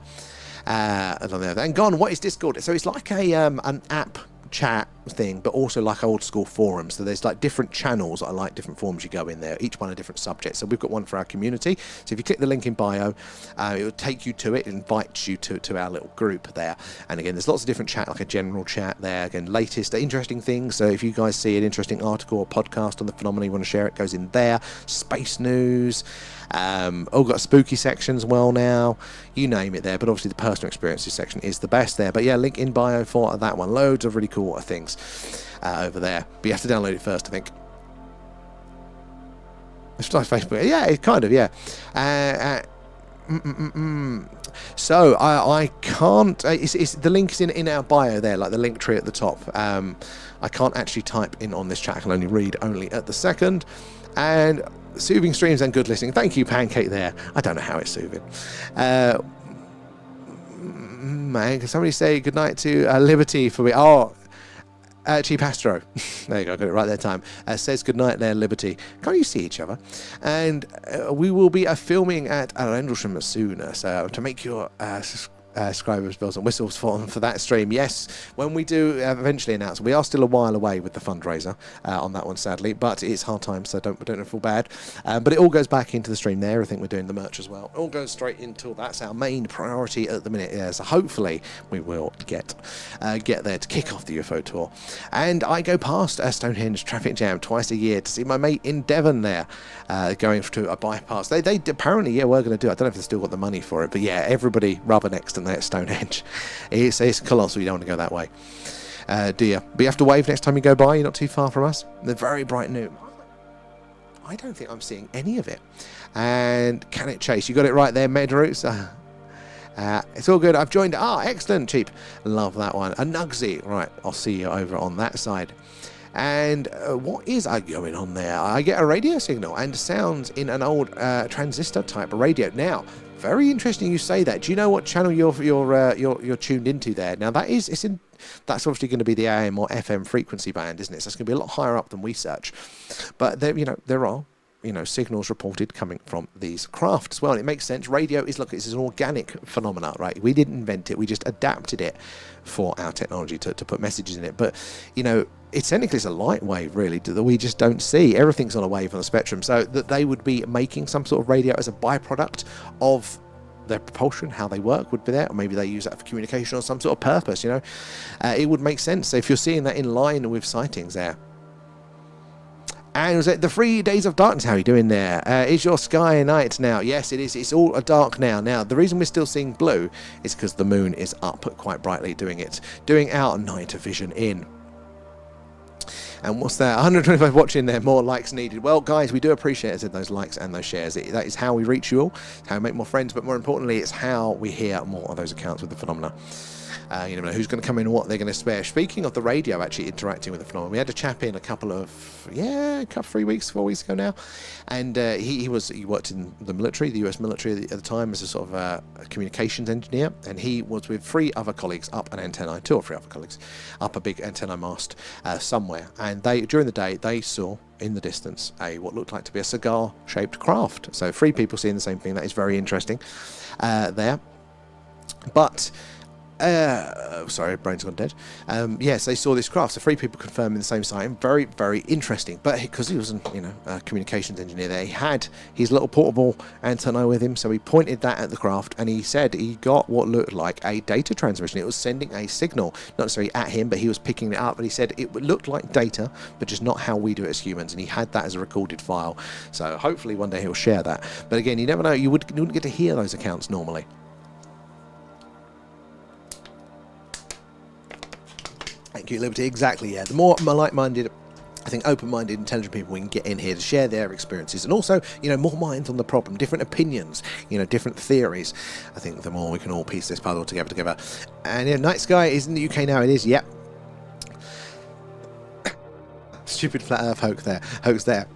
And gone, what is Discord? So it's like an app chat thing, but also like old school forums. So there's like different channels I like, different forums you go in there, each one a different subject. So we've got one for our community. So if you click the link in bio, it will take you to it, invites you to our little group there. And again, there's lots of different chat, like a general chat there. Again, latest interesting things. So if you guys see an interesting article or podcast on the phenomena, you want to share it, goes in there. Space news. Got spooky sections well now, you name it there, but obviously the personal experiences section is the best there. But yeah, link in bio for that one. Loads of really cool things over there, but you have to download it first, I think. It's like Facebook. Yeah, it kind of, yeah. So I can't, it's the link is in our bio there, like the link tree at the top. I can't actually type in on this chat, I can only read at the second. And soothing streams and good listening. Thank you, Pancake, there. I don't know how it's soothing. Man, can somebody say goodnight to Liberty for me? Oh, Cheap Astro. There you go, got it right that time. Says goodnight there, Liberty. Can't you see each other? And we will be filming at Rendlesham soon. So to make your subscribers, bells and whistles for that stream. Yes, when we do eventually announce, we are still a while away with the fundraiser on that one, sadly, but it's hard time, so don't feel bad. But it all goes back into the stream there. I think we're doing the merch as well. It all goes straight into, that's our main priority at the minute. Yeah, so hopefully we will get there to kick off the UFO tour. And I go past a Stone Henge traffic jam twice a year to see my mate in Devon there, going to a bypass. They apparently, yeah, we're going to do it. I don't know if they've still got the money for it, but yeah, everybody rubbernecks there at Stone Henge. It's colossal, you don't want to go that way, do you? But you have to wave next time you go by. You're not too far from us. They're very bright new. I don't think I'm seeing any of it. And can it chase? You got it right there, Medroots. It's all good. I've joined. Excellent, Cheap. Love that one. A Nugsy. Right, I'll see you over on that side. And what is going on there? I get a radio signal and sounds in an old transistor type radio. Now, very interesting you say that. Do you know what channel you're tuned into there? Now that's obviously going to be the AM or FM frequency band, isn't it? So it's going to be a lot higher up than we search. But there are signals reported coming from these craft as well. And it makes sense. Radio is, look, it's an organic phenomenon, right? We didn't invent it. We just adapted it for our technology to put messages in it. But, technically it's a light wave, really, that we just don't see. Everything's on a wave on the spectrum. So that they would be making some sort of radio as a byproduct of their propulsion, how they work would be there, or maybe they use that for communication or some sort of purpose, it would make sense. So if you're seeing that in line with sightings there. And was it the 3 days of darkness? How are you doing there? Is your sky night now? Yes, it is. It's all dark now. Now, the reason we're still seeing blue is because the moon is up quite brightly doing our night vision in. And what's that? 125 watching there. More likes needed. Well, guys, we do appreciate those likes and those shares. That is how we reach you all, how we make more friends, but more importantly, it's how we hear more of those accounts with the phenomena. You never know who's going to come in and what they're going to spare. Speaking of the radio actually interacting with the phenomenon, we had a chap in 4 weeks ago now, and he worked in the military, the US military at the time, as a sort of a communications engineer, and he was with 3 other colleagues up an antenna, 2 or 3 other colleagues, up a big antenna mast somewhere, and during the day they saw in the distance what looked like to be a cigar-shaped craft. So 3 people seeing the same thing. That is very interesting there. But sorry, brain's gone dead. Yes, they saw this craft. So 3 people confirming the same sighting. Very, very interesting. But because he was a communications engineer there, he had his little portable antenna with him. So he pointed that at the craft, and he said he got what looked like a data transmission. It was sending a signal, not necessarily at him, but he was picking it up. But he said it looked like data, but just not how we do it as humans. And he had that as a recorded file. So hopefully one day he'll share that. But again, you never know. You wouldn't get to hear those accounts normally. Thank you, Liberty. Exactly, yeah. The more like-minded, I think open-minded, intelligent people we can get in here to share their experiences, and also, more minds on the problem, different opinions, different theories. I think the more we can all piece this puzzle together. And Night Sky is in the UK now. It is, yep. Stupid flat Earth hoax there.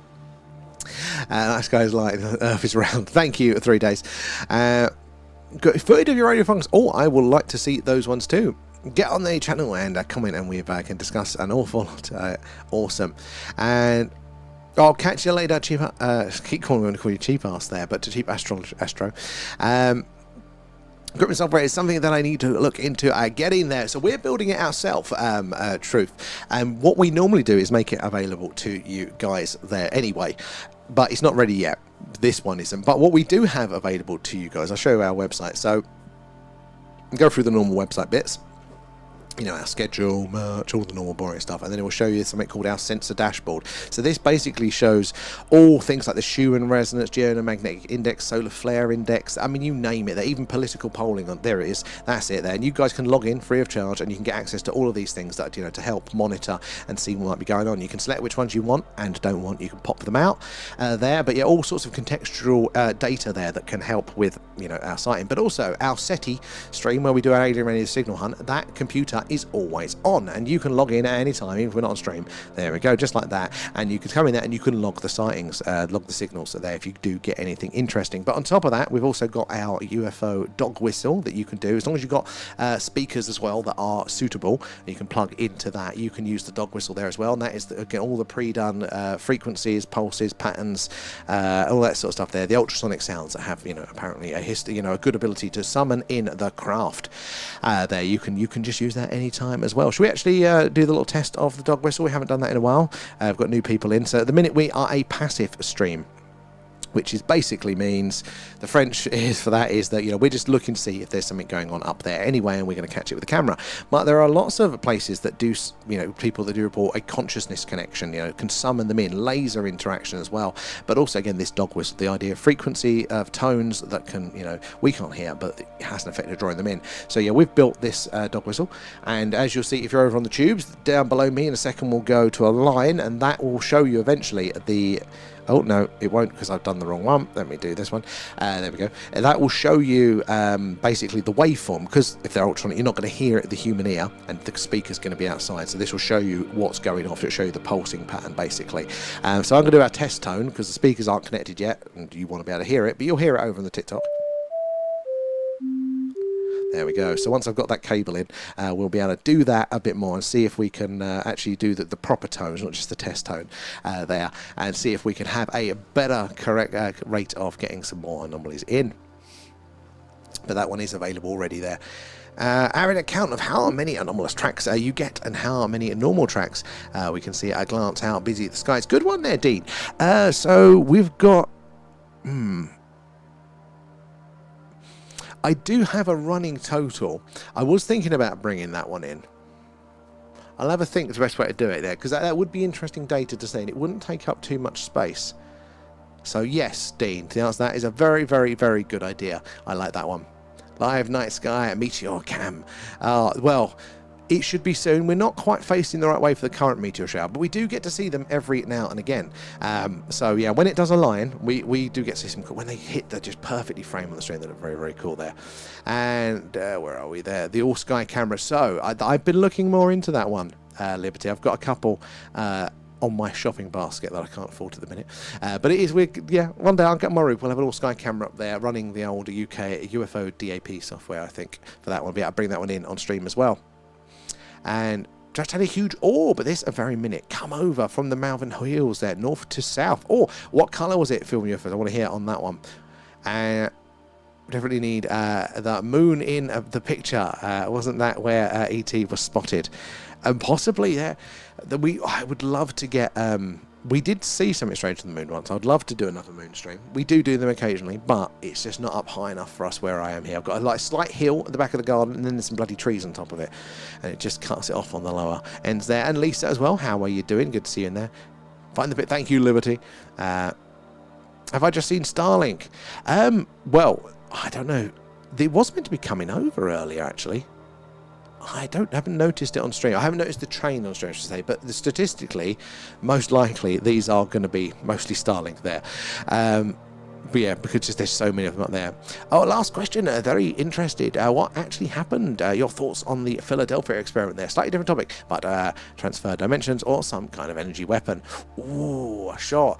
Night Sky is like Earth is round. Thank you, 3 days. Got footage of your radio functions. Oh, I would like to see those ones too. Get on the channel and comment, and we can discuss an awful lot. Awesome. And I'll catch you later, Cheap. Keep calling me, call you Cheap Ass there, but to Cheap Astro. Equipment software is something that I need to look into getting there. So we're building it ourselves, Truth. And what we normally do is make it available to you guys there anyway. But it's not ready yet. This one isn't. But what we do have available to you guys, I'll show you our website. So go through the normal website bits. You know, our schedule, merch, all the normal boring stuff, and then it will show you something called our sensor dashboard. So this basically shows all things like the Schumann resonance, geomagnetic index, solar flare index, I mean, you name it. Even political polling, there it is. That's it there. And you guys can log in free of charge, and you can get access to all of these things that, you know, to help monitor and see what might be going on. You can select which ones you want and don't want. You can pop them out there, but yeah, all sorts of contextual data there that can help with, you know, our sighting. But also our SETI stream, where we do our alien radio signal hunt, that computer is always on, and you can log in at any time, even if we're not on stream. There we go, just like that. And you can come in there and you can log the sightings, log the signals there if you do get anything interesting. But on top of that, we've also got our UFO dog whistle that you can do, as long as you've got speakers as well that are suitable. You can plug into that. You can use the dog whistle there as well, and that is again all the pre-done frequencies, pulses, patterns, all that sort of stuff there. The ultrasonic sounds that have, you know, apparently a history, you know, a good ability to summon in the craft. There you can just use that anytime as well. Should we actually do the little test of the dog whistle? We haven't done that in a while. I've got new people in, so at the minute we are a passive stream, which is basically means, the French is for that is that, you know, we're just looking to see if there's something going on up there anyway, and we're going to catch it with the camera. But there are lots of places that do, you know, people that do report a consciousness connection, you know, can summon them in, laser interaction as well. But also, again, this dog whistle, the idea of frequency of tones that can, you know, we can't hear, but it has an effect of drawing them in. So yeah, we've built this dog whistle, and as you'll see if you're over on the tubes, down below me in a second we'll go to a line, and that will show you eventually the... Oh, no, it won't, because I've done the wrong one. Let me do this one. There we go. And that will show you basically the waveform, because if they're ultrasonic, you're not going to hear it with the human ear, and the speaker's going to be outside. So this will show you what's going off. It'll show you the pulsing pattern, basically. So I'm going to do our test tone, because the speakers aren't connected yet, and you want to be able to hear it, but you'll hear it over on the TikTok. There we go. So once I've got that cable in, we'll be able to do that a bit more and see if we can actually do the proper tones, not just the test tone there, and see if we can have a better correct rate of getting some more anomalies in. But that one is available already there. An account of how many anomalous tracks you get and how many normal tracks we can see at a glance how busy the sky is. Good one there, Dean. So we've got... I do have a running total. I was thinking about bringing that one in. I'll have a think the best way to do it there, because that would be interesting data to see, and it wouldn't take up too much space. So yes, Dean, the answer to that is a very, very, very good idea. I like that one. Live night sky at Meteor Cam. Well, it should be soon. We're not quite facing the right way for the current meteor shower, but we do get to see them every now and again. So yeah, when it does align, we do get to see some cool. When they hit, they're just perfectly framed on the screen. They look very, very cool there. And where are we there? The all sky camera. So I've been looking more into that one, Liberty. I've got a couple on my shopping basket that I can't afford at the minute. But it is, yeah, one day I'll get my roof. We'll have an all sky camera up there running the old UK UFO DAP software, I think, for that one. I'll be able to bring that one in on stream as well. And just had a huge orb, but this a very minute come over from the Malvern Hills there, north to south. Oh, what colour was it, Film UFOs? I want to hear on that one. Definitely need the moon in the picture. Wasn't that where ET was spotted? And possibly, yeah. I would love to get... we did see something strange on the moon once. I'd love to do another moon stream. We do them occasionally, but it's just not up high enough for us where I am here. I've got a slight hill at the back of the garden, and then there's some bloody trees on top of it. And it just cuts it off on the lower ends there. And Lisa as well, how are you doing? Good to see you in there. Find the bit. Thank you, Liberty. Have I just seen Starlink? Well, I don't know. It was meant to be coming over earlier, actually. I haven't noticed it on stream. I haven't noticed the train on stream, I should say, but statistically, most likely, these are going to be mostly Starlink there. But yeah, because there's so many of them up there. Oh, last question. Very interested. What actually happened? Your thoughts on the Philadelphia experiment there? Slightly different topic, but transfer dimensions or some kind of energy weapon. Ooh, sure.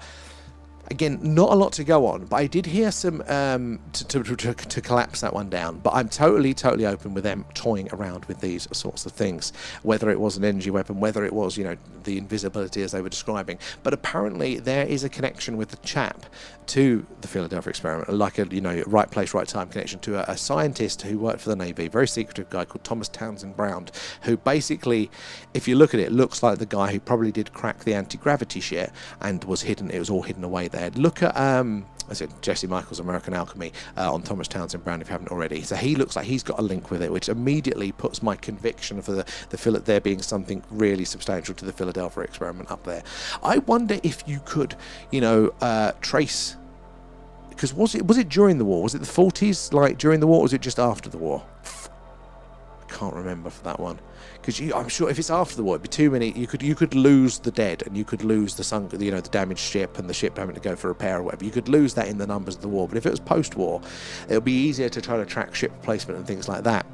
Again, not a lot to go on, but I did hear some to collapse that one down. But I'm totally open with them toying around with these sorts of things, whether it was an energy weapon, whether it was, the invisibility as they were describing. But apparently there is a connection with the chap to the Philadelphia experiment, like a right place, right time connection to a scientist who worked for the Navy, very secretive guy called Thomas Townsend Brown, who basically, if you look at it, looks like the guy who probably did crack the anti-gravity shit and was hidden. It was all hidden away there. Look at Jesse Michael's American Alchemy on Thomas Townsend Brown if you haven't already. So he looks like he's got a link with it, which immediately puts my conviction for there being something really substantial to the Philadelphia experiment up there. I wonder if you could, trace, because was it during the war? Was it the 40s, like during the war, or was it just after the war? I can't remember for that one. Because I'm sure if it's after the war, it'd be too many. You could lose the dead, and you could lose the sunk, the damaged ship, and the ship having to go for repair or whatever. You could lose that in the numbers of the war. But if it was post-war, it would be easier to try to track ship replacement and things like that.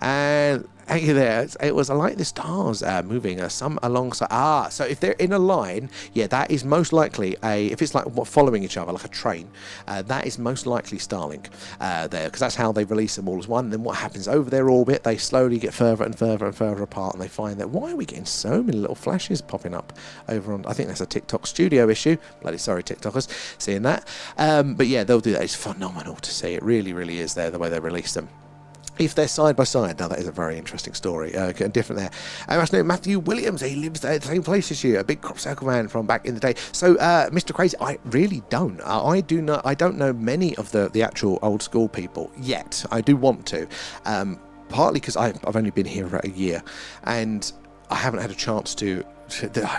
And there, it was like the stars moving some alongside. So if they're in a line, that is most likely if it's like following each other like a train, that is most likely Starlink there, because that's how they release them all as one. And then what happens over their orbit, they slowly get further and further and further apart, and they find that why are we getting so many little flashes popping up over on? I think that's a TikTok studio issue. Bloody sorry, TikTokers, seeing that. But yeah, they'll do that. It's phenomenal to see. It really, really is there the way they release them. If they're side by side, now that is a very interesting story, different there. I must know Matthew Williams, he lives there, the same place as you, a big crop circle man from back in the day. So, Mr. Crazy, I really don't. I don't know many of the actual old school people yet. I do want to, partly because I've only been here about a year, and I haven't had a chance to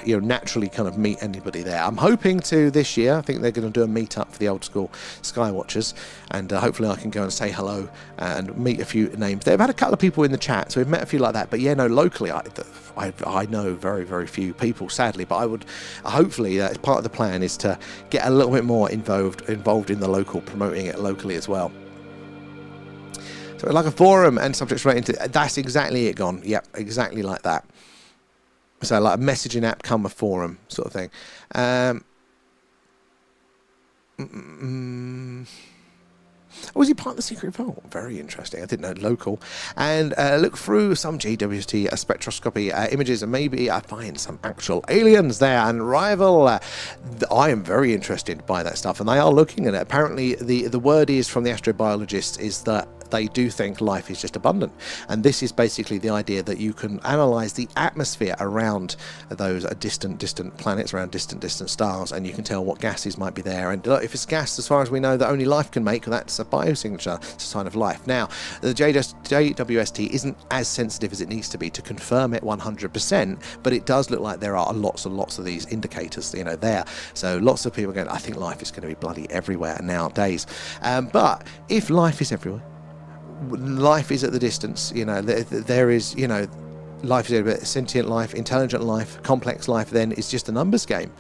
naturally kind of meet anybody there. I'm hoping to this year. I think they're going to do a meet-up for the old school Skywatchers, and hopefully I can go and say hello and meet a few names. They've had a couple of people in the chat, so we've met a few like that. But locally, I know very, very few people, sadly. But I would, hopefully, that's part of the plan, is to get a little bit more involved in the local, promoting it locally as well. So like a forum and subjects relating to, that's exactly it gone. Yep, exactly like that. So like a messaging app come a forum sort of thing. Was he part of the secret vault? Very interesting. I didn't know. Local. And look through some GWT spectroscopy images, and maybe I find some actual aliens there and rival. I am very interested by that stuff, and they are looking at it. Apparently the word is from the astrobiologists is that they do think life is just abundant, and this is basically the idea that you can analyze the atmosphere around those distant planets, around distant stars, and you can tell what gases might be there. And if it's gas, as far as we know, that only life can make, that's a biosignature. It's a sign of life. Now, the JWST isn't as sensitive as it needs to be to confirm it 100%, but it does look like there are lots and lots of these indicators, there. So lots of people are going, I think life is going to be bloody everywhere nowadays. But if life is everywhere, life is at the distance, there is, life is a sentient life, intelligent life, complex life, then it's just a numbers game.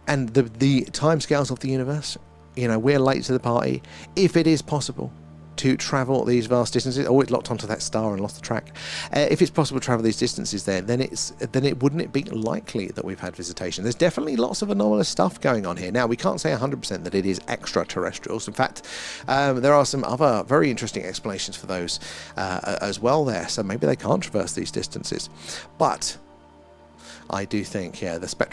And the timescales of the universe, we're late to the party. If it is possible to travel these vast distances, it locked onto that star and lost the track. If it's possible to travel these distances then wouldn't it be likely that we've had visitation? There's definitely lots of anomalous stuff going on here. Now, we can't say 100% that it is extraterrestrials. In fact, there are some other very interesting explanations for those as well there. So maybe they can't traverse these distances. But I do think, the I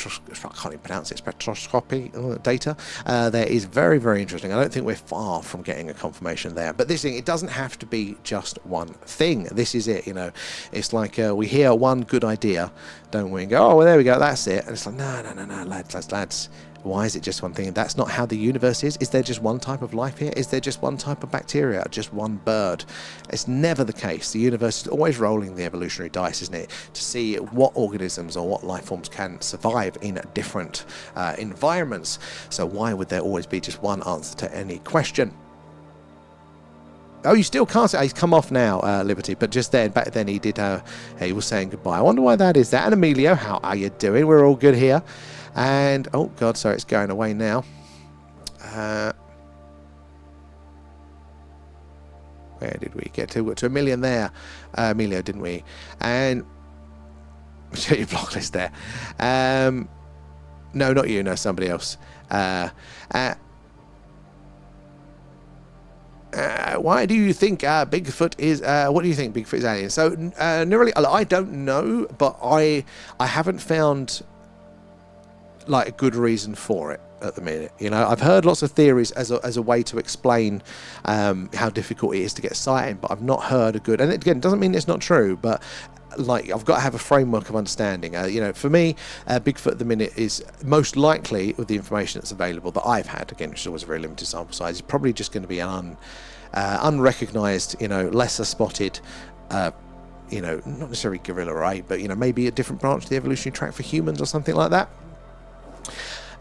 can't even pronounce it, spectroscopy data there is very, very interesting. I don't think we're far from getting a confirmation there. But this thing, it doesn't have to be just one thing. This is it, It's like we hear one good idea, don't we, and go, oh, well, there we go, that's it. And it's like, no, lads. Why is it just one thing? That's not how the universe is. Is there just one type of life here? Is there just one type of bacteria? Just one bird? It's never the case. The universe is always rolling the evolutionary dice, isn't it? To see what organisms or what life forms can survive in different environments. So why would there always be just one answer to any question? Oh, you still can't say. He's come off now, Liberty. But just then, back then, he did. He was saying goodbye. I wonder why that is. That and Emilio, how are you doing? We're all good here. And oh god, sorry, it's going away now. Where did we get to? We got to 1 million there, Emilio, didn't we? And show your block list there. No, not you. No, somebody else. Why do you think Bigfoot is? What do you think Bigfoot is alien? So, really, I don't know, but I haven't found like a good reason for it at the minute. You know, I've heard lots of theories as a way to explain how difficult it is to get a sighting, but I've not heard a good. And again, it doesn't mean it's not true, but like I've got to have a framework of understanding. You know, for me, Bigfoot at the minute is most likely, with the information that's available that I've had, again, which is always a very limited sample size, is probably just going to be an unrecognised, you know, lesser spotted, you know, not necessarily gorilla, right, but you know, maybe a different branch of the evolutionary track for humans or something like that.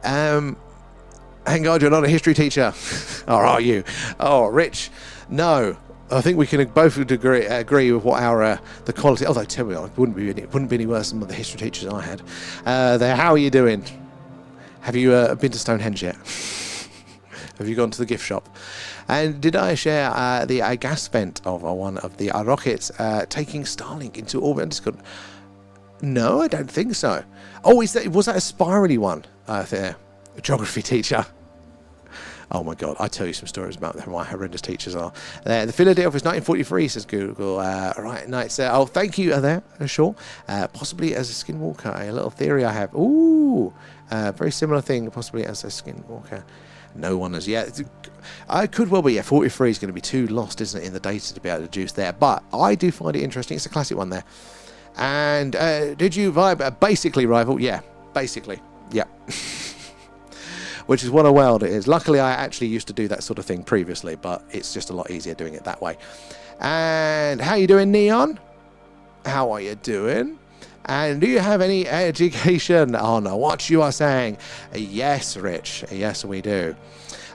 Hang on, you're not a history teacher, or are you? Oh, Rich, no. I think we can both agree with what our the quality. Although, tell me, it wouldn't be any worse than the history teachers I had. There, how are you doing? Have you been to Stone Henge yet? Have you gone to the gift shop? And did I share the gas vent of one of the rockets taking Starlink into orbit? No, I don't think so. Oh, was that a spirally one? There, geography teacher. Oh my God, I tell you some stories about how my horrendous teachers are. The Philadelphia is 1943, says Google. Right, nice. Oh, thank you there, sure. Possibly as a skinwalker, a little theory I have. Ooh, very similar thing, possibly as a skinwalker. No one has yet. I could well be, yeah, 43 is going to be too lost, isn't it, in the data to be able to deduce there. But I do find it interesting. It's a classic one there. And did you vibe? Basically, rival. Yeah, basically. Yeah. Which is what a world it is. Luckily, I actually used to do that sort of thing previously, but it's just a lot easier doing it that way. And how you doing, Neon? How are you doing? And do you have any education on what you are saying? Yes, Rich. Yes, we do.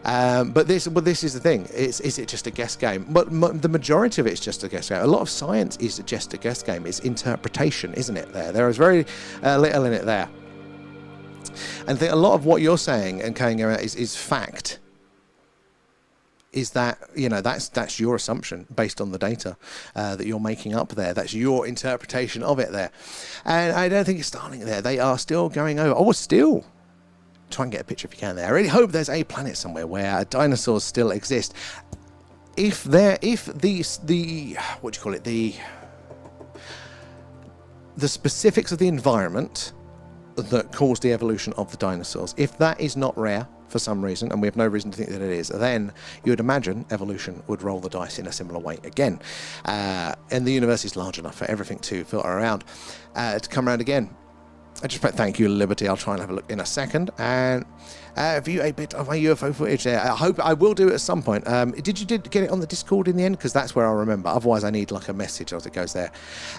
But this is the thing. Is it just a guess game? But the majority of it's just a guess game. A lot of science is just a guess game. It's interpretation, isn't it? There is very little in it there. And I think a lot of what you're saying and carrying around is fact. Is that, you know, that's your assumption based on the data that you're making up there. That's your interpretation of it there. And I don't think it's Starlink there. They are still going over. Oh, still. Try and get a picture if you can there. I really hope there's a planet somewhere where dinosaurs still exist. If the what do you call it? The specifics of the environment that caused the evolution of the dinosaurs, if that is not rare for some reason, and we have no reason to think that it is, then you would imagine evolution would roll the dice in a similar way again. And the universe is large enough for everything to filter around, to come around again. I just thank you, Liberty. I'll try and have a look in a second. And view a bit of my UFO footage there. I hope I will do it at some point. Did you get it on the Discord in the end? Because that's where I'll remember. Otherwise, I need like a message as it goes there.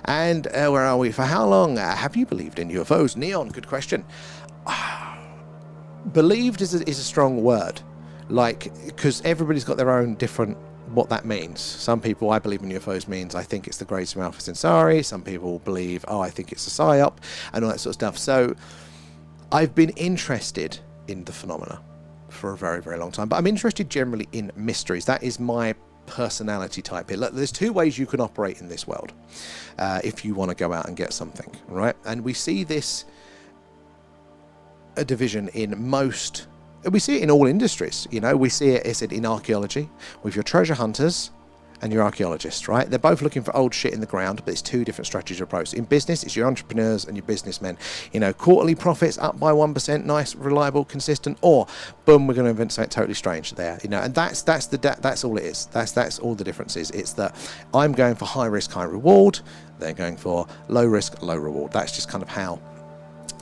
And where are we? For how long have you believed in UFOs? Neon, good question. Believed is a strong word. Like, because everybody's got their own different what that means. Some people, I believe in UFOs means I think it's the Greys from Alpha Centauri. Some people believe, I think it's a psyop and all that sort of stuff. So I've been interested in the phenomena for a very, very long time, but I'm interested generally in mysteries. That is my personality type here. Look, there's two ways you can operate in this world if you want to go out and get something, right? And we see this a division in most. We see it in all industries, you know. We see it in archaeology with your treasure hunters and your archaeologists, right? They're both looking for old shit in the ground, but it's two different strategies of approach. In business, it's your entrepreneurs and your businessmen. You know, quarterly profits up by 1%, nice, reliable, consistent, or boom, we're going to invent something totally strange there. You know, and that's all it is. That's all the difference is. It's that I'm going for high risk, high reward. They're going for low risk, low reward. That's just kind of how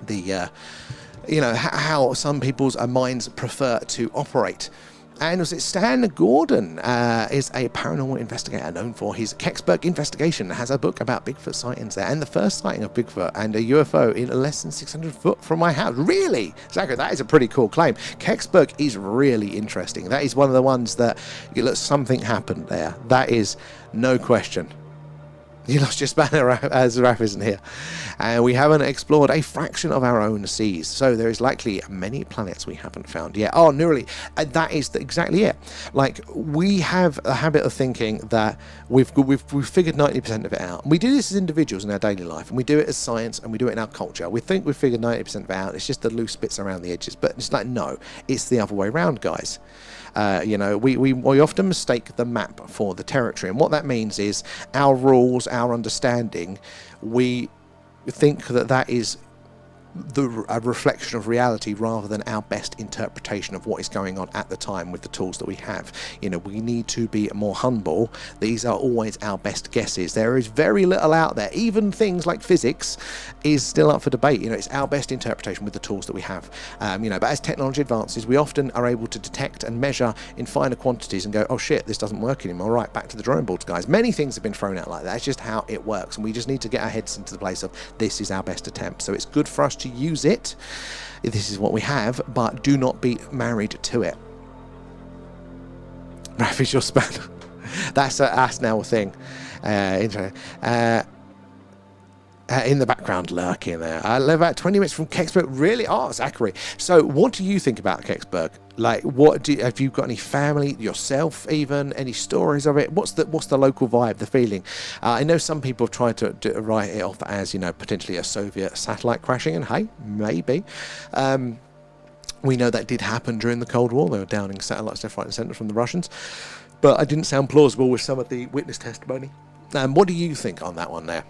the you know, how some people's minds prefer to operate. And was it Stan Gordon is a paranormal investigator known for his Kecksburg investigation, has a book about Bigfoot sightings there, and the first sighting of Bigfoot and a UFO in less than 600 foot from my house. Really? Zachary, that is a pretty cool claim. Kecksburg is really interesting. That is one of the ones that, look, something happened there. That is no question. You lost your spanner as Raph isn't here. And we haven't explored a fraction of our own seas. So there is likely many planets we haven't found yet. Oh, nearly. That is exactly it. Like, we have a habit of thinking that we've figured 90% of it out. And we do this as individuals in our daily life. And we do it as science, and we do it in our culture. We think we've figured 90% of it out. It's just the loose bits around the edges. But it's like, no, it's the other way around, guys. We often mistake the map for the territory, and what that means is our rules, our understanding, we think that is a reflection of reality rather than our best interpretation of what is going on at the time with the tools that we have. We need to be more humble. These are always our best guesses. There is very little out there. Even things like physics is still up for debate. It's our best interpretation with the tools that we have. But as technology advances, we often are able to detect and measure in finer quantities and go, oh shit, this doesn't work anymore. Right, back to the drawing boards, guys. Many things have been thrown out like that. It's just how it works, and we just need to get our heads into the place of this is our best attempt. So it's good for us to use it. This is what we have, but do not be married to it. Raph is your spanner. That's now a thing. In the background, lurking there. I live about 20 minutes from Kecksburg. Really? Oh, Zachary. So, what do you think about Kecksburg? Like, have you got any family, yourself, even any stories of it? What's the local vibe, the feeling? I know some people have tried to write it off as potentially a Soviet satellite crashing, and hey, maybe. We know that did happen during the Cold War. They were downing satellites left, right, and centre from the Russians, but it didn't sound plausible with some of the witness testimony. What do you think on that one there?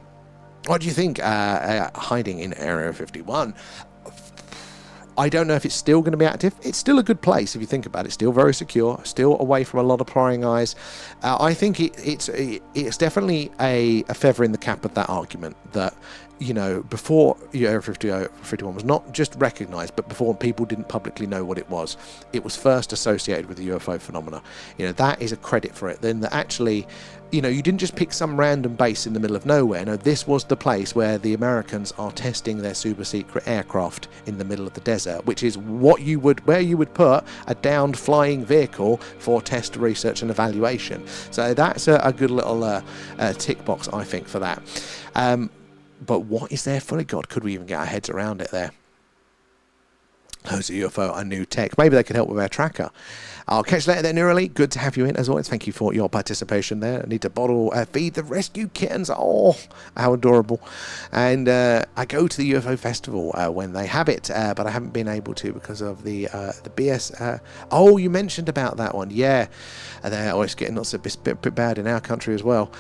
What do you think hiding in Area 51? I don't know if it's still going to be active. It's still a good place if you think about it. Still very secure, still away from a lot of prying eyes. I think it's definitely a feather in the cap of that argument that, before Area 51 was not just recognised, but before people didn't publicly know what it was first associated with the UFO phenomena. That is a credit for it. Then that actually, you didn't just pick some random base in the middle of nowhere. No, this was the place where the Americans are testing their super secret aircraft in the middle of the desert, which is where you would put a downed flying vehicle for test, research, and evaluation. So that's a good little tick box, I think, for that. But what is there fully? God, could we even get our heads around it there? Loads of UFO and new tech. Maybe they could help with our tracker. I'll catch you later then, Neurally. Good to have you in, as always. Thank you for your participation there. I need to feed the rescue kittens. Oh, how adorable. And I go to the UFO festival when they have it, but I haven't been able to because of the BS. Oh, you mentioned about that one. Yeah. They're always getting lots of bit bad in our country as well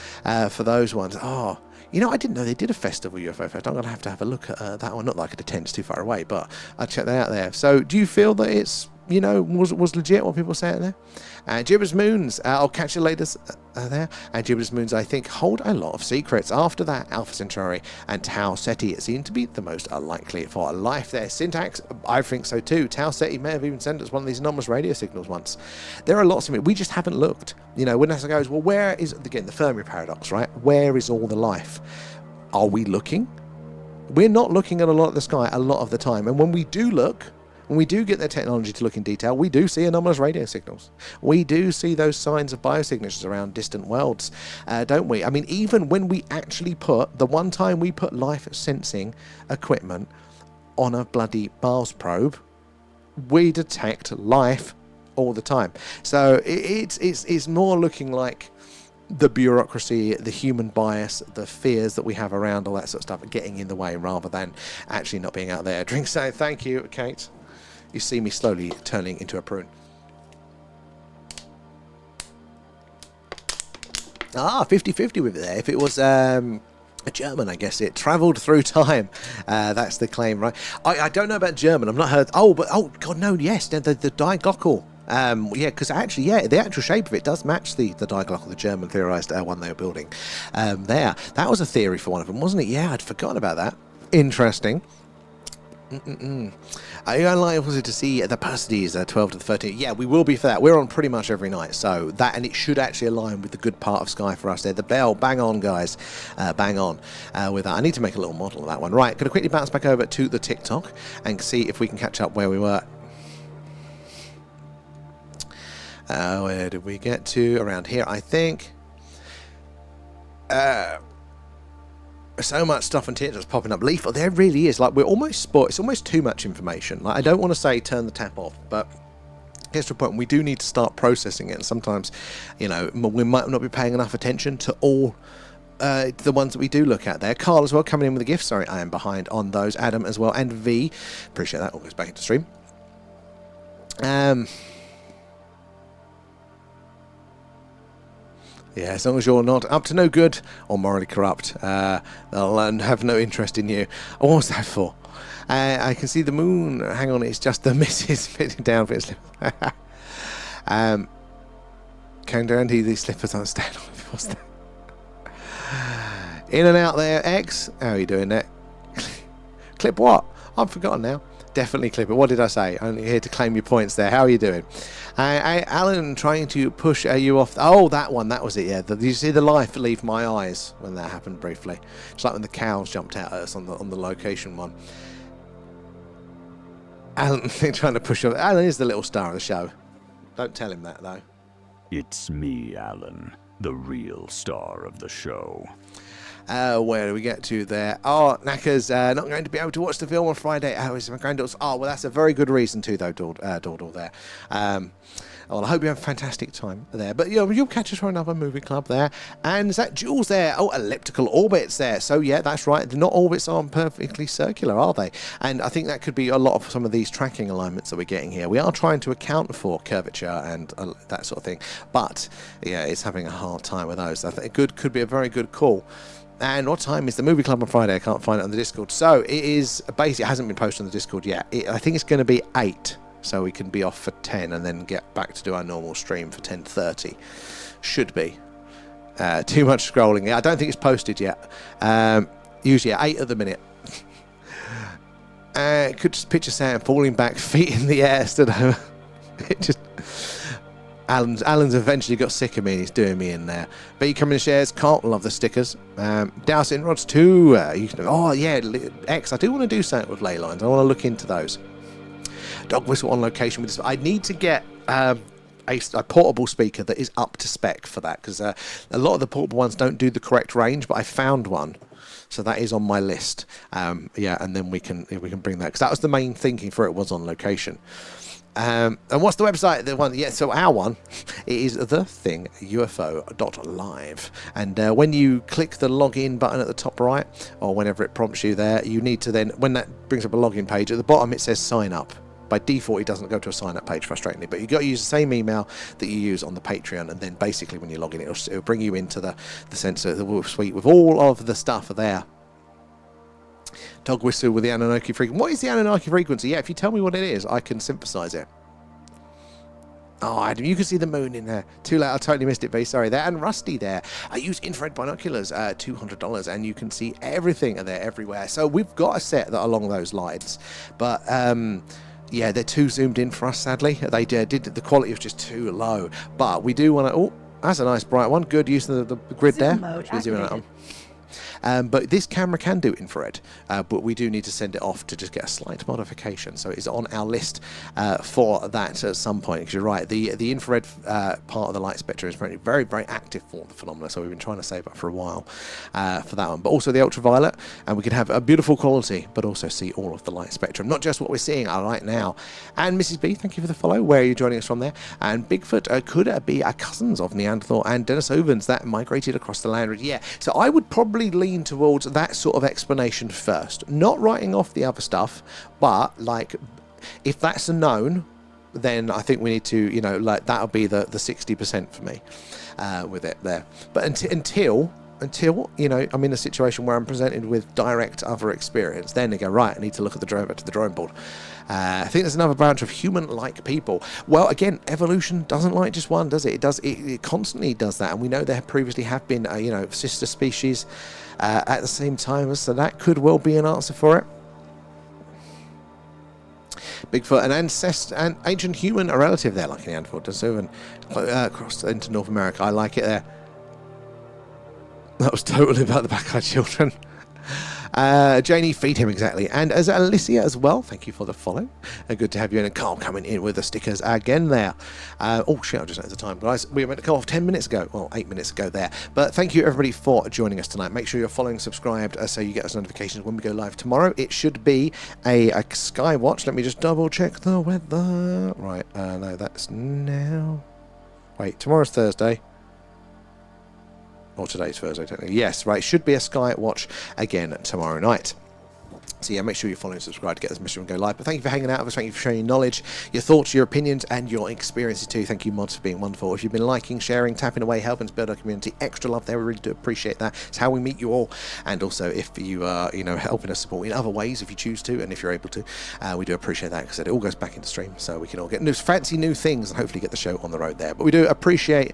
for those ones. Oh, I didn't know they did a festival, UFO Fest. I'm going to have a look at that one. Not that I could attend, it's too far away, but I'll check that out there. So do you feel that it's, was legit what people say out there? Gibbous Moons, I'll catch you later there. And Gibbous Moons, I think, hold a lot of secrets. After that, Alpha Centauri and Tau Ceti seem to be the most likely for life there. Syntax, I think so too. Tau Ceti may have even sent us one of these anomalous radio signals once. There are lots of it. We just haven't looked. When NASA goes, well, where is, again, the Fermi paradox, right? Where is all the life? Are we looking? We're not looking at a lot of the sky a lot of the time. And when we do look, when we do get the technology to look in detail, we do see anomalous radio signals. We do see those signs of biosignatures around distant worlds, don't we? I mean, even when we actually the one time we put life sensing equipment on a bloody Mars probe, we detect life all the time. So it's more looking like the bureaucracy, the human bias, the fears that we have around all that sort of stuff getting in the way rather than actually not being out there. Drink say thank you, Kate. You see me slowly turning into a prune. 50-50 with it there. If it was a German, I guess it travelled through time. That's the claim, right? I don't know about German. I've not heard. Oh, God, no, yes. The diglottal. Because actually, the actual shape of it does match the diglottal, the German theorised one they were building. There. That was a theory for one of them, wasn't it? Yeah, I'd forgotten about that. Interesting. Are you unlikely to see the Perseus 12 to the 13? Yeah, we will be for that. We're on pretty much every night, so that, and it should actually align with the good part of Sky for us there. The bell, bang on, guys, bang on with that. I need to make a little model of that one. Right, going to quickly bounce back over to the TikTok and see if we can catch up where we were. Where did we get to? Around here, I think. so much stuff on TikTok that's popping up. Lethal, there really is. Like, we're almost spoiled. It's almost too much information. Like, I don't want to say turn the tap off, but here's the point. We do need to start processing it. And sometimes, you know, we might not be paying enough attention to all the ones that we do look at there. Carl as well, coming in with a gift. Sorry, I am behind on those. Adam as well, and V. Appreciate that. All goes back into stream. Yeah, as long as you're not up to no good or morally corrupt, they'll have no interest in you. Oh, what was that for? I can see the moon. Hang on, it's just the missus fitting down for his slippers. Can guarantee these slippers aren't stand on. What's that? In and out there, X. How are you doing there? Clip what? I've forgotten now. Definitely clip it. What did I say? Only here to claim your points there. How are you doing? Alan trying to push you off. Oh, that one. That was it, yeah. Did you see the life leave my eyes when that happened briefly? It's like when the cows jumped out at us on the location one. Alan trying to push off. Alan is the little star of the show. Don't tell him that, though. It's me, Alan, the real star of the show. Where do we get to there? Oh, Knacker's not going to be able to watch the film on Friday. Oh, it's my granddaughter's. Oh, well, that's a very good reason too, though, Dordal there. Well, I hope you have a fantastic time there. But you'll catch us for another movie club there. And is that Jules there? Oh, elliptical orbits there. So, yeah, that's right. Not orbits aren't perfectly circular, are they? And I think that could be a lot of some of these tracking alignments that we're getting here. We are trying to account for curvature and that sort of thing. But, yeah, it's having a hard time with those. I think it could be a very good call. And what time is the movie club on Friday? I can't find it on the Discord. So it is basically, it hasn't been posted on the Discord yet. I think it's going to be 8, so we can be off for 10 and then get back to do our normal stream for 10:30. Should be. Too much scrolling. I don't think it's posted yet. Usually at 8 at the minute. Could just picture Sam falling back, feet in the air, stood over. It just. Alan's eventually got sick of me and he's doing me in there. B coming in shares. Can't love the stickers. Dowsing rods too. Oh yeah, X. I do want to do something with ley lines. I want to look into those. Dog whistle on location with this. I need to get a portable speaker that is up to spec for that, because a lot of the portable ones don't do the correct range, but I found one. So that is on my list. Yeah, and then we can bring that, because that was the main thinking for it, was on location. And what's the website? The one, yeah. So our one, it is thethingufo.live, and when you click the login button at the top right, or whenever it prompts you there, you need to then, when that brings up a login page, at the bottom it says sign up. By default, it doesn't go to a sign up page, frustratingly, but you've got to use the same email that you use on the Patreon, and then basically when you log in, it'll bring you into the sensor, the Wolf Suite, with all of the stuff there. Dog whistle with the Anunnaki frequency. What is the Anunnaki frequency? Yeah, if you tell me what it is, I can synthesize it. Oh, Adam, you can see the moon in there. Too late, I totally missed it, B. Sorry there. And Rusty there. I use infrared binoculars, $200, and you can see everything there, everywhere. So we've got a set that along those lines. But, yeah, they're too zoomed in for us, sadly. They did. The quality was just too low. But we do want to... Oh, that's a nice bright one. Good use of the grid there. Zoom that on. But this camera can do infrared, but we do need to send it off to just get a slight modification. So it's on our list for that at some point. Because you're right, the infrared part of the light spectrum is very, very, very active for the phenomena. So we've been trying to save up for a while for that one. But also the ultraviolet, and we can have a beautiful quality, but also see all of the light spectrum, not just what we're seeing right now. And Mrs. B, thank you for the follow. Where are you joining us from there? And Bigfoot could be cousins of Neanderthal and Denisovans that migrated across the land. Yeah, so I would probably lean towards that sort of explanation first, not writing off the other stuff, but like if that's a known, then I think we need to, you know, like that'll be the 60% for me with it there. But until you know, I'm in a situation where I'm presented with direct other experience, then they go, right, I need to look at the drawing board. I think there's another branch of human-like people. Well, again, evolution doesn't like just one, does it? It constantly does that, and we know there previously have been, you know, sister species at the same time, so that could well be an answer for it. Bigfoot, an ancestor, an ancient human, a relative there, like Neanderthal, Denisovan, crossed into North America. I like it there. That was totally about the Black-Eyed Children. Janie, feed him exactly. And as Alicia as well, thank you for the follow. Good to have you. And Carl coming in with the stickers again there. Oh shit, I just noticed the time, guys. We were meant to come off 10 minutes ago. Well, 8 minutes ago there. But thank you everybody for joining us tonight. Make sure you're following, subscribed, so you get us notifications when we go live tomorrow. It should be a Skywatch. Let me just double check the weather. Right, no, that's now. Wait, tomorrow's Thursday. Or today's Thursday, technically. Yes, right. Should be a Skywatch again tomorrow night. So yeah, make sure you're following and subscribe to get this mission and go live. But thank you for hanging out with us. Thank you for sharing your knowledge, your thoughts, your opinions, and your experiences too. Thank you, mods, for being wonderful. If you've been liking, sharing, tapping away, helping to build our community, extra love there. We really do appreciate that. It's how we meet you all. And also, if you are, helping us support in other ways, if you choose to, and if you're able to, we do appreciate that, because it all goes back into stream, so we can all get new fancy new things and hopefully get the show on the road there. But we do appreciate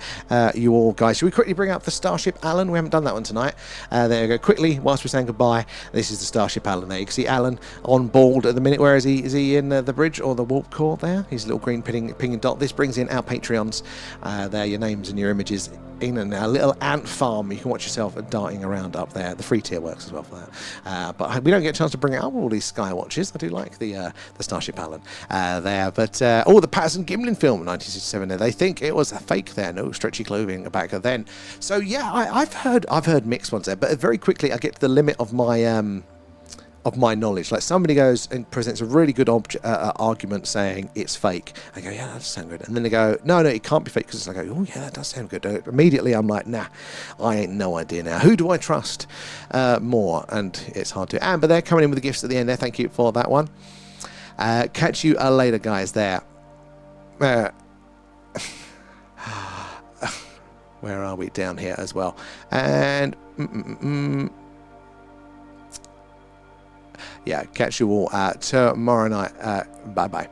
you all, guys. Should we quickly bring up the Starship Alan? We haven't done that one tonight. There we go. Quickly, whilst we're saying goodbye, this is the Starship Alan there. You can see Alan on board at the minute. Where is he? Is he in the bridge or the warp core there? His little green ping and dot. This brings in our Patreons. There, your names and your images in a little ant farm. You can watch yourself darting around up there. The free tier works as well for that. But we don't get a chance to bring out all these Skywatches. I do like the Starship Alan there. But the Patterson Gimlin film, 1967. There, they think it was a fake. There, no stretchy clothing back then. So yeah, I've heard mixed ones there. But very quickly, I get to the limit of my knowledge. Like, somebody goes and presents a really good argument saying it's fake. I go, yeah, that does sound good. And then they go, no, it can't be fake, because I go, oh yeah, that does sound good. Immediately I'm like, nah, I ain't no idea now. Who do I trust more? And it's hard to. But they're coming in with the gifts at the end there. Thank you for that one. Catch you later, guys, there. Where are we? Down here as well. And yeah, catch you all tomorrow night. Bye bye.